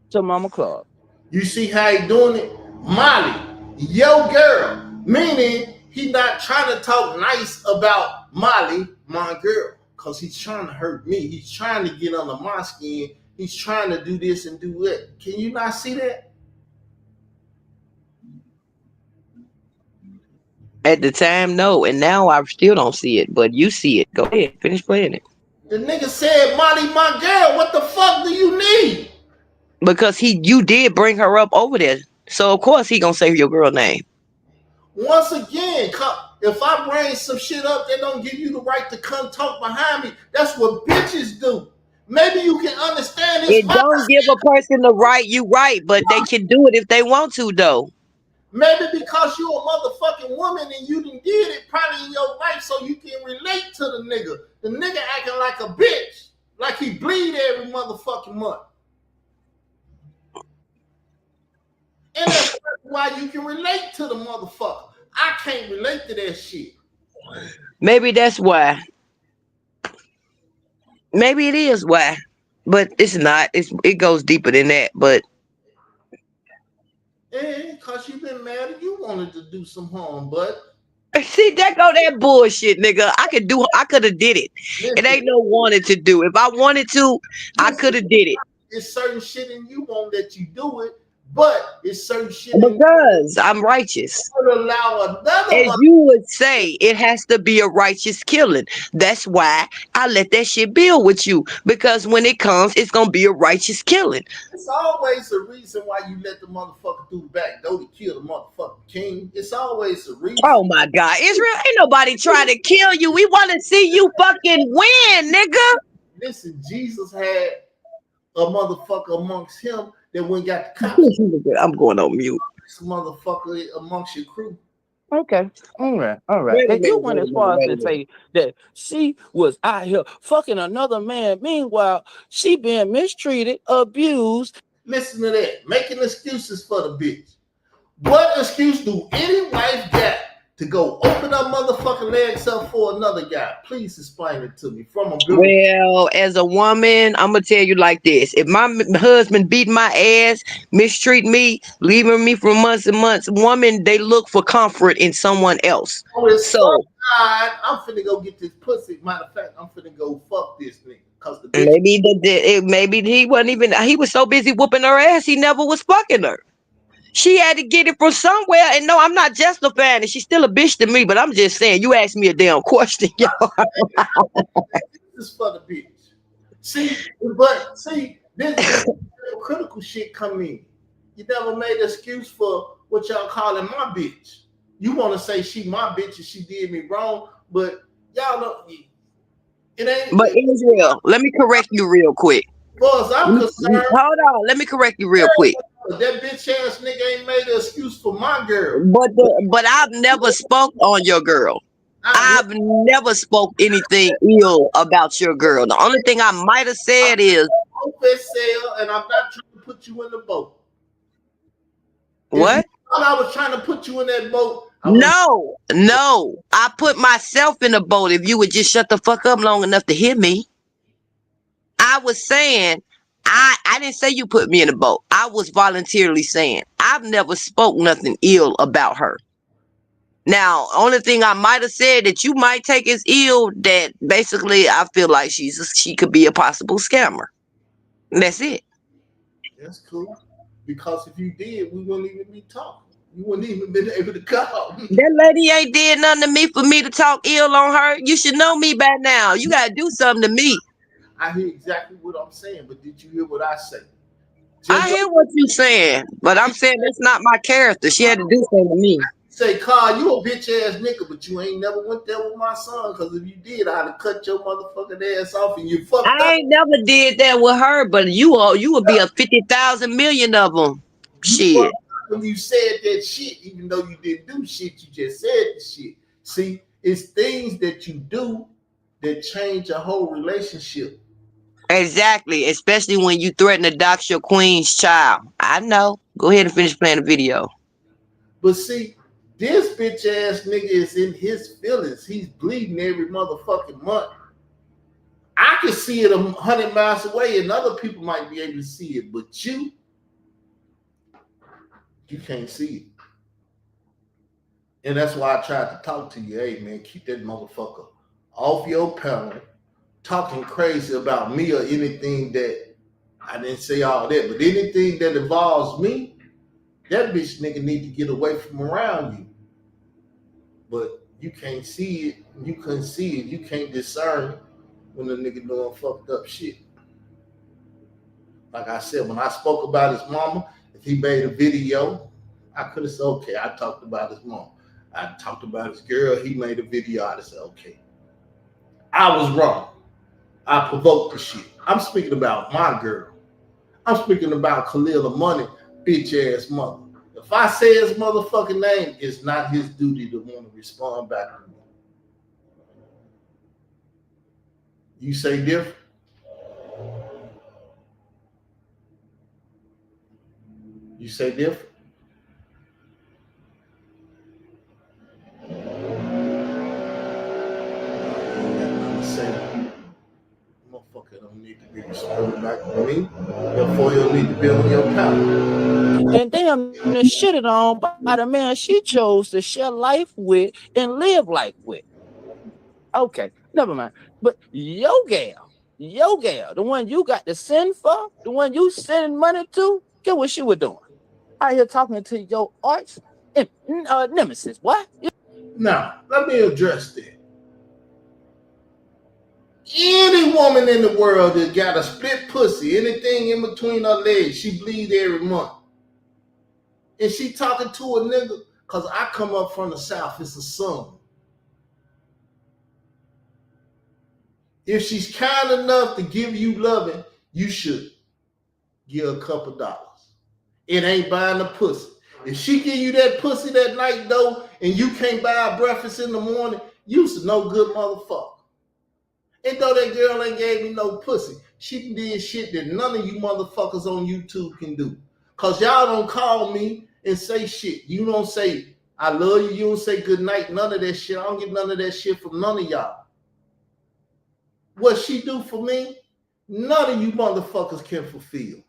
[SPEAKER 4] to Mama Clark.
[SPEAKER 1] You see how he doing it, Molly, yo girl. Meaning he not trying to talk nice about Molly, my girl, because he's trying to hurt me. He's trying to get under my skin. He's trying to do this and do that. Can you not see that?
[SPEAKER 2] At the time, no, and now I still don't see it, but you see it. Go ahead, finish playing it.
[SPEAKER 1] The nigga said, Molly, my girl, what the fuck do you need?
[SPEAKER 2] Because you did bring her up over there, so of course he gonna say your girl name.
[SPEAKER 1] Once again, if I bring some shit up, they don't give you the right to come talk behind me. That's what bitches do. Maybe you can understand this.
[SPEAKER 2] It don't give a person the right, you right, but they can do it if they want to, though.
[SPEAKER 1] Maybe because you a motherfucking woman and you done did it probably in your life so you can relate to the nigga. The nigga acting like a bitch. Like he bleed every motherfucking month. And that's why you can relate to the motherfucker. I can't relate to that shit.
[SPEAKER 2] Maybe that's why. Maybe it is why. But it's not. It goes deeper than that, but
[SPEAKER 1] because you been mad and you wanted to do some harm, but
[SPEAKER 2] see, that bullshit, nigga. I could have did it. Listen, it ain't no wanted to do. If I wanted to, I could have did it.
[SPEAKER 1] It's certain shit and you won't let you do it, but it's certain shit
[SPEAKER 2] because I'm righteous.
[SPEAKER 1] Allow another
[SPEAKER 2] as you would say, it has to be a righteous killing. That's why I let that shit build with you, because when it comes, it's gonna be a righteous killing.
[SPEAKER 1] It's always a reason why you let the motherfucker through the back door to kill the motherfucking king. It's always a reason.
[SPEAKER 2] Oh my God, Israel, ain't nobody trying to kill you. We want to see you fucking win, nigga.
[SPEAKER 1] Listen, Jesus had a motherfucker amongst him that went got the cops.
[SPEAKER 2] I'm going on mute.
[SPEAKER 1] This motherfucker amongst your crew.
[SPEAKER 4] Okay, all right. And you went as far as to say that she was out here fucking another man. Meanwhile, she being mistreated, abused.
[SPEAKER 1] Listen to that. Making excuses for the bitch. What excuse do any wife got to go open her motherfucking legs up for another guy? Please explain it to me from a good.
[SPEAKER 2] Well, as a woman, I'm gonna tell you like this: if my husband beat my ass, mistreat me, leaving me for months and months, women, they look for comfort in someone else.
[SPEAKER 1] Oh, so I'm finna go get this pussy. Matter of fact, I'm finna go fuck this nigga. Cause the bitch
[SPEAKER 2] maybe he wasn't even. He was so busy whooping her ass, he never was fucking her. She had to get it from somewhere. And no, I'm not justifying it. She's still a bitch to me, but I'm just saying, you asked me a damn question, y'all.
[SPEAKER 1] This is for the bitch. See, this critical shit come in. You never made an excuse for what y'all calling my bitch. You want to say she my bitch and she did me wrong, but y'all know it ain't.
[SPEAKER 2] But Israel, let me correct you real quick.
[SPEAKER 1] As I'm concerned,
[SPEAKER 2] hold on, let me correct you real quick.
[SPEAKER 1] That bitch ass nigga ain't made an excuse for my girl.
[SPEAKER 2] But I've never spoke on your girl. I've never spoke anything ill about your girl. The only thing I might have said is,
[SPEAKER 1] and I'm not trying to put you in the boat.
[SPEAKER 2] What?
[SPEAKER 1] I was trying to put you in that boat.
[SPEAKER 2] No. I put myself in the boat if you would just shut the fuck up long enough to hear me. I was saying, I didn't say you put me in the boat. I was voluntarily saying, I've never spoke nothing ill about her. Now, only thing I might have said that you might take as ill, that basically I feel like she could be a possible scammer. And that's it.
[SPEAKER 1] That's cool. Because if you did, we wouldn't even be talking. You wouldn't even been able to call.
[SPEAKER 2] That lady ain't did nothing to me for me to talk ill on her. You should know me by now. You gotta do something to me.
[SPEAKER 1] I hear exactly what I'm saying, but did you hear what I say?
[SPEAKER 2] I hear what you're saying, but I'm saying that's not my character. She had to do something to me.
[SPEAKER 1] Say, Carl, you a bitch ass nigga, but you ain't never went there with my son. Because if you did, I'd have cut your motherfucking ass off and you fucked up.
[SPEAKER 2] I ain't never did that with her, but you would be a 50,000 million of them. Shit.
[SPEAKER 1] When you said that shit, even though you didn't do shit, you just said the shit. See, it's things that you do that change a whole relationship.
[SPEAKER 2] Exactly, especially when you threaten to dox your queen's child. I know. Go ahead and finish playing the video.
[SPEAKER 1] But see, this bitch ass nigga is in his feelings. He's bleeding every motherfucking month. I can see it 100 miles away, and other people might be able to see it, but you can't see it. And that's why I tried to talk to you. Hey, man, keep that motherfucker off your panel, talking crazy about me or anything that I didn't say all that, but anything that involves me, that bitch nigga need to get away from around you. But you can't see it. You couldn't see it. You can't discern when the nigga doing fucked up shit. Like I said, when I spoke about his mama, if he made a video, I could have said, okay, I talked about his mom. I talked about his girl. He made a video. I'd have said, okay. I was wrong. I provoked the shit. I'm speaking about my girl. I'm speaking about Khalil Money, bitch ass mother. If I say his motherfucking name, it's not his duty to want to respond back to me. You say different? You say different? Motherfucker don't need to be responding back to me. Therefore, you'll need to be on your power.
[SPEAKER 4] And damn, shitted on by the man she chose to share life with and live life with. Okay, never mind. But your gal, the one you got to send for, the one you sending money to, get what she was doing. Out here talking to your arch nemesis. What?
[SPEAKER 1] Now, let me address that. Any woman in the world that got a split pussy, anything in between her legs, she bleed every month. And she talking to a nigga, because I come up from the South, it's a son. If she's kind enough to give you loving, you should give a couple dollars. It ain't buying the pussy. If she give you that pussy that night, though, and you can't buy a breakfast in the morning, you's no good motherfucker. And though that girl ain't gave me no pussy, she did shit that none of you motherfuckers on YouTube can do. Because y'all don't call me and say shit. You don't say, I love you. You don't say good night. None of that shit. I don't get none of that shit from none of y'all. What she do for me, none of you motherfuckers can fulfill.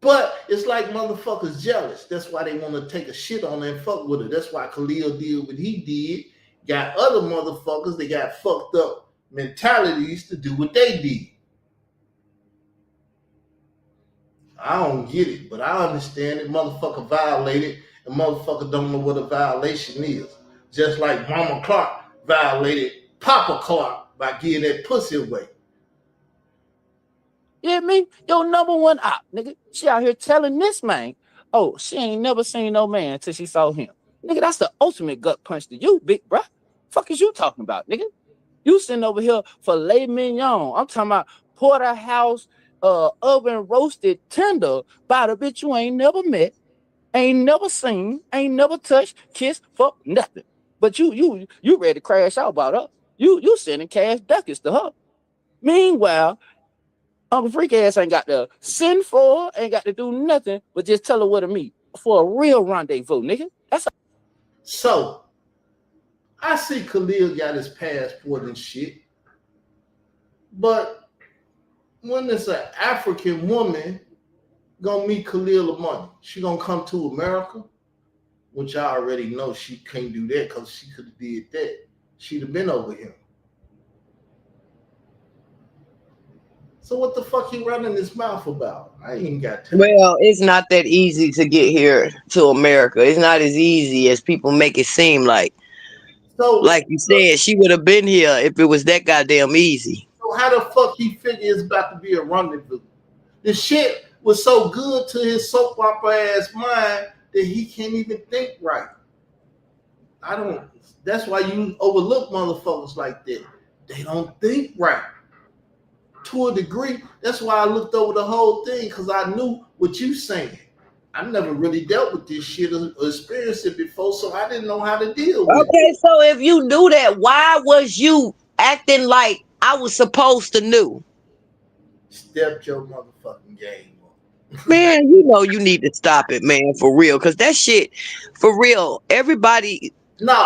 [SPEAKER 1] But it's like motherfuckers jealous. That's why they want to take a shit on her and fuck with her. That's why Khalil did what he did. Got other motherfuckers that got fucked up mentalities to do what they did. I don't get it, but I understand it. Motherfucker violated, and motherfucker don't know what a violation is. Just like Mama Clark violated Papa Clark by giving that pussy away.
[SPEAKER 4] You hear me? Your number one op, nigga. She out here telling this man, oh, she ain't never seen no man until she saw him. Nigga, that's the ultimate gut punch to you, big bruh. Fuck is you talking about, nigga? You sitting over here filet mignon. I'm talking about porterhouse, oven roasted tender by the bitch you ain't never met, ain't never seen, ain't never touched, kissed, fuck, nothing. But you ready to crash out about her. You sending cash ducats to her. Meanwhile, Uncle Freak ass ain't got to send for her, ain't got to do nothing but just tell her where to meet for a real rendezvous, nigga. That's
[SPEAKER 1] So I see Khalil got his passport and shit, but when it's an African woman gonna meet Khalil Amani, she gonna come to America, which I already know she can't do that because she could have did that. She'd have been over here. So what the fuck he running his mouth about? I ain't got time.
[SPEAKER 2] Well, it's not that easy to get here to America. It's not as easy as people make it seem like.
[SPEAKER 1] So,
[SPEAKER 2] like you said, she would have been here if it was that goddamn easy.
[SPEAKER 1] So how the fuck he figure it's about to be a rendezvous? The shit was so good to his soap opera ass mind that he can't even think right. That's why you overlook motherfuckers like that. They don't think right. To a degree, that's why I looked over the whole thing, because I knew what you saying. I never really dealt with this shit or experienced it before, so I didn't know how to deal with it.
[SPEAKER 2] Okay, so if you knew that, why was you acting like I was supposed to know?
[SPEAKER 1] Step your motherfucking game up.
[SPEAKER 2] Man, you know you need to stop it, man, for real. Because that shit, for real, everybody...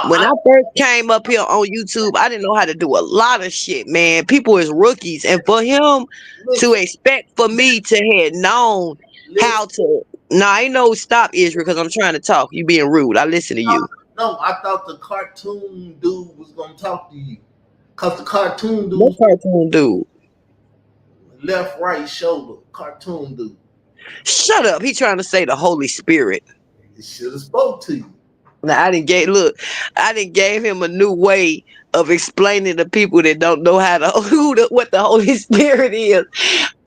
[SPEAKER 2] When I first came up here on YouTube, I didn't know how to do a lot of shit, man. People is rookies. And for him to expect for me to have known how to... No, I ain't no stop, Israel, because I'm trying to talk. You being rude. I listen to you.
[SPEAKER 1] No, I thought the cartoon dude was going to talk to you. Because the cartoon dude...
[SPEAKER 2] What cartoon dude?
[SPEAKER 1] Left, right, shoulder. Cartoon dude.
[SPEAKER 2] Shut up. He trying to say the Holy Spirit.
[SPEAKER 1] He should have spoke to you.
[SPEAKER 2] Now, I didn't gave him a new way of explaining to people that don't know how to what the Holy Spirit is.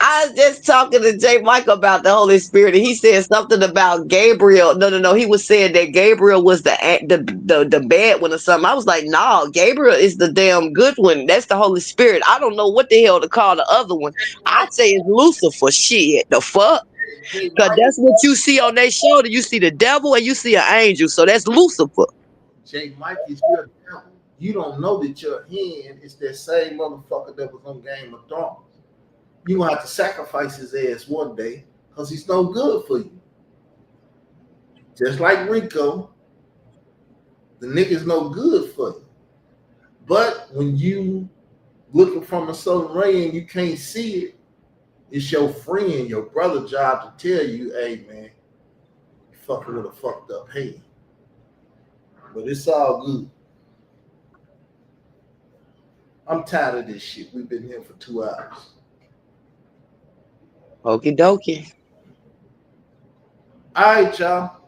[SPEAKER 2] I was just talking to J. Mike about the Holy Spirit, and he said something about Gabriel. No. He was saying that Gabriel was the bad one or something. I was like, nah, Gabriel is the damn good one. That's the Holy Spirit. I don't know what the hell to call the other one. I'd say it's Lucifer. Shit, the fuck? Because that's what you see on their shoulder. You see the devil and you see an angel. So that's Lucifer.
[SPEAKER 1] J. Mike is your devil. You don't know that your hand is that same motherfucker that was on Game of Thrones. You're going to have to sacrifice his ass one day because he's no good for you. Just like Rico, the nigga's no good for you. But when you looking from a certain ray and you can't see it, it's your friend, your brother job to tell you, hey, man, you fucking with a fucked up head. But it's all good. I'm tired of this shit. We've been here for 2 hours.
[SPEAKER 2] Okie dokie.
[SPEAKER 1] All right, y'all.